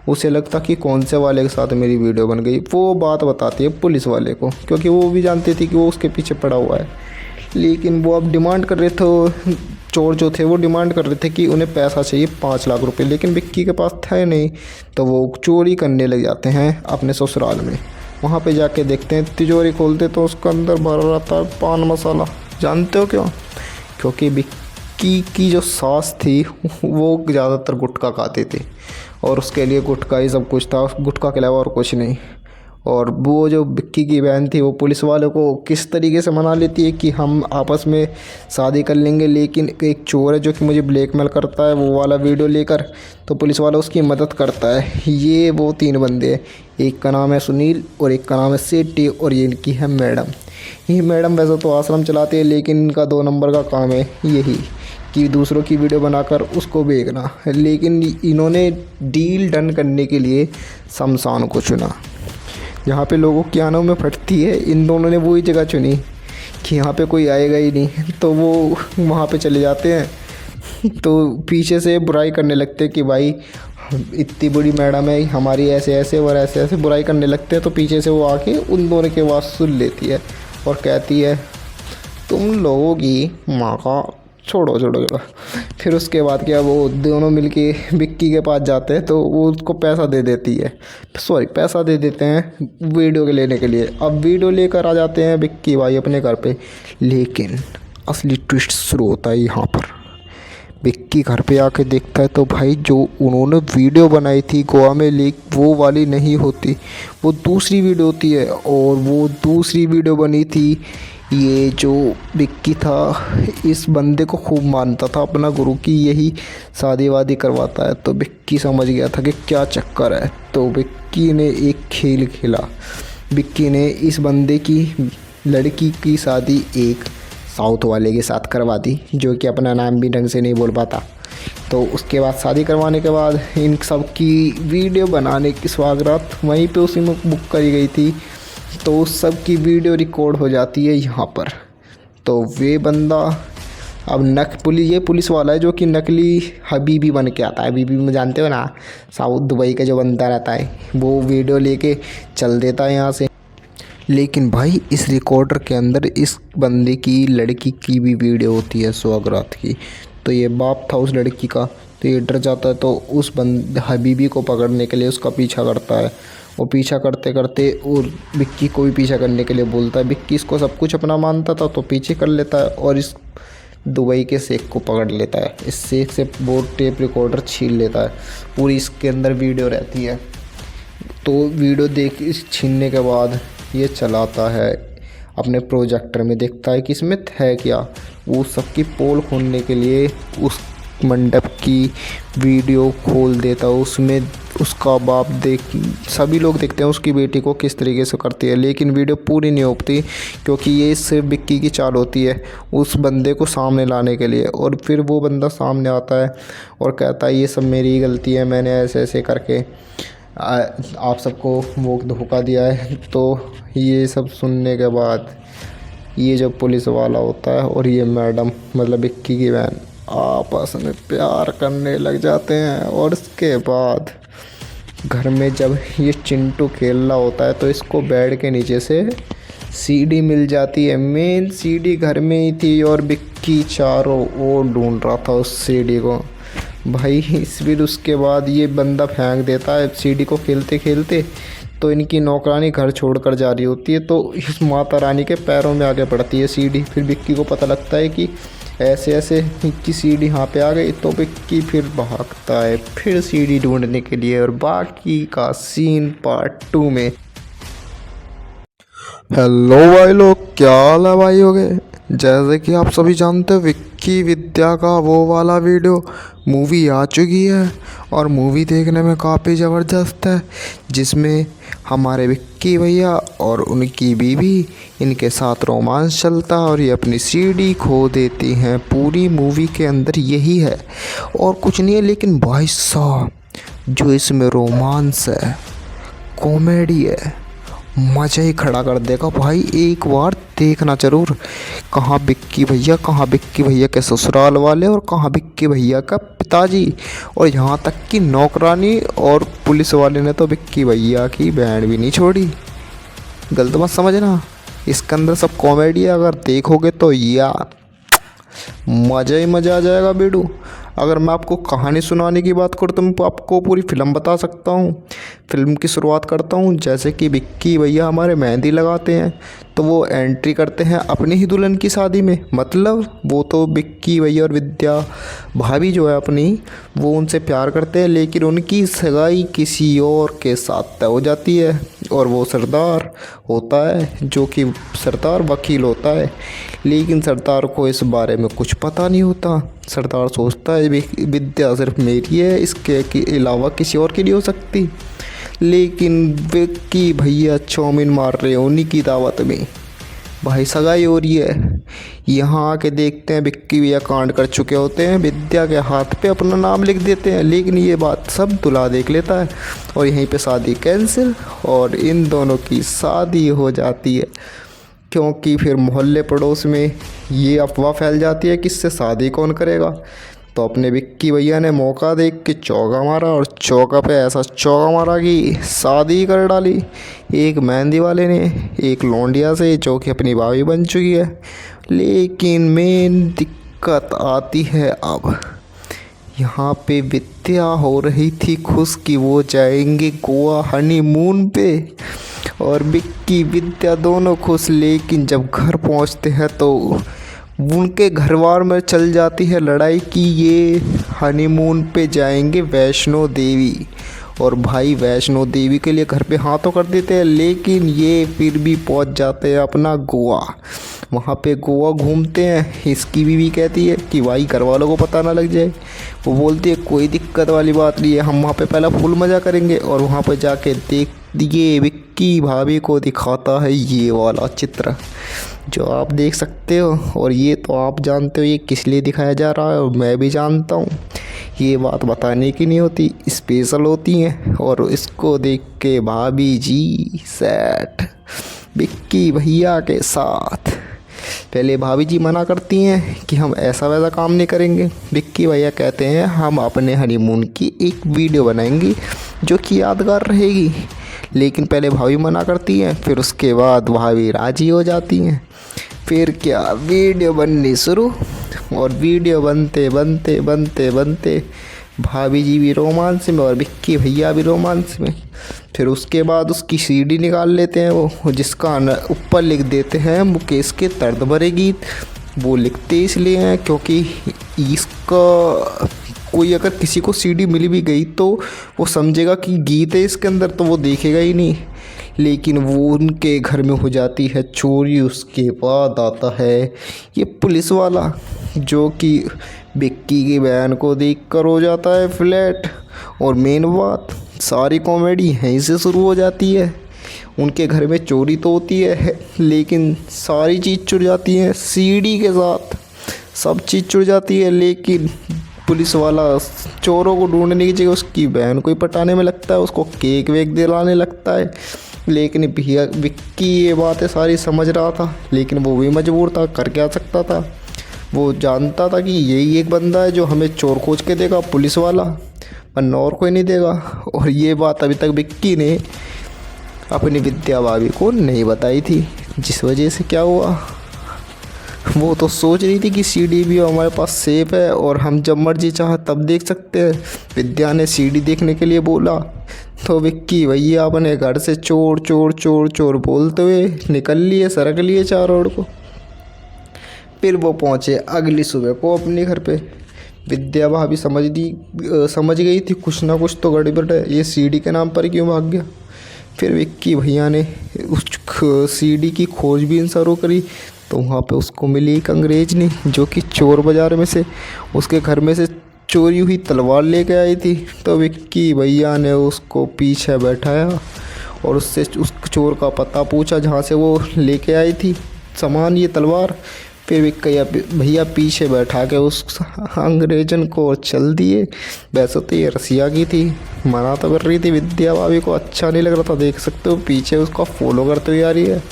उसे लगता कि कौन से वाले के साथ मेरी वीडियो बन गई। वो बात बताती है पुलिस वाले को, क्योंकि वो भी जानती थी कि वो उसके पीछे पड़ा हुआ है। लेकिन वो अब डिमांड कर रहे थे, चोर जो थे वो डिमांड कर रहे थे कि उन्हें पैसा चाहिए 5 लाख रुपए, लेकिन विक्की के पास था नहीं। तो वो चोरी करने लग जाते हैं अपने ससुराल में। वहाँ पे जाके देखते हैं, तिजोरी खोलते तो उसका अंदर भरा रहता है पान मसाला। जानते हो क्यों? क्योंकि विक्की की जो सास थी वो ज़्यादातर गुटखा खाते थे और उसके लिए गुटखा ही सब कुछ था, गुटखा के अलावा और कुछ नहीं। और वो जो विक्की की बहन थी वो पुलिस वालों को किस तरीके से मना लेती है कि हम आपस में शादी कर लेंगे, लेकिन एक चोर है जो कि मुझे ब्लैकमेल करता है वो वाला वीडियो लेकर। तो पुलिस वाला उसकी मदद करता है। ये वो 3 बंदे हैं, एक का नाम है सुनील और एक का नाम है सेठी और ये इनकी है मैडम। ये मैडम वैसे तो आश्रम चलाते हैं, लेकिन इनका 2 नंबर का काम है यही कि दूसरों की वीडियो बनाकर उसको बेचना। लेकिन इन्होंने डील डन करने के लिए शमशान को चुना, जहाँ पे लोगों की आंखों में फटती है। इन दोनों ने वही जगह चुनी कि यहाँ पे कोई आएगा ही नहीं, तो वो वहाँ पे चले जाते हैं। तो पीछे से बुराई करने लगते हैं कि भाई इतनी बड़ी मैडम है हमारी, ऐसे ऐसे और ऐसे ऐसे बुराई करने लगते हैं। तो पीछे से वो आके उन दोनों की आवाज़ सुन लेती है और कहती है तुम लोगों की माँ का छोड़ो छोड़ो। फिर उसके बाद क्या, वो दोनों मिलके विक्की के पास जाते हैं तो वो उसको पैसा दे देती है, पैसा दे देते हैं वीडियो के लेने के लिए। अब वीडियो लेकर आ जाते हैं विक्की भाई अपने घर पे। लेकिन असली ट्विस्ट शुरू होता है यहाँ पर। विक्की घर पे आके देखता है तो भाई जो उन्होंने वीडियो बनाई थी गोवा में लीक, वो वाली नहीं होती, वो दूसरी वीडियो होती है। और वो दूसरी वीडियो बनी थी, ये जो विक्की था इस बंदे को खूब मानता था अपना गुरु की यही शादी वादी करवाता है। तो विक्की समझ गया था कि क्या चक्कर है। तो विक्की ने एक खेल खेला। विक्की ने इस बंदे की लड़की की शादी एक साउथ वाले के साथ करवा दी, जो कि अपना नाम भी ढंग से नहीं बोल पाता। तो उसके बाद शादी करवाने के बाद इन सब की वीडियो बनाने की स्वागत वहीं पे उसी में बुक करी गई थी। तो उस सब की वीडियो रिकॉर्ड हो जाती है यहाँ पर। तो वे बंदा अब ये पुलिस वाला है जो कि नकली हबीबी बन के आता है। हबीबी में जानते हो ना, साउथ दुबई का जो बनता रहता है, वो वीडियो लेके चल देता है यहाँ से। लेकिन भाई इस रिकॉर्डर के अंदर इस बंदे की लड़की की भी वीडियो होती है सौगात की। तो ये बाप था उस लड़की का, तो ये डर जाता है। तो उस हबीबी को पकड़ने के लिए उसका पीछा करता है। और पीछा करते करते और विक्की को भी पीछा करने के लिए बोलता है। विक्की इसको सब कुछ अपना मानता था तो पीछे कर लेता है और इस दुबई के शेख को पकड़ लेता है। इस शेख से वो टेप रिकॉर्डर छीन लेता है, पूरी इसके अंदर वीडियो रहती है। तो वीडियो देख इस छीनने के बाद ये चलाता है, अपने प्रोजेक्टर में देखता है कि इसमें है क्या। वो सबकी पोल खोलने के लिए उस मंडप की वीडियो खोल देता है। उसमें उसका बाप सभी लोग देखते हैं उसकी बेटी को किस तरीके से करती है, लेकिन वीडियो पूरी नहीं होती क्योंकि ये सिर्फ विक्की की चाल होती है उस बंदे को सामने लाने के लिए। और फिर वो बंदा सामने आता है और कहता है ये सब मेरी गलती है, मैंने ऐसे ऐसे करके आप सबको वो धोखा दिया है। तो ये सब सुनने के बाद ये जो पुलिस वाला होता है और ये मैडम मतलब विक्की की बहन आपस में प्यार करने लग जाते हैं। और इसके बाद घर में जब ये चिंटू खेल रहा होता है तो इसको बेड के नीचे से सीडी मिल जाती है। मेन सीडी घर में ही थी और विक्की चारों ओर ढूंढ रहा था उस सीडी को भाई। फिर उसके बाद ये बंदा फेंक देता है सीडी को खेलते खेलते। तो इनकी नौकरानी घर छोड़कर जा रही होती है तो इस माता रानी के पैरों में आगे पड़ती है सीडी। फिर विक्की को पता लगता है कि ऐसे ऐसे की सीडी यहाँ पे आ गई। तो विक्की फिर भागता है फिर सीडी ढूंढने के लिए। और बाकी का सीन पार्ट 2 में। हेलो भाई लोग, क्या हाल है भाई हो गए। जैसे कि आप सभी जानते हो विक्की विद्या का वो वाला वीडियो मूवी आ चुकी है और मूवी देखने में काफ़ी ज़बरदस्त है, जिसमें हमारे विक्की भैया और उनकी बीवी इनके साथ रोमांस चलता है और ये अपनी सीडी खो देती हैं। पूरी मूवी के अंदर यही है और कुछ नहीं है। लेकिन भाई साहब जो इसमें रोमांस है, कॉमेडी है, मज़ा ही खड़ा कर देगा भाई। एक बार देखना ज़रूर। कहाँ विक्की भैया के ससुराल वाले और कहाँ विक्की भैया का पिताजी, और यहाँ तक कि नौकरानी और पुलिस वाले ने तो विक्की भैया की बैंड भी नहीं छोड़ी। गलत मत समझना, इसके अंदर सब कॉमेडी है। अगर देखोगे तो यार मज़ा ही मज़ा आ जाएगा बेडू। अगर मैं आपको कहानी सुनाने की बात करूँ तो मैं आपको पूरी फिल्म बता सकता हूँ। फिल्म की शुरुआत करता हूँ। जैसे कि विक्की भैया हमारे मेहंदी लगाते हैं तो वो एंट्री करते हैं अपनी ही दुल्हन की शादी में। मतलब वो तो विक्की भैया और विद्या भाभी जो है अपनी, वो उनसे प्यार करते हैं, लेकिन उनकी सगाई किसी और के साथ तय हो जाती है। और वो सरदार होता है जो कि सरदार वकील होता है, लेकिन सरदार को इस बारे में कुछ पता नहीं होता। सरदार सोचता है विद्या सिर्फ मेरी है, इसके अलावा किसी और की नहीं हो सकती। लेकिन विक्की भैया चाउमीन मार रहे हैं उन्हीं की दावत में, भाई सगाई हो रही है। यहाँ आके देखते हैं विक्की भैया कांड कर चुके होते हैं, विद्या के हाथ पे अपना नाम लिख देते हैं। लेकिन ये बात सब दूल्हा देख लेता है और यहीं पे शादी कैंसिल और इन दोनों की शादी हो जाती है। क्योंकि फिर मोहल्ले पड़ोस में ये अफवाह फैल जाती है कि इससे शादी कौन करेगा। तो अपने विक्की भैया ने मौका देख के चौका मारा और चौका पे ऐसा चौका मारा कि शादी कर डाली। एक मेहंदी वाले ने एक लौंडिया से जो कि अपनी भाभी बन चुकी है। लेकिन मेन दिक्कत आती है अब। यहाँ पे विद्या हो रही थी खुश कि वो जाएंगे गोवा हनीमून पे, और विक्की विद्या दोनों खुश। लेकिन जब घर पहुँचते हैं तो उनके घरवार में चल जाती है लड़ाई कि ये हनीमून पे जाएंगे वैष्णो देवी। और भाई वैष्णो देवी के लिए घर पे हाँ तो कर देते हैं, लेकिन ये फिर भी पहुंच जाते हैं अपना गोवा। वहाँ पे गोवा घूमते हैं। इसकी बीवी कहती है कि भाई घर वालों को पता ना लग जाए। वो बोलती है कोई दिक्कत वाली बात नहीं है, हम वहाँ पे पहला फुल मज़ा करेंगे। और वहाँ पे जाके देख ये विक्की भाभी को दिखाता है ये वाला चित्र जो आप देख सकते हो। और ये तो आप जानते हो ये किस लिए दिखाया जा रहा है, और मैं भी जानता हूँ। ये बात बताने की नहीं होती, स्पेशल होती हैं। और इसको देख के भाभी जी सेट विक्की भैया के साथ। पहले भाभी जी मना करती हैं कि हम ऐसा वैसा काम नहीं करेंगे। विक्की भैया कहते हैं हम अपने हनीमून की एक वीडियो बनाएंगे जो कि यादगार रहेगी। लेकिन पहले भाभी मना करती हैं, फिर उसके बाद भाभी राजी हो जाती हैं। फिर क्या वीडियो बननी शुरू, और वीडियो बनते बनते बनते बनते भाभी जी भी रोमांस में और विक्की भैया भी रोमांस में। फिर उसके बाद उसकी सीडी निकाल लेते हैं वो, जिसका ऊपर लिख देते हैं मुकेश के दर्द भरे गीत। वो लिखते इसलिए हैं क्योंकि इसका कोई अगर किसी को सीडी मिल भी गई तो वो समझेगा कि गीत है इसके अंदर, तो वो देखेगा ही नहीं। लेकिन वो उनके घर में हो जाती है चोरी। उसके बाद आता है ये पुलिस वाला, जो कि विक्की की बहन को देखकर हो जाता है फ्लैट। और मेन बात, सारी कॉमेडी यहीं से शुरू हो जाती है। उनके घर में चोरी तो होती है, लेकिन सारी चीज़ चुर जाती है, सीडी के साथ सब चीज़ चुर जाती है। लेकिन पुलिस वाला चोरों को ढूंढने की जगह उसकी बहन को ही पटाने में लगता है, उसको केक वेक दिलाने लगता है। लेकिन भैया विक्की ये बातें सारी समझ रहा था, लेकिन वो भी मजबूर था, कर क्या सकता था। वो जानता था कि यही एक बंदा है जो हमें चोर खोज के देगा, पुलिस वाला, वरना और कोई नहीं देगा। और ये बात अभी तक विक्की ने अपनी विद्या भाभी को नहीं बताई थी, जिस वजह से क्या हुआ, वो तो सोच रही थी कि सीडी भी हमारे पास सेफ है और हम जब मर्जी चाह तब देख सकते हैं। विद्या ने सीडी देखने के लिए बोला तो विक्की भैया अपने घर से चोर चोर चोर चोर बोलते हुए निकल लिए, सरक लिए 4 रोड को। फिर वो पहुँचे अगली सुबह को अपने घर पे। विद्या भाभी समझ गई थी कुछ ना कुछ तो गड़बड़ है, ये सीडी के नाम पर क्यों भाग गया। फिर विक्की भैया ने उस सीडी की खोजबीन शुरू करी, तो वहाँ पे उसको मिली एक अंग्रेजनी, जो कि चोर बाज़ार में से उसके घर में से चोरी हुई तलवार लेके आई थी। तो विक्की भैया ने उसको पीछे बैठाया और उससे उस चोर का पता पूछा जहाँ से वो लेके आई थी सामान, ये तलवार। फिर विक्की भैया पीछे बैठा के उस अंग्रेजन को चल दिए। वैसे तो ये रसिया की थी, मना तो कर रही थी विद्या भाभी को, अच्छा नहीं लग रहा था। देख सकते हो पीछे उसका फॉलो करते हुए आ रही है।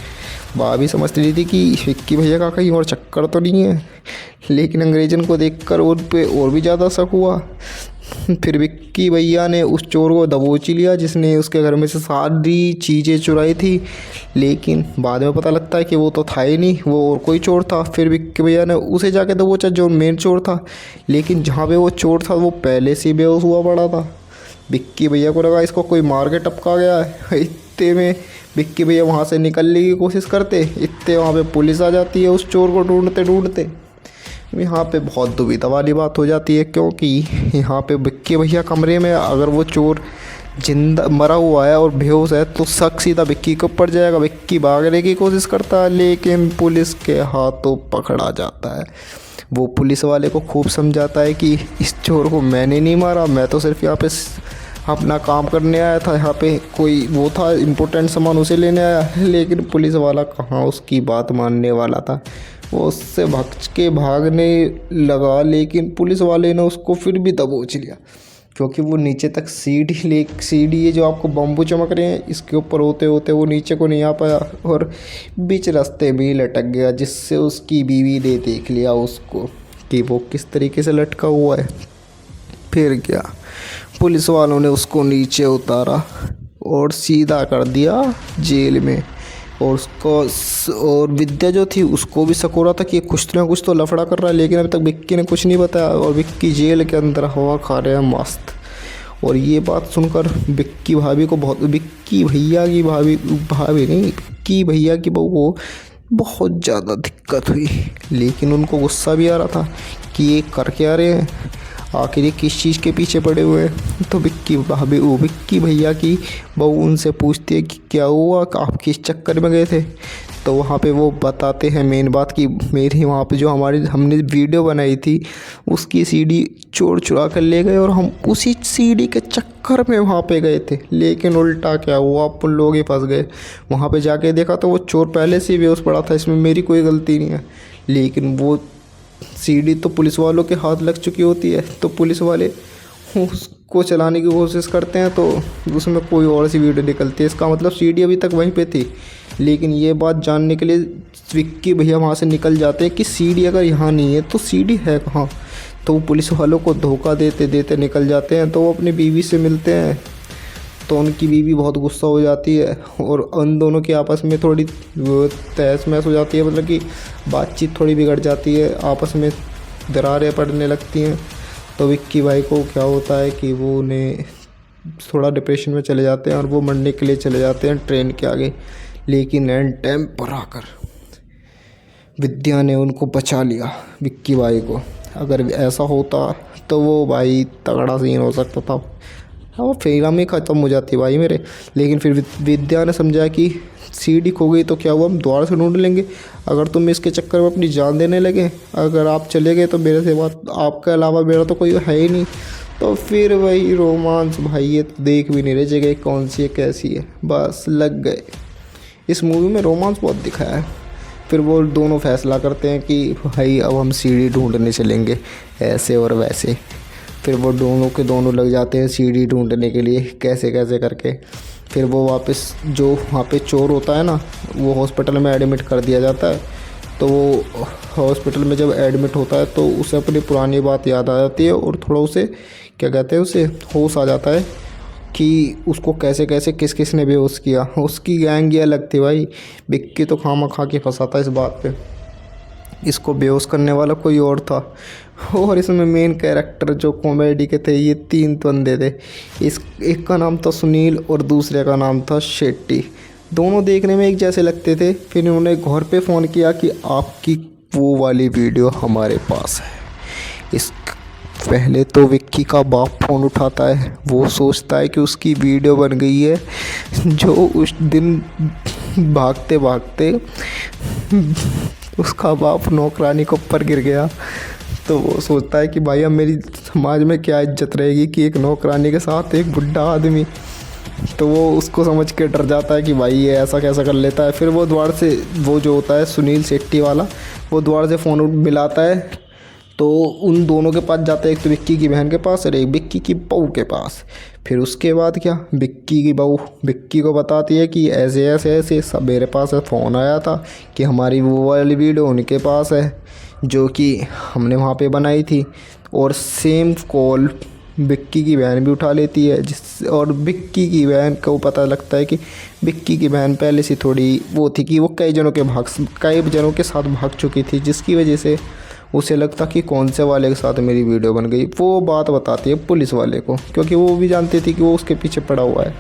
भाभी समझ रही थी कि विक्की भैया का कहीं और चक्कर तो नहीं है, लेकिन अंग्रेजन को देखकर उन पे और भी ज़्यादा शक हुआ। फिर विक्की भैया ने उस चोर को दबोच लिया जिसने उसके घर में से सारी चीज़ें चुराई थी। लेकिन बाद में पता लगता है कि वो तो था ही नहीं, वो और कोई चोर था। फिर विक्की भैया ने उसे जाके दबोचा जो मेन चोर था, लेकिन जहाँ पे वो चोर था वो पहले से ही बेहोश हुआ पड़ा था। विक्की भैया को लगा इसको कोई मार के टपका गया है। इतने में विक्की भैया वहाँ से निकलने की कोशिश करते, इतने वहाँ पे पुलिस आ जाती है उस चोर को ढूंढते ढूंढते। यहाँ पे बहुत दुविधा वाली बात हो जाती है, क्योंकि यहाँ पे विक्की भैया कमरे में, अगर वो चोर जिंदा मरा हुआ है और बेहोश है तो शक सीधा विक्की के ऊपर जाएगा। विक्की भागने की कोशिश करता है, लेकिन पुलिस के हाथों पकड़ा जाता है। वो पुलिस वाले को खूब समझाता है कि इस चोर को मैंने नहीं मारा, मैं तो सिर्फ यहाँ पे अपना काम करने आया था, यहाँ पे कोई वो था इम्पोर्टेंट सामान उसे लेने आया। लेकिन पुलिस वाला कहाँ उसकी बात मानने वाला था, वो उससे भग के भागने लगा। लेकिन पुलिस वाले ने उसको फिर भी दबोच लिया, क्योंकि वो नीचे तक सीढ़ी है जो आपको बम्बू चमक रहे हैं, इसके ऊपर होते होते वो नीचे को नहीं आ पाया और बीच रास्ते में लटक गया, जिससे उसकी बीवी ने देख लिया उसको कि वो किस तरीके से लटका हुआ है। फिर क्या, पुलिस वालों ने उसको नीचे उतारा और सीधा कर दिया जेल में। और और विद्या जो थी उसको भी शक हो रहा था कि कुछ ना कुछ तो लफड़ा कर रहा है, लेकिन अभी तक विक्की ने कुछ नहीं बताया। और विक्की जेल के अंदर हवा खा रहे हैं मस्त। और ये बात सुनकर विक्की भाभी को विक्की भैया की विक्की भैया की बहू को बहुत ज़्यादा दिक्कत हुई। लेकिन उनको गुस्सा भी आ रहा था कि ये कर क्या रहे हैं, आखिर ये किस चीज़ के पीछे पड़े हुए हैं। तो विक्की भैया की बहू उनसे पूछती है कि क्या हुआ, आप किस चक्कर में गए थे। तो वहाँ पे वो बताते हैं मेन बात कि मेरी वहाँ पे जो हमने वीडियो बनाई थी उसकी सीडी चोर चुरा कर ले गए और हम उसी सीडी के चक्कर में वहाँ पे गए थे। लेकिन उल्टा क्या हुआ, अपन लोग ही फंस गए। वहाँ पे जाके देखा तो वो चोर पहले से ही बेहोश पड़ा था, इसमें मेरी कोई गलती नहीं है। लेकिन वो सीडी तो पुलिस वालों के हाथ लग चुकी होती है, तो पुलिस वाले उसको चलाने की कोशिश करते हैं तो उसमें कोई और सी वीडियो निकलती है। इसका मतलब सीडी अभी तक वहीं पे थी। लेकिन ये बात जानने के लिए विक्की भैया वहाँ से निकल जाते हैं कि सीडी अगर यहाँ नहीं है तो सीडी है कहाँ। तो वो पुलिस वालों को धोखा देते देते निकल जाते हैं। तो वो अपनी बीवी से मिलते हैं, तो उनकी बीवी बहुत गुस्सा हो जाती है और उन दोनों की आपस में थोड़ी तहस महस हो जाती है, मतलब कि बातचीत थोड़ी बिगड़ जाती है, आपस में दरारें पड़ने लगती हैं। तो विक्की भाई को क्या होता है कि वो उन्हें थोड़ा डिप्रेशन में चले जाते हैं और वो मरने के लिए चले जाते हैं ट्रेन के आगे। लेकिन एंड टाइम पर आकर विद्या ने उनको बचा लिया, विक्की भाई को। अगर ऐसा होता तो वो भाई तगड़ा सीन हो सकता था। हाँ, वो फिल्म ही ख़त्म हो जाती भाई मेरे। लेकिन फिर विद्या ने समझा कि सीडी खो गई तो क्या हुआ, हम दोबारा से ढूंढ लेंगे। अगर तुम इसके चक्कर में अपनी जान देने लगे, अगर आप चले गए तो मेरे से बात, आपके अलावा मेरा तो कोई है ही नहीं। तो फिर वही रोमांस भाई, ये तो देख भी नहीं रहे जगह कौन सी है कैसी है, बस लग गए। इस मूवी में रोमांस बहुत दिखाया है। फिर वो दोनों फैसला करते हैं कि भाई अब हम सीडी ढूंढने चलेंगे, ऐसे और वैसे। फिर वो दोनों के दोनों लग जाते हैं सीडी ढूंढने के लिए, कैसे कैसे करके। फिर वो वापस जो वहाँ पे चोर होता है ना, वो हॉस्पिटल में एडमिट कर दिया जाता है। तो वो हॉस्पिटल में जब एडमिट होता है तो उसे अपनी पुरानी बात याद आ जाती है और थोड़ा उसे क्या कहते हैं, उसे होश आ जाता है कि उसको कैसे कैसे किस किस ने बेहोश किया। उसकी गैंग ये अलग थी भाई, बिक्की तो खामा खा के फंसाता इस बात पे, इसको बेहोश करने वाला कोई और था। और इसमें मेन कैरेक्टर जो कॉमेडी के थे, ये 3 बंदे थे। इस एक का नाम था सुनील और दूसरे का नाम था शेट्टी। दोनों देखने में एक जैसे लगते थे। फिर उन्होंने घर पे फ़ोन किया कि आपकी वो वाली वीडियो हमारे पास है। इस पहले तो विक्की का बाप फ़ोन उठाता है, वो सोचता है कि उसकी वीडियो बन गई है, जो उस दिन भागते भागते उसका बाप नौकरानी के ऊपर गिर गया। तो वो सोचता है कि भाई अब मेरी समाज में क्या इज्जत रहेगी कि एक नौकरानी के साथ एक बुढ़ा आदमी। तो वो उसको समझ के डर जाता है कि भाई ये ऐसा कैसा कर लेता है। फिर वो द्वार से, वो जो होता है सुनील शेट्टी वाला, वो द्वार से फ़ोन मिलाता है। तो उन दोनों के पास जाता है, एक तो विक्की की बहन के पास और एक विक्की की बहू के पास। फिर उसके बाद क्या, विक्की की बहू विक्की को बताती है कि ऐसे ऐसे ऐसे सब मेरे पास फ़ोन आया था कि हमारी वो वाली वीडियो उनके पास है जो कि हमने वहाँ पे बनाई थी। और सेम कॉल विक्की की बहन भी उठा लेती है, जिस और विक्की की बहन को पता लगता है कि विक्की की बहन पहले से थोड़ी वो थी कि वो कई जनों के साथ भाग चुकी थी, जिसकी वजह से उसे लगता कि कौन से वाले के साथ मेरी वीडियो बन गई। वो बात बताती है पुलिस वाले को, क्योंकि वो भी जानती थी कि वो उसके पीछे पड़ा हुआ है।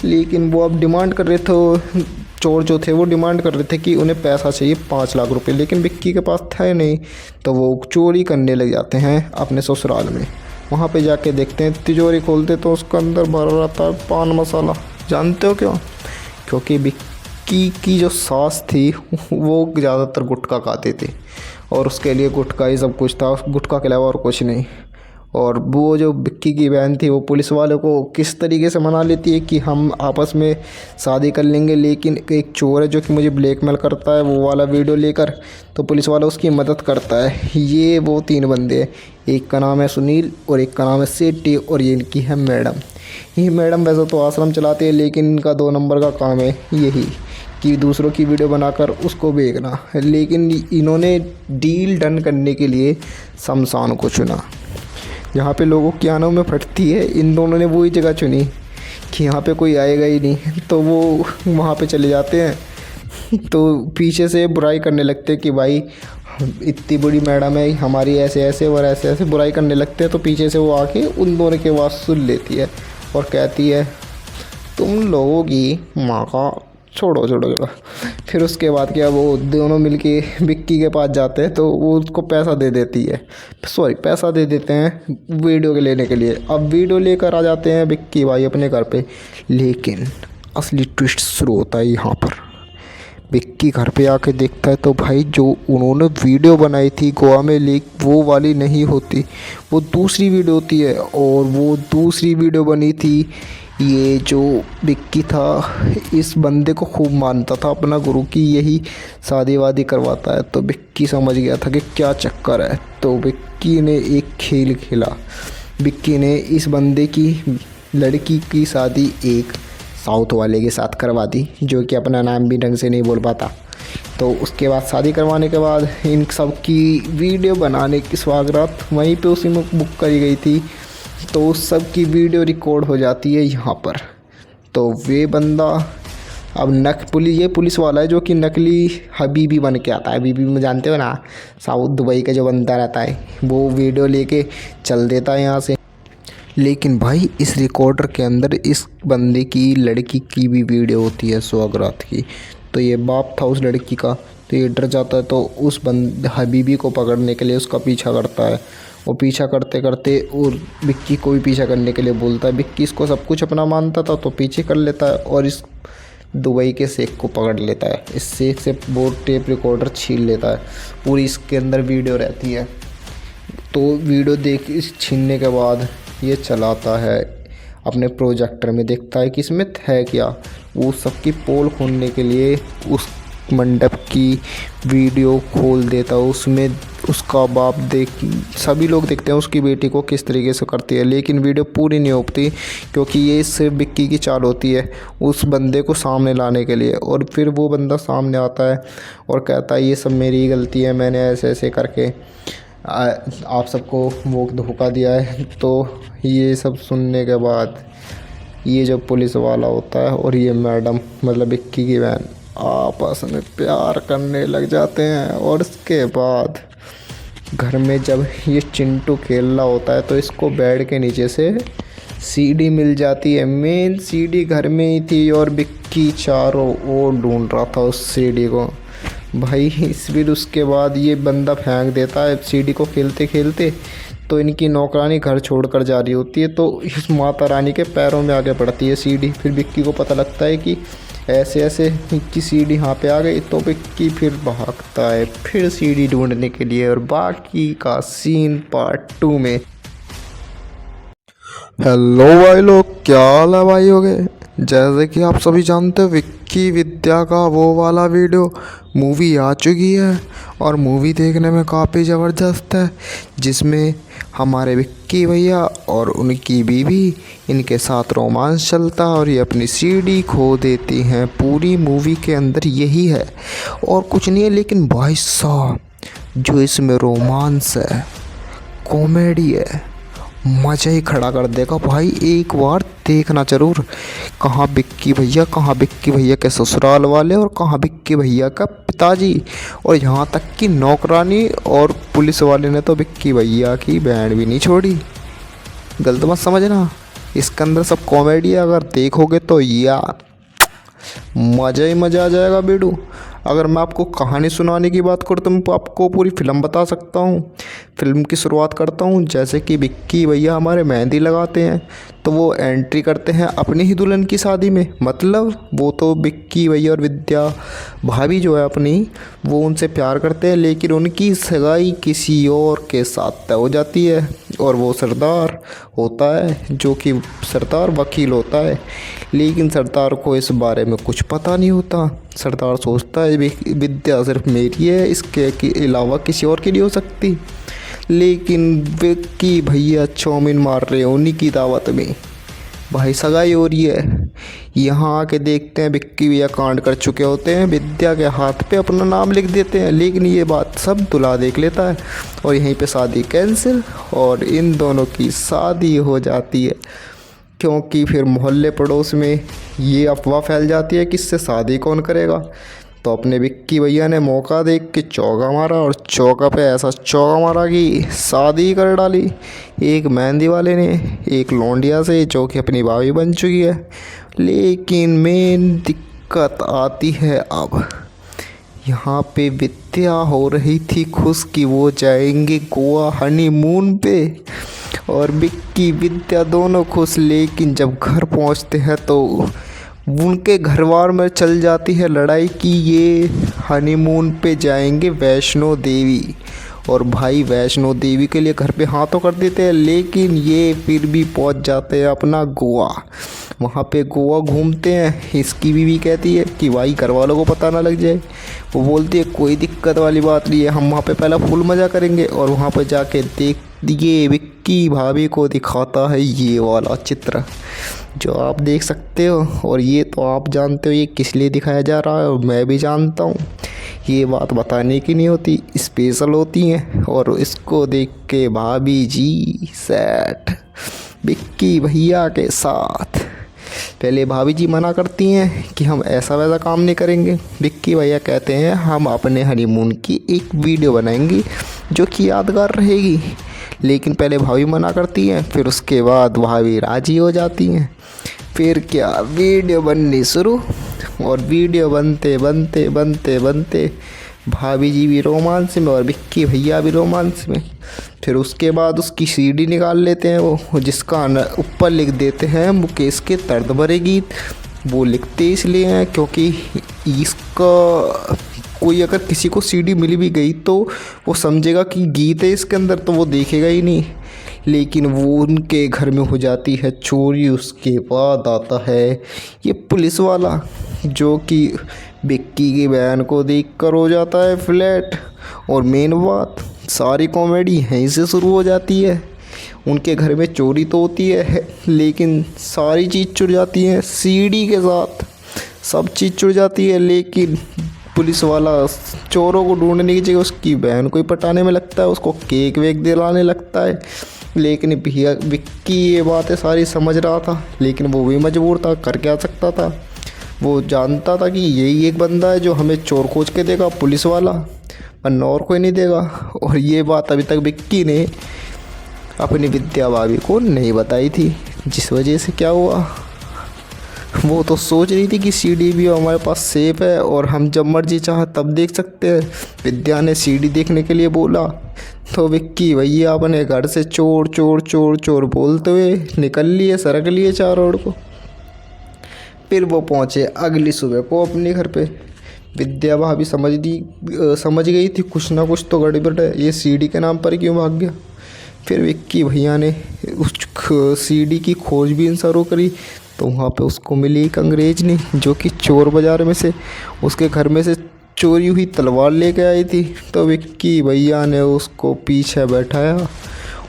लेकिन वो अब डिमांड कर रहे थे, चोर जो थे वो डिमांड कर रहे थे कि उन्हें पैसा चाहिए 5 लाख रुपए, लेकिन विक्की के पास था नहीं। तो वो चोरी करने लग जाते हैं अपने ससुराल में। वहाँ पे जाके देखते हैं, तिजोरी खोलते तो उसके अंदर भरा रहता है पान मसाला। जानते हो क्यों? क्योंकि विक्की की जो सास थी वो ज़्यादातर गुटखा खाते थे और उसके लिए गुटखा ही सब कुछ था, गुटखा के अलावा और कुछ नहीं। और वो जो विक्की की बहन थी वो पुलिस वालों को किस तरीके से मना लेती है कि हम आपस में शादी कर लेंगे, लेकिन एक चोर है जो कि मुझे ब्लैकमेल करता है वो वाला वीडियो लेकर। तो पुलिस वाला उसकी मदद करता है। ये वो 3 बंदे हैं, एक का नाम है सुनील और एक का नाम है सेठी और ये इनकी है मैडम। ये मैडम वैसे तो आश्रम चलाते हैं, लेकिन इनका 2 नंबर का काम है यही कि दूसरों की वीडियो बनाकर उसको बेचना। लेकिन इन्होंने डील डन करने के लिए शमशान को चुना, जहाँ पे लोगों की आंखों में फटती है। इन दोनों ने वही जगह चुनी कि यहाँ पे कोई आएगा ही नहीं, तो वो वहाँ पे चले जाते हैं। तो पीछे से बुराई करने लगते हैं कि भाई इतनी बड़ी मैडम है हमारी, ऐसे ऐसे और ऐसे ऐसे बुराई करने लगते हैं। तो पीछे से वो आके उन दोनों की आवाज़ सुन लेती है और कहती है तुम लोगों की माँ का छोड़ो छोड़ो। फिर उसके बाद क्या, वो दोनों मिलके विक्की के पास जाते हैं तो वो उसको पैसा दे देती है, पैसा दे देते हैं वीडियो के लेने के लिए। अब वीडियो लेकर आ जाते हैं विक्की भाई अपने घर पे। लेकिन असली ट्विस्ट शुरू होता है यहाँ पर। विक्की घर पे आके देखता है तो भाई जो उन्होंने वीडियो बनाई थी गोवा में, वो वाली नहीं होती, वो दूसरी वीडियो होती है। और वो दूसरी वीडियो बनी थी, ये जो विक्की था इस बंदे को खूब मानता था अपना गुरु की यही शादी वादी करवाता है। तो विक्की समझ गया था कि क्या चक्कर है। तो विक्की ने एक खेल खेला। विक्की ने इस बंदे की लड़की की शादी एक साउथ वाले के साथ करवा दी, जो कि अपना नाम भी ढंग से नहीं बोल पाता। तो उसके बाद शादी करवाने के बाद इन सब की वीडियो बनाने की स्वागत वहीं पे उसी में बुक करी गई थी। तो उस सब की वीडियो रिकॉर्ड हो जाती है यहाँ पर। तो वे बंदा अब ये पुलिस वाला है जो कि नकली हबीबी बन के आता है। हबीबी में जानते हो ना, साउथ दुबई का जो बंदा रहता है, वो वीडियो लेके चल देता है यहाँ से। लेकिन भाई इस रिकॉर्डर के अंदर इस बंदे की लड़की की भी वीडियो होती है सौगात की। तो ये बाप था उस लड़की का, तो ये डर जाता है। तो उस हबीबी को पकड़ने के लिए उसका पीछा करता है और पीछा करते करते और विक्की को भी पीछा करने के लिए बोलता है। विक्की इसको सब कुछ अपना मानता था तो पीछे कर लेता है और इस दुबई के शेख को पकड़ लेता है। इस शेख से वो टेप रिकॉर्डर छीन लेता है, पूरी इसके अंदर वीडियो रहती है। तो वीडियो देख इस छीनने के बाद ये चलाता है अपने प्रोजेक्टर में, देखता है कि इसमें है क्या। वो सबकी पोल खोलने के लिए उस मंडप की वीडियो खोल देता है। उसमें उसका बाप सभी लोग देखते हैं उसकी बेटी को किस तरीके से करती है, लेकिन वीडियो पूरी नहीं होती क्योंकि ये सिर्फ विक्की की चाल होती है उस बंदे को सामने लाने के लिए। और फिर वो बंदा सामने आता है और कहता है ये सब मेरी ही गलती है, मैंने ऐसे ऐसे करके आप सबको वो धोखा दिया है। तो ये सब सुनने के बाद ये जो पुलिस वाला होता है और ये मैडम मतलब विक्की की बहन आपस में प्यार करने लग जाते हैं। और इसके बाद घर में जब ये चिंटू खेल रहा होता है तो इसको बेड के नीचे से सीडी मिल जाती है। मेन सीडी घर में ही थी और विक्की चारों ओर ढूंढ रहा था उस सीडी को भाई। फिर उसके बाद ये बंदा फेंक देता है सीडी को खेलते खेलते। तो इनकी नौकरानी घर छोड़कर जा रही होती है तो इस माता रानी के पैरों में आगे पड़ती है सीडी। फिर विक्की को पता लगता है कि ऐसे ऐसे की सीडी यहाँ पे आ गई। तो विक्की फिर भागता है फिर सीडी ढूंढने के लिए। और बाकी का सीन पार्ट 2 में। हेलो भाई लोग, क्या हाल है भाई हो गए। जैसे कि आप सभी जानते हो विक्की विद्या का वो वाला वीडियो मूवी आ चुकी है और मूवी देखने में काफ़ी ज़बरदस्त है, जिसमें हमारे विक्की भैया और उनकी बीवी इनके साथ रोमांस चलता है और ये अपनी सीडी खो देती हैं। पूरी मूवी के अंदर यही है और कुछ नहीं है। लेकिन भाई साहब जो इसमें रोमांस है, कॉमेडी है, मज़ा ही खड़ा कर देगा भाई। एक बार देखना ज़रूर। कहाँ विक्की भैया के ससुराल वाले और कहाँ विक्की भैया का पिताजी, और यहाँ तक कि नौकरानी और पुलिस वाले ने तो विक्की भैया की बैंड भी नहीं छोड़ी। गलत मत समझना, इसके अंदर सब कॉमेडी है। अगर देखोगे तो यार मज़ा ही मज़ा आ जाएगा बेडू। अगर मैं आपको कहानी सुनाने की बात करूँ तो मैं आपको पूरी फिल्म बता सकता हूँ। फिल्म की शुरुआत करता हूँ। जैसे कि विक्की भैया हमारे मेहंदी लगाते हैं तो वो एंट्री करते हैं अपनी ही दुल्हन की शादी में। मतलब वो तो विक्की भैया और विद्या भाभी जो है अपनी, वो उनसे प्यार करते हैं, लेकिन उनकी सगाई किसी और के साथ तय हो जाती है। और वो सरदार होता है जो कि सरदार वकील होता है, लेकिन सरदार को इस बारे में कुछ पता नहीं होता। सरदार सोचता है विद्या सिर्फ मेरी है, इसके अलावा किसी और की नहीं हो सकती। लेकिन विक्की भैया चौमिन मार रहे हैं उन्हीं की दावत में, भाई सगाई हो रही है। यहाँ आके देखते हैं विक्की भैया कांड कर चुके होते हैं, विद्या के हाथ पे अपना नाम लिख देते हैं। लेकिन ये बात सब दूल्हा देख लेता है और यहीं पे शादी कैंसिल और इन दोनों की शादी हो जाती है। क्योंकि फिर मोहल्ले पड़ोस में ये अफवाह फैल जाती है कि इससे शादी कौन करेगा। तो अपने विक्की भैया ने मौका देख के चौका मारा और चौका पे ऐसा चौका मारा कि शादी कर डाली एक मेहंदी वाले ने एक लौंडिया से, जो कि अपनी भाभी बन चुकी है। लेकिन मेन दिक्कत आती है अब। यहाँ पे विद्या हो रही थी खुश कि वो जाएंगे गोवा हनीमून पे, और विक्की विद्या दोनों खुश। लेकिन जब घर पहुँचते हैं तो उनके घरवार में चल जाती है लड़ाई कि ये हनीमून पे जाएंगे वैष्णो देवी। और भाई वैष्णो देवी के लिए घर पे हाँ तो कर देते हैं, लेकिन ये फिर भी पहुंच जाते हैं अपना गोवा। वहाँ पे गोवा घूमते हैं। इसकी बीवी कहती है कि भाई घर वालों को पता ना लग जाए। वो बोलती है कोई दिक्कत वाली बात नहीं है, हम वहाँ पे पहला फुल मज़ा करेंगे। और वहाँ पे जाके देख ये विक्की भाभी को दिखाता है ये वाला चित्र जो आप देख सकते हो। और ये तो आप जानते हो ये किस लिए दिखाया जा रहा है, और मैं भी जानता हूँ। ये बात बताने की नहीं होती, स्पेशल होती हैं। और इसको देख के भाभी जी सेट विक्की भैया के साथ। पहले भाभी जी मना करती हैं कि हम ऐसा वैसा काम नहीं करेंगे। विक्की भैया कहते हैं हम अपने हनीमून की एक वीडियो बनाएंगे जो कि यादगार रहेगी। लेकिन पहले भाभी मना करती हैं, फिर उसके बाद भाभी राजी हो जाती हैं। फिर क्या वीडियो बननी शुरू, और वीडियो बनते बनते बनते बनते भाभी जी भी रोमांस में और विक्की भैया भी रोमांस में। फिर उसके बाद उसकी सीडी निकाल लेते हैं वो, जिसका ऊपर लिख देते हैं मुकेश के दर्द भरे गीत। वो लिखते इसलिए हैं क्योंकि इसका कोई अगर किसी को सीडी मिल भी गई तो वो समझेगा कि गीत है इसके अंदर, तो वो देखेगा ही नहीं। लेकिन वो उनके घर में हो जाती है चोरी। उसके बाद आता है ये पुलिस वाला, जो कि विक्की की बहन को देखकर हो जाता है फ्लैट। और मेन बात, सारी कॉमेडी यहीं से शुरू हो जाती है। उनके घर में चोरी तो होती है, लेकिन सारी चीज़ चुर जाती है सीडी के साथ। सब चीज़ चुर जाती है, लेकिन पुलिस वाला चोरों को ढूंढने की जगह उसकी बहन को ही पटाने में लगता है, उसको केक वेक दिलाने लगता है। लेकिन भैया विक्की ये बातें सारी समझ रहा था, लेकिन वो भी मजबूर था, कर क्या सकता था। वो जानता था कि यही एक बंदा है जो हमें चोर खोज के देगा, पुलिस वाला, वरना और कोई नहीं देगा। और ये बात अभी तक विक्की ने अपनी विद्या भाभी को नहीं बताई थी, जिस वजह से क्या हुआ, वो तो सोच रही थी कि सीडी भी हमारे पास सेफ है और हम जब मर्जी चाह तब देख सकते हैं। विद्या ने सीडी देखने के लिए बोला तो विक्की भैया अपने घर से चोर चोर चोर चोर बोलते हुए निकल लिए, सरक लिए 4 रोड को। फिर वो पहुँचे अगली सुबह को अपने घर पे। विद्या भाभी समझ गई थी कुछ ना कुछ तो गड़बड़ है, ये सीडी के नाम पर क्यों भाग गया। फिर विक्की भैया ने उस सीडी की खोजबीन शुरू करी, तो वहाँ पे उसको मिली एक अंग्रेजनी, जो कि चोर बाज़ार में से उसके घर में से चोरी हुई तलवार लेके आई थी। तो विक्की भैया ने उसको पीछे बैठाया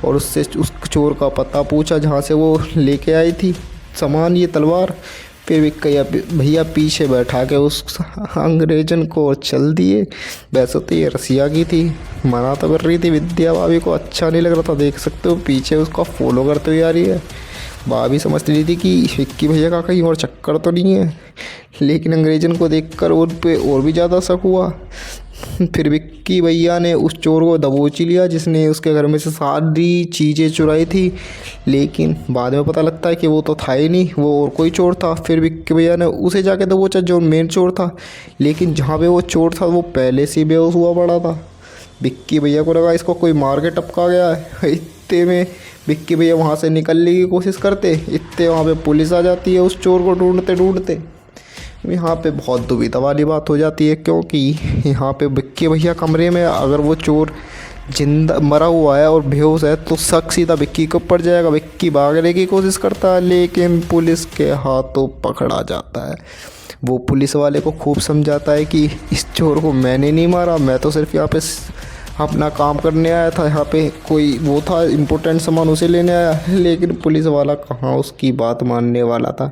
और उससे उस चोर का पता पूछा जहाँ से वो लेके आई थी सामान, ये तलवार। फिर विक्की भैया पीछे बैठा के उस अंग्रेजन को चल दिए। वैसे तो ये रसिया की थी, मना तो कर रही थी विद्या भाभी को, अच्छा नहीं लग रहा था। देख सकते हो पीछे उसका फॉलो करते हुए आ रही है। भाभी समझ रही थी कि विक्की भैया का कहीं और चक्कर तो नहीं है, लेकिन अंग्रेजन को देखकर उन पे और भी ज़्यादा शक हुआ। फिर विक्की भैया ने उस चोर को दबोच लिया जिसने उसके घर में से सारी चीज़ें चुराई थी। लेकिन बाद में पता लगता है कि वो तो था ही नहीं, वो और कोई चोर था। फिर विक्की भैया ने उसे जाके दबोचा जो मेन चोर था, लेकिन जहाँ पे वो चोर था वो पहले से बेहोश हुआ पड़ा था। विक्की भैया को लगा इसको कोई मार के टपका गया है। इतने में विक्की भैया वहाँ से निकलने की कोशिश करते, इतने वहाँ पे पुलिस आ जाती है उस चोर को ढूंढते ढूंढते। यहाँ पे बहुत दुविधा वाली बात हो जाती है, क्योंकि यहाँ पे विक्की भैया कमरे में, अगर वो चोर जिंदा मरा हुआ है और बेहोश है तो शक सीधा विक्की के ऊपर जाएगा। विक्की भागने की कोशिश करता है, लेकिन पुलिस के हाथों पकड़ा जाता है। वो पुलिस वाले को खूब समझाता है कि इस चोर को मैंने नहीं मारा, मैं तो सिर्फ यहाँ पे अपना काम करने आया था, यहाँ पे कोई वो था इम्पोर्टेंट सामान उसे लेने आया। लेकिन पुलिस वाला कहाँ उसकी बात मानने वाला था,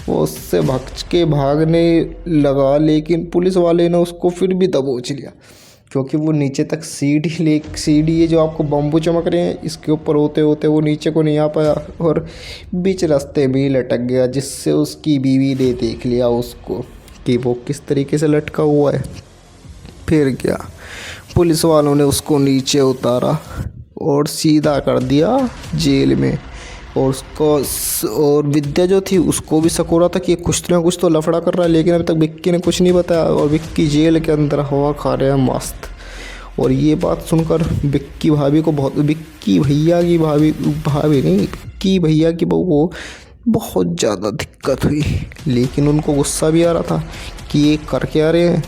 वो उससे भग के भागने लगा। लेकिन पुलिस वाले ने उसको फिर भी दबोच लिया, क्योंकि वो नीचे तक सीढ़ी है जो आपको बम्बू चमक रहे हैं, इसके ऊपर होते होते वो नीचे को नहीं आ पाया और बीच रास्ते में ही लटक गया, जिससे उसकी बीवी ने देख लिया उसको कि वो किस तरीके से लटका हुआ है। फिर क्या, पुलिस वालों ने उसको नीचे उतारा और सीधा कर दिया जेल में। और विद्या जो थी उसको भी शक हो रहा था कि कुछ ना कुछ तो लफड़ा कर रहा है, लेकिन अभी तक विक्की ने कुछ नहीं बताया। और विक्की जेल के अंदर हवा खा रहे हैं मस्त। और ये बात सुनकर विक्की भाभी को विक्की भैया की विक्की भैया की बहू को बहुत ज़्यादा दिक्कत हुई। लेकिन उनको गुस्सा भी आ रहा था कि ये कर क्या रहे हैं,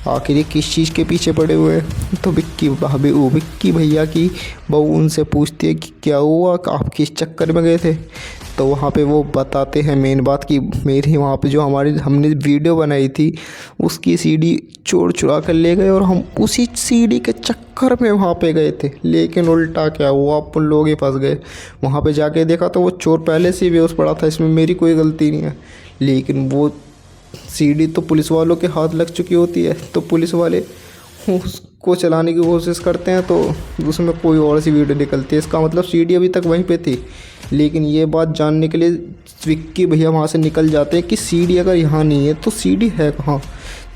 आखिर ये किस चीज़ के पीछे पड़े हुए हैं। तो विक्की भैया की बहू उनसे पूछती है कि क्या हुआ, आप किस चक्कर में गए थे। तो वहाँ पे वो बताते हैं मेन बात कि मेरी वहाँ पे जो हमने वीडियो बनाई थी उसकी सीडी चोर चुरा कर ले गए और हम उसी सीडी के चक्कर में वहाँ पे गए थे। लेकिन उल्टा क्या हुआ, अपन लोग ही फंस गए। वहाँ पे जाके देखा तो वो चोर पहले से ही बेहोश पड़ा था, इसमें मेरी कोई गलती नहीं है। लेकिन वो सीडी तो पुलिस वालों के हाथ लग चुकी होती है, तो पुलिस वाले उसको चलाने की कोशिश करते हैं तो उसमें कोई और सी वीडियो निकलती है। इसका मतलब सीडी अभी तक वहीं पे थी। लेकिन ये बात जानने के लिए विक्की भैया वहाँ से निकल जाते हैं कि सीडी अगर यहाँ नहीं है तो सीडी है कहाँ।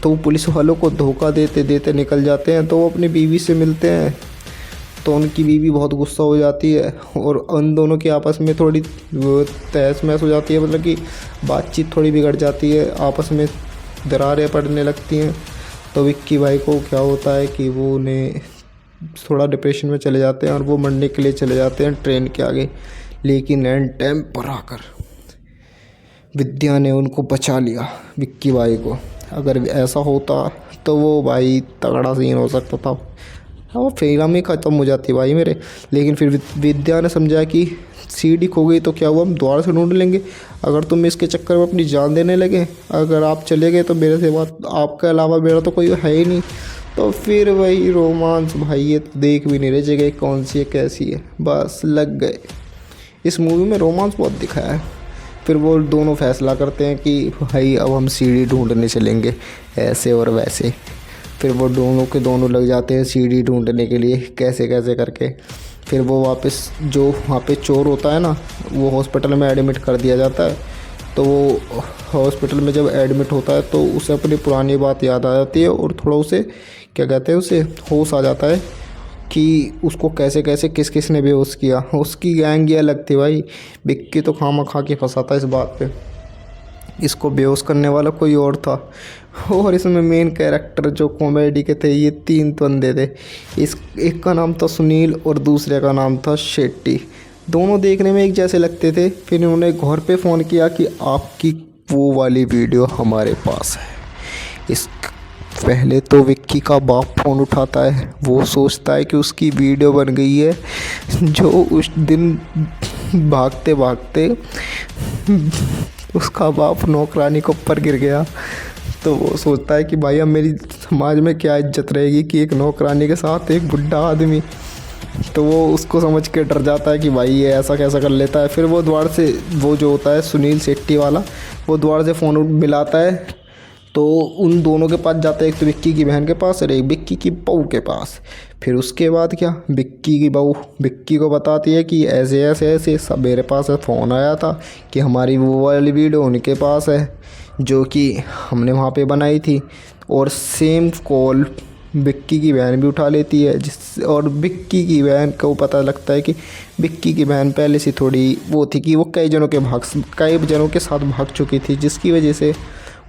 तो वो पुलिस वालों को धोखा देते देते निकल जाते हैं। तो वो अपनी बीवी से मिलते हैं, तो उनकी बीवी बहुत गुस्सा हो जाती है और उन दोनों की आपस में थोड़ी तहस महस हो जाती है, मतलब कि बातचीत थोड़ी बिगड़ जाती है, आपस में दरारें पड़ने लगती हैं। तो विक्की भाई को क्या होता है कि वो उन्हें थोड़ा डिप्रेशन में चले जाते हैं और वो मरने के लिए चले जाते हैं ट्रेन के आगे। लेकिन एंड टाइम पर आकर विद्या ने उनको बचा लिया, विक्की भाई को। अगर ऐसा होता तो वो भाई तगड़ा सीन हो सकता था, हाँ वो फिल्म ही ख़त्म हो जाती भाई मेरे। लेकिन फिर विद्या ने समझा कि सीढ़ी खो गई तो क्या हुआ, हम दोबारा से ढूंढ लेंगे। अगर तुम इसके चक्कर में अपनी जान देने लगे, अगर आप चले गए तो मेरे से बात, आपके अलावा मेरा तो कोई है ही नहीं। तो फिर वही रोमांस भाई, ये तो देख भी नहीं रहे जगह कौन सी है कैसी है, बस लग गए। इस मूवी में रोमांस बहुत दिखाया है। फिर वो दोनों फैसला करते हैं कि भाई अब हम सीढ़ी ढूंढने चलेंगे, ऐसे और वैसे। फिर वो दोनों के दोनों लग जाते हैं सीढ़ी ढूंढने के लिए, कैसे कैसे करके। फिर वो वापस जो वहाँ पे चोर होता है ना, वो हॉस्पिटल में एडमिट कर दिया जाता है। तो वो हॉस्पिटल में जब एडमिट होता है तो उसे अपनी पुरानी बात याद आ जाती है और थोड़ा उसे क्या कहते हैं, उसे होश आ जाता है कि उसको कैसे कैसे किस किस ने बेहोश किया। उसकी गैंग ये अलग थी भाई, विक्की तो खामा खा के फंसा था इस बात पे, इसको बेहोश करने वाला कोई और था। और इसमें मेन कैरेक्टर जो कॉमेडी के थे, ये 3 बंदे थे। इस एक का नाम था सुनील और दूसरे का नाम था शेट्टी। दोनों देखने में एक जैसे लगते थे। फिर इन्होंने घर पे फ़ोन किया कि आपकी वो वाली वीडियो हमारे पास है। इस पहले तो विक्की का बाप फ़ोन उठाता है, वो सोचता है कि उसकी वीडियो बन गई है। जो उस दिन भागते भागते उसका बाप नौकरानी के ऊपर गिर गया। तो वो सोचता है कि भाई अब मेरी समाज में क्या इज्जत रहेगी कि एक नौकरानी के साथ एक बुढ़ा आदमी। तो वो उसको समझ के डर जाता है कि भाई ये ऐसा कैसा कर लेता है। फिर वो द्वार से, वो जो होता है सुनील शेट्टी वाला, वो द्वार से फ़ोन मिलाता है। तो उन दोनों के पास जाता है, एक तो विक्की की बहन के पास और एक विक्की की बहू के पास। फिर उसके बाद क्या, विक्की की बहू विक्की को बताती है कि ऐसे ऐसे ऐसे सब मेरे पास फ़ोन आया था कि हमारी वो वाली वीडियो उनके पास है जो कि हमने वहाँ पे बनाई थी। और सेम कॉल विक्की की बहन भी उठा लेती है, और विक्की की बहन को पता लगता है कि विक्की की बहन पहले से थोड़ी वो थी कि वो कई जनों के साथ भाग चुकी थी, जिसकी वजह से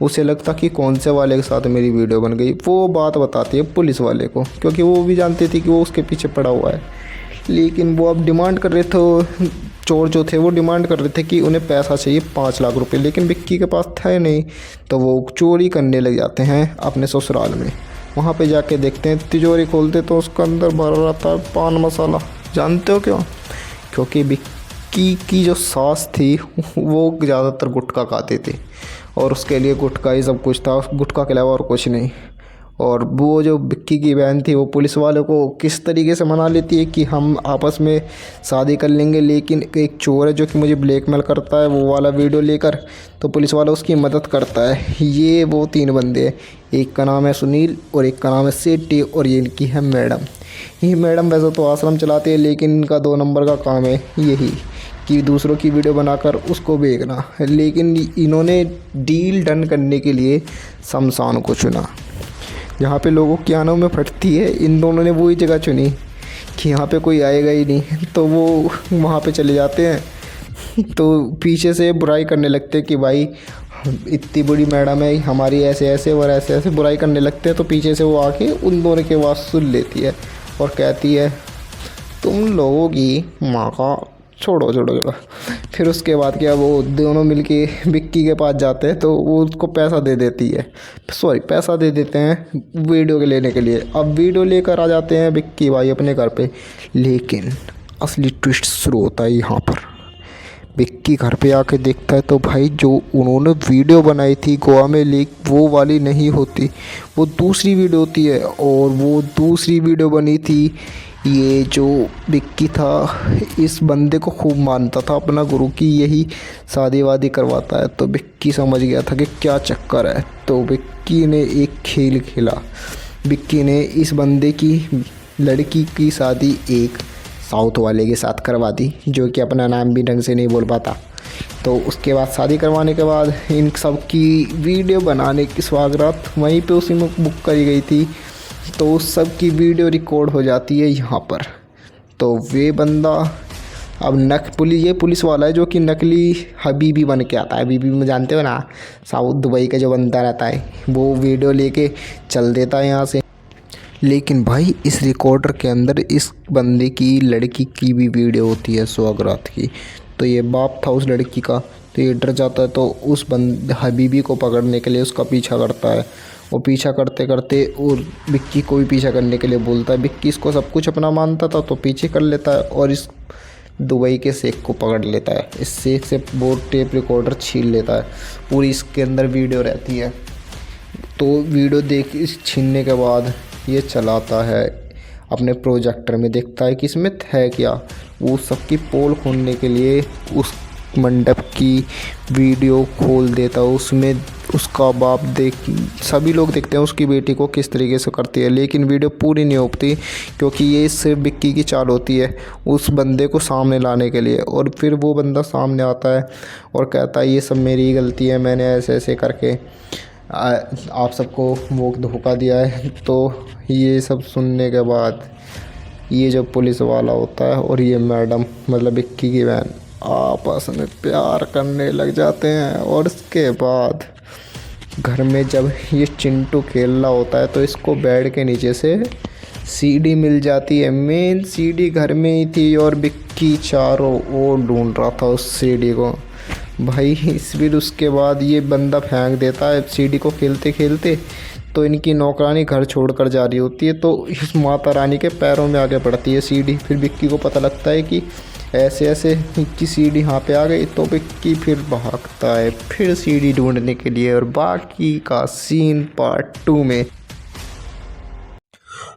उसे लगता कि कौन से वाले के साथ मेरी वीडियो बन गई। वो बात बताती है पुलिस वाले को, क्योंकि वो भी जानती थी कि वो उसके पीछे पड़ा हुआ है। लेकिन वो अब डिमांड कर रहे थे, चोर जो थे वो डिमांड कर रहे थे कि उन्हें पैसा चाहिए 5 लाख रुपए, लेकिन विक्की के पास था नहीं। तो वो चोरी करने लग जाते हैं अपने ससुराल में। वहाँ पे जाके देखते हैं, तिजोरी खोलते तो उसके अंदर भरा रहता है पान मसाला। जानते हो क्यों? क्योंकि विक्की की जो सास थी वो ज़्यादातर गुटखा खाते थे और उसके लिए गुटखा ही सब कुछ था, गुटखा के अलावा और कुछ नहीं। और वो जो विक्की की बहन थी वो पुलिस वालों को किस तरीके से मना लेती है कि हम आपस में शादी कर लेंगे, लेकिन एक चोर है जो कि मुझे ब्लैकमेल करता है वो वाला वीडियो लेकर। तो पुलिस वाला उसकी मदद करता है। ये वो 3 बंदे हैं, एक का नाम है सुनील और एक का नाम है सेठी और ये इनकी है मैडम। ये मैडम वैसे तो आश्रम चलाते हैं, लेकिन इनका 2 नंबर का काम है यही कि दूसरों की वीडियो बनाकर उसको बेचना। लेकिन इन्होंने डील डन करने के लिए शमशान को चुना, जहाँ पे लोगों की आंखों में फटती है। इन दोनों ने वही जगह चुनी कि यहाँ पे कोई आएगा ही नहीं, तो वो वहाँ पे चले जाते हैं। तो पीछे से बुराई करने लगते हैं कि भाई इतनी बड़ी मैडम है हमारी, ऐसे ऐसे और ऐसे ऐसे बुराई करने लगते हैं। तो पीछे से वो आके उन दोनों की आवाज़ सुन लेती है और कहती है तुम लोगों की माँ का छोड़ो। फिर उसके बाद क्या, वो दोनों मिलके विक्की के पास जाते हैं तो वो उसको पैसा दे देते हैं वीडियो के लेने के लिए। अब वीडियो लेकर आ जाते हैं विक्की भाई अपने घर पे। लेकिन असली ट्विस्ट शुरू होता है यहाँ पर। विक्की घर पे आके देखता है तो भाई जो उन्होंने वीडियो बनाई थी गोवा में लीक, वो वाली नहीं होती, वो दूसरी वीडियो होती है। और वो दूसरी वीडियो बनी थी, ये जो विक्की था इस बंदे को खूब मानता था अपना गुरु की यही शादी वादी करवाता है। तो विक्की समझ गया था कि क्या चक्कर है। तो विक्की ने एक खेल खेला, विक्की ने इस बंदे की लड़की की शादी एक साउथ वाले के साथ करवा दी, जो कि अपना नाम भी ढंग से नहीं बोल पाता। तो उसके बाद शादी करवाने के बाद इन सब की वीडियो बनाने की स्वागत वहीं पे उसी में बुक करी गई थी। तो उस सब की वीडियो रिकॉर्ड हो जाती है यहाँ पर। तो वे बंदा अब ये पुलिस वाला है जो कि नकली हबीबी बन के आता है। हबीबी में जानते हो ना, साउथ दुबई का जो बंदा रहता है, वो वीडियो लेके चल देता है यहाँ से। लेकिन भाई इस रिकॉर्डर के अंदर इस बंदे की लड़की की भी वीडियो होती है सौगात की। तो ये बाप था उस लड़की का, तो ये डर जाता है, तो उस हबीबी को पकड़ने के लिए उसका पीछा करता है। और पीछा करते करते और विक्की को भी पीछा करने के लिए बोलता है। विक्की इसको सब कुछ अपना मानता था तो पीछे कर लेता है और इस दुबई के शेख को पकड़ लेता है। इस शेख से वो टेप रिकॉर्डर छीन लेता है। पूरी इसके अंदर वीडियो रहती है। तो वीडियो देख इस छीनने के बाद ये चलाता है अपने प्रोजेक्टर में, देखता है कि इसमें है क्या। वो सबकी पोल खोलने के लिए उस मंडप की वीडियो खोल देता है। उसमें उसका बाप सभी लोग देखते हैं उसकी बेटी को किस तरीके से करती है, लेकिन वीडियो पूरी नहीं होती क्योंकि ये सिर्फ विक्की की चाल होती है उस बंदे को सामने लाने के लिए। और फिर वो बंदा सामने आता है और कहता है ये सब मेरी गलती है, मैंने ऐसे ऐसे करके आप सबको वो धोखा दिया है। तो ये सब सुनने के बाद ये जो पुलिस वाला होता है और ये मैडम मतलब विक्की की बहन आपस में प्यार करने लग जाते हैं। और इसके बाद घर में जब ये चिंटू खेल रहा होता है तो इसको बेड के नीचे से सीडी मिल जाती है। मेन सीडी घर में ही थी और विक्की चारों ओर ढूंढ रहा था उस सीडी को भाई। फिर उसके बाद ये बंदा फेंक देता है सीडी को खेलते खेलते। तो इनकी नौकरानी घर छोड़कर जा रही होती है तो इस माता रानी के पैरों में आगे पड़ती है सीडी। फिर विक्की को पता लगता है कि ऐसे ऐसे की सीडी यहाँ पे आ गई। तो विक्की फिर भागता है फिर सीडी ढूंढने के लिए। और बाकी का सीन पार्ट 2 में।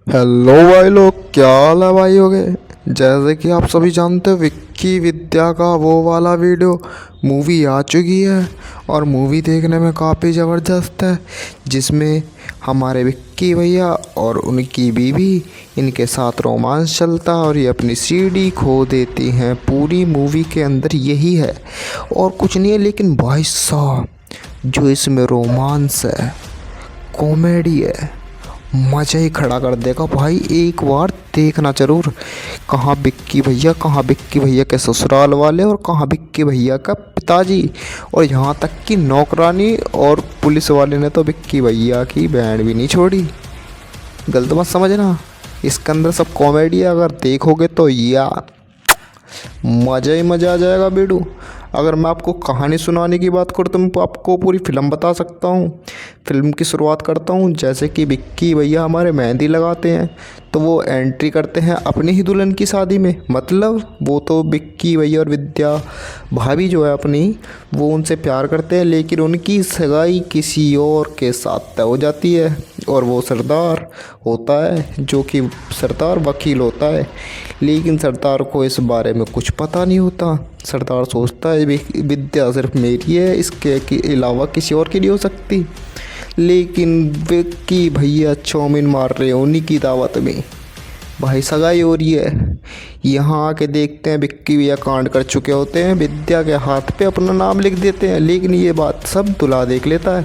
हेलो भाई लोग, क्या हाल है भाई हो गए। जैसे कि आप सभी जानते हो विक्की विद्या का वो वाला वीडियो मूवी आ चुकी है और मूवी देखने में काफ़ी ज़बरदस्त है, जिसमें हमारे विक्की भैया और उनकी बीवी इनके साथ रोमांस चलता है और ये अपनी सीडी खो देती हैं। पूरी मूवी के अंदर यही है और कुछ नहीं है। लेकिन भाई साहब जो इसमें रोमांस है, कॉमेडी है, मज़ा ही खड़ा कर देगा भाई। एक बार देखना ज़रूर। कहाँ विक्की भैया के ससुराल वाले और कहाँ विक्की भैया का पिताजी, और यहाँ तक कि नौकरानी और पुलिस वाले ने तो विक्की भैया की बैंड भी नहीं छोड़ी। गलत मत समझना, इसके अंदर सब कॉमेडी है। अगर देखोगे तो यार मज़ा ही मज़ा आ जाएगा बेडू। अगर मैं आपको कहानी सुनाने की बात करूँ तो मैं आपको पूरी फिल्म बता सकता हूँ। फिल्म की शुरुआत करता हूँ। जैसे कि विक्की भैया हमारे मेहंदी लगाते हैं तो वो एंट्री करते हैं अपनी ही दुल्हन की शादी में। मतलब वो तो विक्की भैया और विद्या भाभी जो है अपनी, वो उनसे प्यार करते हैं, लेकिन उनकी सगाई किसी और के साथ तय हो जाती है। और वो सरदार होता है जो कि सरदार वकील होता है, लेकिन सरदार को इस बारे में कुछ पता नहीं होता। सरदार सोचता है विद्या सिर्फ मेरी है, इसके अलावा किसी और की नहीं हो सकती। लेकिन विक्की भैया चौमिन मार रहे हैं उन्हीं की दावत में, भाई सगाई हो रही है। यहाँ आके देखते हैं विक्की भैया कांड कर चुके होते हैं, विद्या के हाथ पे अपना नाम लिख देते हैं। लेकिन ये बात सब दुल्हा देख लेता है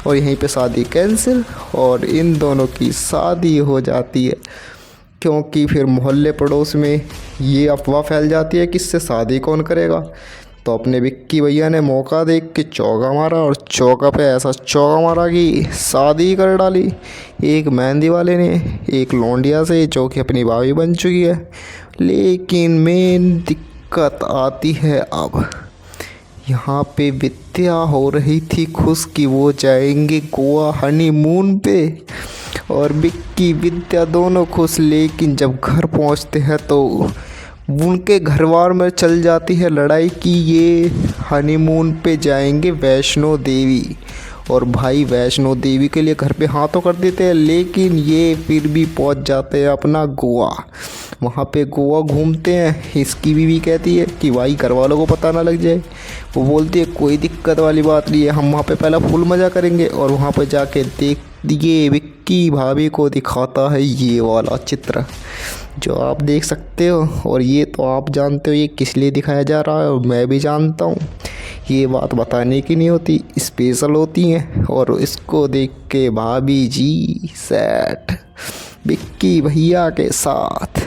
और यहीं पे शादी कैंसिल और इन दोनों की शादी हो जाती है। क्योंकि फिर मोहल्ले पड़ोस में ये अफवाह फैल जाती है कि इससे शादी कौन करेगा। तो अपने विक्की भैया ने मौका देख के चौका मारा और चौका पे ऐसा चौका मारा कि शादी कर डाली। एक मेहंदी वाले ने एक लौंडिया से जो कि अपनी भाभी बन चुकी है। लेकिन मेन दिक्कत आती है अब। यहाँ पे विद्या हो रही थी खुश कि वो जाएंगे गोवा हनीमून पे, और विक्की विद्या दोनों खुश। लेकिन जब घर पहुँचते हैं तो उनके घरवार में चल जाती है लड़ाई कि ये हनीमून पे जाएंगे वैष्णो देवी। और भाई वैष्णो देवी के लिए घर पे हाँ तो कर देते हैं, लेकिन ये फिर भी पहुंच जाते हैं अपना गोवा। वहाँ पे गोवा घूमते हैं। इसकी बीवी कहती है कि भाई घर वालों को पता ना लग जाए। वो बोलती है कोई दिक्कत वाली बात नहीं है, हम वहाँ पे पहला फुल मज़ा करेंगे। और वहाँ पे जाके ये विक्की भाभी को दिखाता है ये वाला चित्र जो आप देख सकते हो। और ये तो आप जानते हो ये किस लिए दिखाया जा रहा है, और मैं भी जानता हूँ। ये बात बताने की नहीं होती, स्पेशल होती हैं। और इसको देख के भाभी जी सेट विक्की भैया के साथ।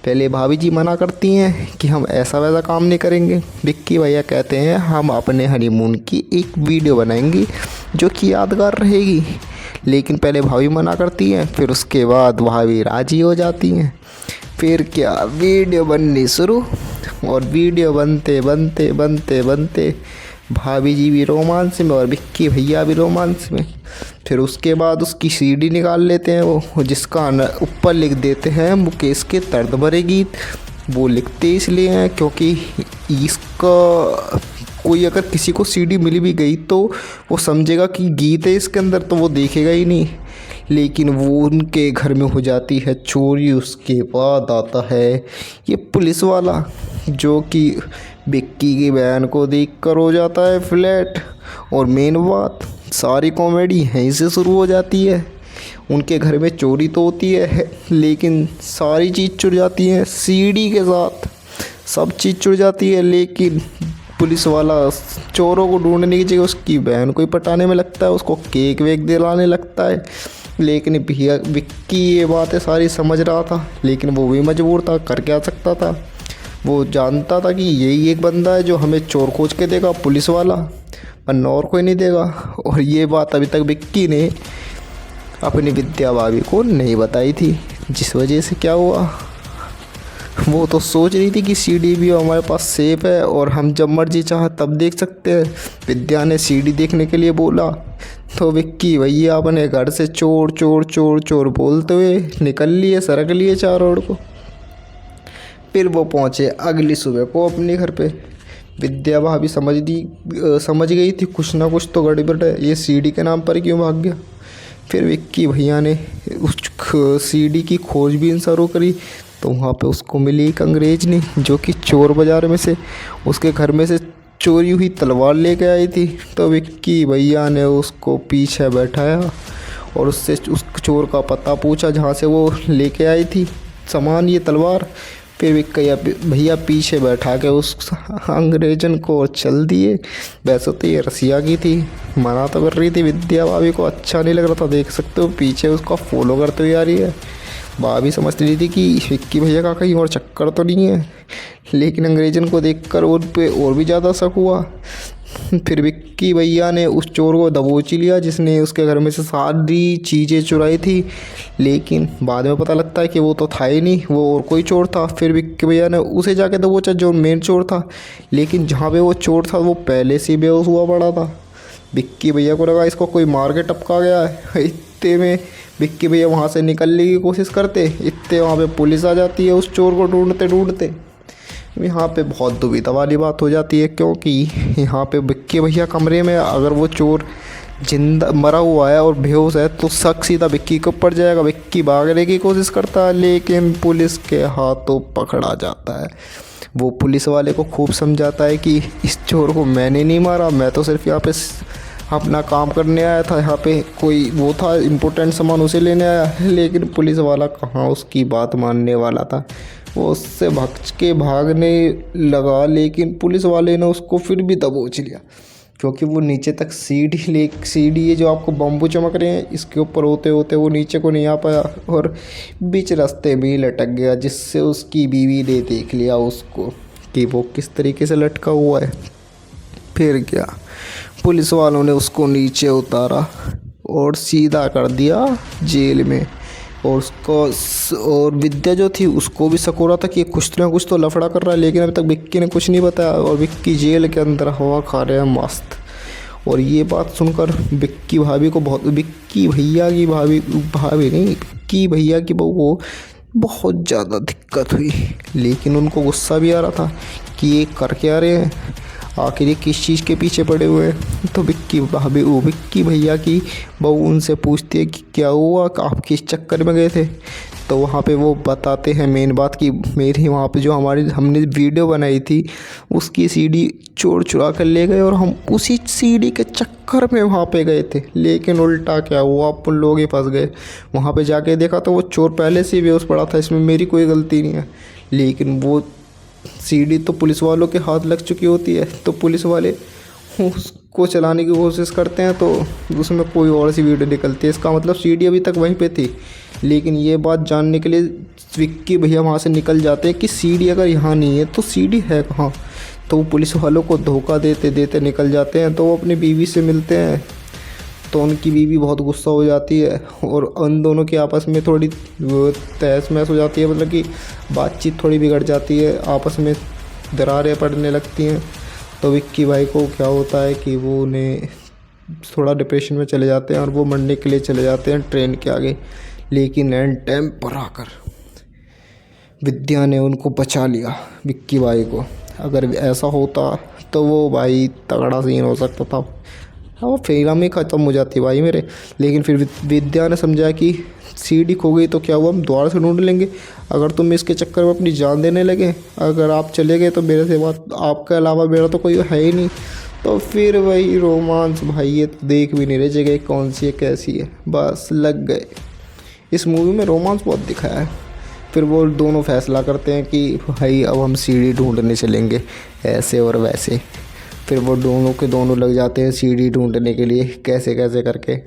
पहले भाभी जी मना करती हैं कि हम ऐसा वैसा काम नहीं करेंगे। विक्की भैया कहते हैं हम अपने हनीमून की एक वीडियो बनाएंगे जो कि यादगार रहेगी। लेकिन पहले भाभी मना करती हैं, फिर उसके बाद भाभी राजी हो जाती हैं। फिर क्या, वीडियो बननी शुरू, और वीडियो बनते बनते बनते बनते भाभी जी भी रोमांस में और विक्की भैया भी रोमांस में। फिर उसके बाद उसकी सीडी निकाल लेते हैं वो, जिसका ऊपर लिख देते हैं मुकेश के दर्द भरे गीत। वो लिखते इसलिए हैं क्योंकि इसका कोई अगर किसी को सीडी मिल भी गई तो वो समझेगा कि गीत है इसके अंदर, तो वो देखेगा ही नहीं। लेकिन वो उनके घर में हो जाती है चोरी। उसके बाद आता है ये पुलिस वाला, जो कि विक्की की बहन को देखकर हो जाता है फ्लैट। और मेन बात, सारी कॉमेडी यहीं से शुरू हो जाती है। उनके घर में चोरी तो होती है, लेकिन सारी चीज़ चुर जाती है सीडी के साथ। सब चीज़ चुर जाती है, लेकिन पुलिस वाला चोरों को ढूंढने की जगह उसकी बहन को ही पटाने में लगता है, उसको केक वेक दिलाने लगता है। लेकिन भैया विक्की ये बातें सारी समझ रहा था, लेकिन वो भी मजबूर था, कर क्या सकता था। वो जानता था कि यही एक बंदा है जो हमें चोर खोज के देगा, पुलिस वाला, वरना और कोई नहीं देगा। और ये बात अभी तक विक्की ने अपनी विद्या भाभी को नहीं बताई थी, जिस वजह से क्या हुआ, वो तो सोच रही थी कि सीडी भी हमारे पास सेफ है और हम जब मर्जी चाह तब देख सकते हैं। विद्या ने सीडी देखने के लिए बोला तो विक्की भैया अपने घर से चोर चोर चोर चोर बोलते हुए निकल लिए, सरक लिए 4 रोड को। फिर वो पहुँचे अगली सुबह को अपने घर पे। विद्या भाभी समझ गई थी कुछ ना कुछ तो गड़बड़ है, ये सीडी के नाम पर क्यों भाग गया। फिर विक्की भैया ने उस सीडी की खोजबीन शुरू करी, तो वहाँ पे उसको मिली एक अंग्रेजनी, जो कि चोर बाज़ार में से उसके घर में से चोरी हुई तलवार लेके आई थी। तो विक्की भैया ने उसको पीछे बैठाया और उससे उस चोर का पता पूछा जहाँ से वो लेके आई थी सामान, ये तलवार। फिर विक्की भैया पीछे बैठा के उस अंग्रेजन को चल दिए। वैसे तो ये रसिया की थी, मना तो कर रही थी विद्या भाभी को, अच्छा नहीं लग रहा था। देख सकते हो पीछे उसका फॉलो करते हुए आ रही है। भाभी समझ रही थी कि विक्की भैया का कहीं और चक्कर तो नहीं है, लेकिन अंग्रेजन को देखकर उन पे और भी ज़्यादा शक हुआ। फिर विक्की भैया ने उस चोर को दबोच लिया जिसने उसके घर में से सारी चीज़ें चुराई थी। लेकिन बाद में पता लगता है कि वो तो था ही नहीं, वो और कोई चोर था। फिर विक्की भैया ने उसे जाके दबोचा जो मेन चोर था, लेकिन जहाँ पे वो चोर था वो पहले से बेहोश हुआ पड़ा था। विक्की भैया को लगा इसको कोई मार के टपका गया है। इतने में विक्की भैया वहाँ से निकलने की कोशिश करते, इतने वहाँ पे पुलिस आ जाती है उस चोर को ढूंढते ढूंढते। यहाँ पे बहुत दुविधा वाली बात हो जाती है, क्योंकि यहाँ पे विक्की भैया कमरे में, अगर वो चोर जिंदा मरा हुआ है और बेहोश है तो शक सीधा विक्की के ऊपर जाएगा। विक्की भागने की कोशिश करता है, लेकिन पुलिस के हाथों पकड़ा जाता है। वो पुलिस वाले को खूब समझाता है कि इस चोर को मैंने नहीं मारा, मैं तो सिर्फ यहाँ पे अपना काम करने आया था, यहाँ पे कोई वो था इम्पोर्टेंट सामान उसे लेने आया। लेकिन पुलिस वाला कहाँ उसकी बात मानने वाला था, वो उससे भग के भागने लगा। लेकिन पुलिस वाले ने उसको फिर भी दबोच लिया, क्योंकि वो नीचे तक सीढ़ी है जो आपको बम्बू चमक रहे हैं, इसके ऊपर होते होते वो नीचे को नहीं आ पाया और बीच रास्ते में ही लटक गया, जिससे उसकी बीवी ने देख लिया उसको कि वो किस तरीके से लटका हुआ है। फिर क्या, पुलिस वालों ने उसको नीचे उतारा और सीधा कर दिया जेल में। और विद्या जो थी उसको भी शक हो रहा था कि कुछ ना कुछ तो लफड़ा कर रहा है, लेकिन अभी तक विक्की ने कुछ नहीं बताया। और विक्की जेल के अंदर हवा खा रहे हैं मस्त। और ये बात सुनकर विक्की भाभी को विक्की भैया की विक्की भैया की बहू को बहुत ज़्यादा दिक्कत हुई। लेकिन उनको गुस्सा भी आ रहा था कि ये कर क्या रहे हैं, आखिर ये किस चीज़ के पीछे पड़े हुए हैं। तो विक्की भैया की बहू उनसे पूछती है कि क्या हुआ, आप किस चक्कर में गए थे। तो वहाँ पे वो बताते हैं मेन बात कि मेरी वहाँ पे जो हमने वीडियो बनाई थी उसकी सीडी चोर चुरा कर ले गए और हम उसी सीडी के चक्कर में वहाँ पे गए थे। लेकिन उल्टा क्या हुआ, अपन लोग ही फंस गए। वहाँ पे जाके देखा तो वो चोर पहले से ही बेहोश पड़ा था, इसमें मेरी कोई गलती नहीं है। लेकिन वो सीडी तो पुलिस वालों के हाथ लग चुकी होती है, तो पुलिस वाले उसको चलाने की कोशिश करते हैं तो उसमें कोई और सी वीडियो निकलती है। इसका मतलब सीडी अभी तक वहीं पे थी। लेकिन ये बात जानने के लिए विक्की भैया वहाँ से निकल जाते हैं कि सीडी अगर यहाँ नहीं है तो सीडी है कहाँ। तो वो पुलिस वालों को धोखा देते देते निकल जाते हैं। तो वो अपनी बीवी से मिलते हैं तो उनकी बीवी बहुत गुस्सा हो जाती है और उन दोनों की आपस में थोड़ी तहस महस हो जाती है, मतलब कि बातचीत थोड़ी बिगड़ जाती है, आपस में दरारें पड़ने लगती हैं। तो विक्की भाई को क्या होता है कि वो उन्हें थोड़ा डिप्रेशन में चले जाते हैं और वो मरने के लिए चले जाते हैं ट्रेन के आगे। लेकिन एंड टाइम पर आकर विद्या ने उनको बचा लिया, विक्की भाई को। अगर ऐसा होता तो वो भाई तगड़ा सीन हो सकता था, हाँ वो फिल्म ही ख़त्म हो जाती भाई मेरे। लेकिन फिर विद्या ने समझा कि सीढ़ी खो गई तो क्या हुआ, हम दोबारा से ढूंढ लेंगे। अगर तुम इसके चक्कर में अपनी जान देने लगे, अगर आप चले गए तो मेरे से बात, आपके अलावा मेरा तो कोई है ही नहीं। तो फिर वही रोमांस भाई, ये तो देख भी नहीं रहे जगह कौन सी है कैसी है, बस लग गए। इस मूवी में रोमांस बहुत दिखाया है। फिर वो दोनों फैसला करते हैं कि भाई अब हम सीढ़ी ढूंढने चलेंगे, ऐसे और वैसे। फिर वो दोनों के दोनों लग जाते हैं सीढ़ी ढूंढने के लिए, कैसे कैसे करके।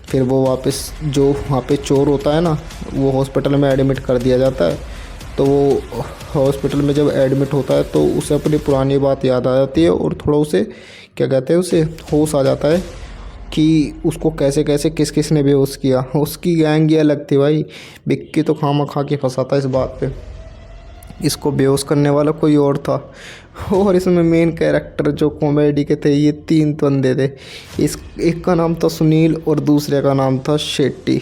फिर वो वापस जो वहाँ पे चोर होता है ना, वो हॉस्पिटल में एडमिट कर दिया जाता है। तो वो हॉस्पिटल में जब एडमिट होता है तो उसे अपनी पुरानी बात याद आ जाती है और थोड़ा उसे क्या कहते हैं, उसे होश आ जाता है कि उसको कैसे कैसे किस किस ने बेहोश किया। उसकी गैंग ये अलग थी भाई, विक्की तो खामा खा के फंसा था इस बात पे, इसको बेहोश करने वाला कोई और था। और इसमें मेन कैरेक्टर जो कॉमेडी के थे, ये 3 बंदे थे। इस एक का नाम था सुनील और दूसरे का नाम था शेट्टी।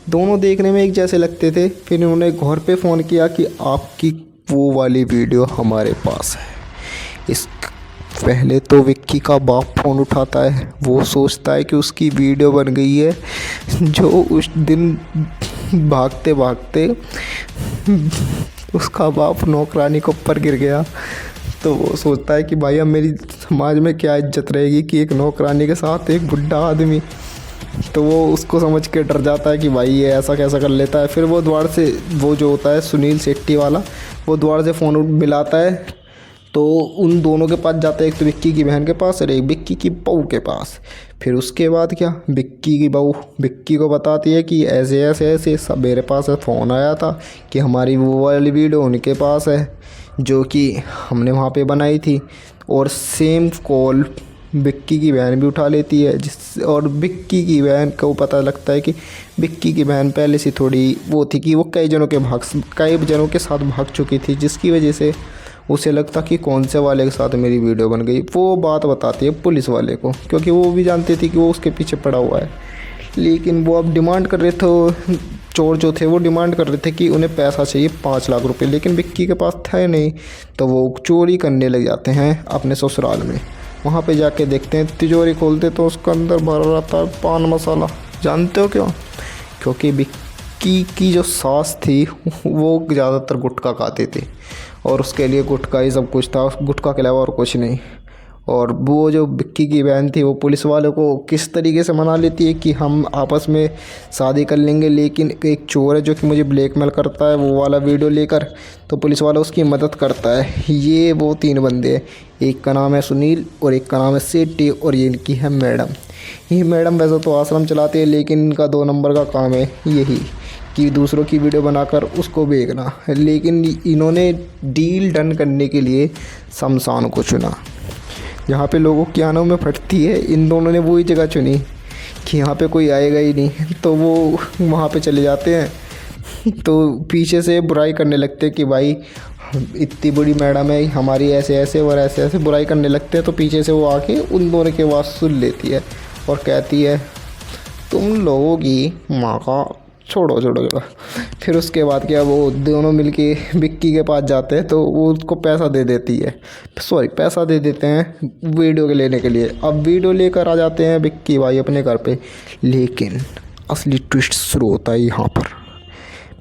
दोनों देखने में एक जैसे लगते थे। फिर इन्होंने घर पे फ़ोन किया कि आपकी वो वाली वीडियो हमारे पास है। इस पहले तो विक्की का बाप फ़ोन उठाता है, वो सोचता है कि उसकी वीडियो बन गई है, जो उस दिन भागते भागते उसका बाप नौकरानी के ऊपर गिर गया। तो वो सोचता है कि भाई अब मेरी समाज में क्या इज्जत रहेगी कि एक नौकरानी के साथ एक बुढ़ा आदमी। तो वो उसको समझ के डर जाता है कि भाई ये ऐसा कैसा कर लेता है। फिर वो द्वार से, वो जो होता है सुनील शेट्टी वाला, वो द्वार से फ़ोन मिलाता है। तो उन दोनों के पास जाता है, एक तो विक्की की बहन के पास और एक विक्की की बहू के पास। फिर उसके बाद क्या, विक्की की बहू विक्की को बताती है कि ऐसे ऐसे ऐसे सब मेरे पास फ़ोन आया था कि हमारी वो वाली वीडियो उनके पास है जो कि हमने वहाँ पे बनाई थी। और सेम कॉल विक्की की बहन भी उठा लेती है, और विक्की की बहन को पता लगता है कि विक्की की बहन पहले से थोड़ी वो थी कि वो कई जनों के साथ भाग चुकी थी, जिसकी वजह से उसे लगता कि कौन से वाले के साथ मेरी वीडियो बन गई। वो बात बताती है पुलिस वाले को, क्योंकि वो भी जानती थी कि वो उसके पीछे पड़ा हुआ है। लेकिन वो अब डिमांड कर रहे थे, चोर जो थे वो डिमांड कर रहे थे कि उन्हें पैसा चाहिए 5 लाख रुपए, लेकिन विक्की के पास था नहीं। तो वो चोरी करने लग जाते हैं अपने ससुराल में। वहाँ पे जाके देखते हैं, तिजोरी खोलते तो उसके अंदर भरा रहता है पान मसाला। जानते हो क्यों? क्योंकि विक्की की जो सास थी वो ज़्यादातर गुटखा खाती थी और उसके लिए गुटखा ही सब कुछ था, गुटखा के अलावा और कुछ नहीं। और वो जो विक्की की बहन थी वो पुलिस वालों को किस तरीके से मना लेती है कि हम आपस में शादी कर लेंगे, लेकिन एक चोर है जो कि मुझे ब्लैकमेल करता है वो वाला वीडियो लेकर। तो पुलिस वाला उसकी मदद करता है। ये वो 3 बंदे हैं, एक का नाम है सुनील और एक का नाम है सेठी और ये इनकी है मैडम। ये मैडम वैसे तो आश्रम चलाते हैं, लेकिन इनका 2 नंबर का काम है यही कि दूसरों की वीडियो बनाकर उसको बेचना। लेकिन इन्होंने डील डन करने के लिए शमशान को चुना, जहाँ पे लोगों की आंखों में फटती है। इन दोनों ने वही जगह चुनी कि यहाँ पे कोई आएगा ही नहीं, तो वो वहाँ पे चले जाते हैं। तो पीछे से बुराई करने लगते हैं कि भाई इतनी बड़ी मैडम है हमारी, ऐसे ऐसे और ऐसे ऐसे बुराई करने लगते हैं। तो पीछे से वो आके उन दोनों की आवाज़ सुन लेती है और कहती है तुम लोगों की माँ का छोड़ो। फिर उसके बाद क्या, वो दोनों मिलके विक्की के पास जाते हैं तो वो उसको पैसा दे देती है, पैसा दे देते हैं वीडियो के लेने के लिए। अब वीडियो लेकर आ जाते हैं विक्की भाई अपने घर पे। लेकिन असली ट्विस्ट शुरू होता है यहाँ पर।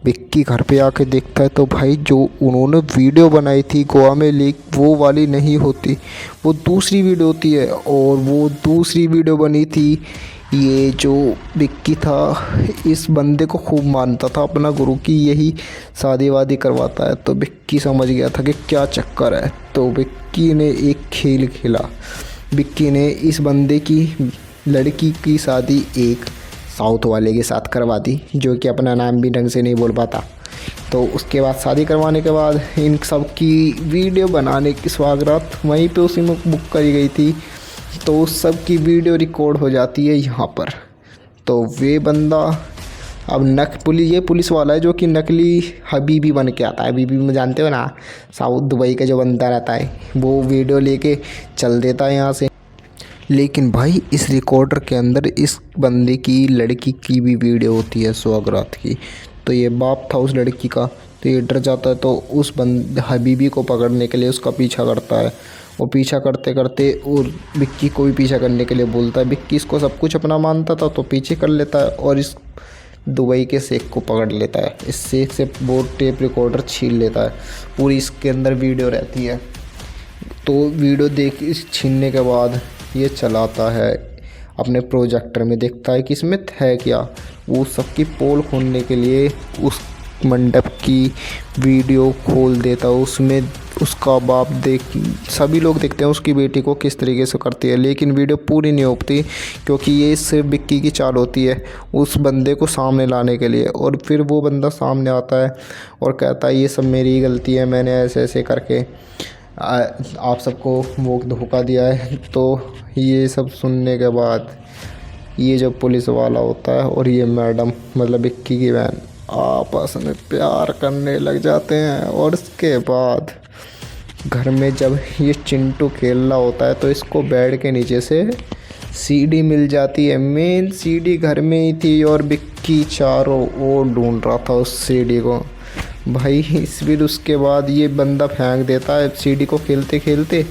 विक्की घर पे आके देखता है तो भाई जो उन्होंने वीडियो बनाई थी गोवा में वो वाली नहीं होती, वो दूसरी वीडियो होती है। और वो दूसरी वीडियो बनी थी, ये जो विक्की था इस बंदे को खूब मानता था अपना गुरु की यही शादी वादी करवाता है। तो विक्की समझ गया था कि क्या चक्कर है। तो विक्की ने एक खेल खेला। विक्की ने इस बंदे की लड़की की शादी एक साउथ वाले के साथ करवा दी, जो कि अपना नाम भी ढंग से नहीं बोल पाता। तो उसके बाद शादी करवाने के बाद इन सब की वीडियो बनाने की स्वागत वहीं पे उसी में बुक करी गई थी। तो उस सब की वीडियो रिकॉर्ड हो जाती है यहाँ पर। तो वे बंदा अब ये पुलिस वाला है जो कि नकली हबीबी बन के आता है। हबीबी में जानते हो ना, साउथ दुबई का जो बनता रहता है, वो वीडियो लेके चल देता है यहाँ से। लेकिन भाई इस रिकॉर्डर के अंदर इस बंदे की लड़की की भी वीडियो होती है सुहागरात की। तो ये बाप था उस लड़की का, तो ये डर जाता है, तो उस हबीबी को पकड़ने के लिए उसका पीछा करता है। वो पीछा करते करते और विक्की को भी पीछा करने के लिए बोलता है। विक्की इसको सब कुछ अपना मानता था तो पीछे कर लेता है और इस दुबई के शेख को पकड़ लेता है। इस शेख से वो टेप रिकॉर्डर छीन लेता है। पूरी इसके अंदर वीडियो रहती है। तो वीडियो देख इस छीनने के बाद ये चलाता है अपने प्रोजेक्टर में, देखता है कि इसमें है क्या। वो सबकी पोल खोलने के लिए उस मंडप की वीडियो खोल देता है। उसमें उसका बाप सभी लोग देखते हैं उसकी बेटी को किस तरीके से करती है, लेकिन वीडियो पूरी नहीं होती क्योंकि ये सिर्फ विक्की की चाल होती है उस बंदे को सामने लाने के लिए। और फिर वो बंदा सामने आता है और कहता है ये सब मेरी गलती है, मैंने ऐसे ऐसे करके आप सबको वो धोखा दिया है। तो ये सब सुनने के बाद ये जो पुलिस वाला होता है और ये मैडम मतलब विक्की की बहन आपस में प्यार करने लग जाते हैं। और उसके बाद घर में जब ये चिंटू खेल रहा होता है तो इसको बेड के नीचे से सीडी मिल जाती है। मेन सीडी घर में ही थी और विक्की चारों ओर ढूंढ रहा था उस सीडी को भाई। फिर उसके बाद ये बंदा फेंक देता है सीडी को खेलते खेलते।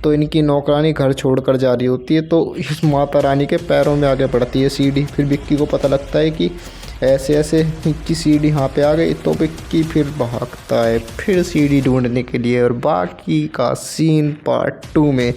तो इनकी नौकरानी घर छोड़कर जा रही होती है तो इस माता रानी के पैरों में आगे पड़ती है सीडी। फिर विक्की को पता लगता है कि ऐसे ऐसे की सीडी यहाँ पे आ गई। तो विक्की फिर भागता है फिर सीडी ढूंढने के लिए। और बाकी का सीन पार्ट 2 में।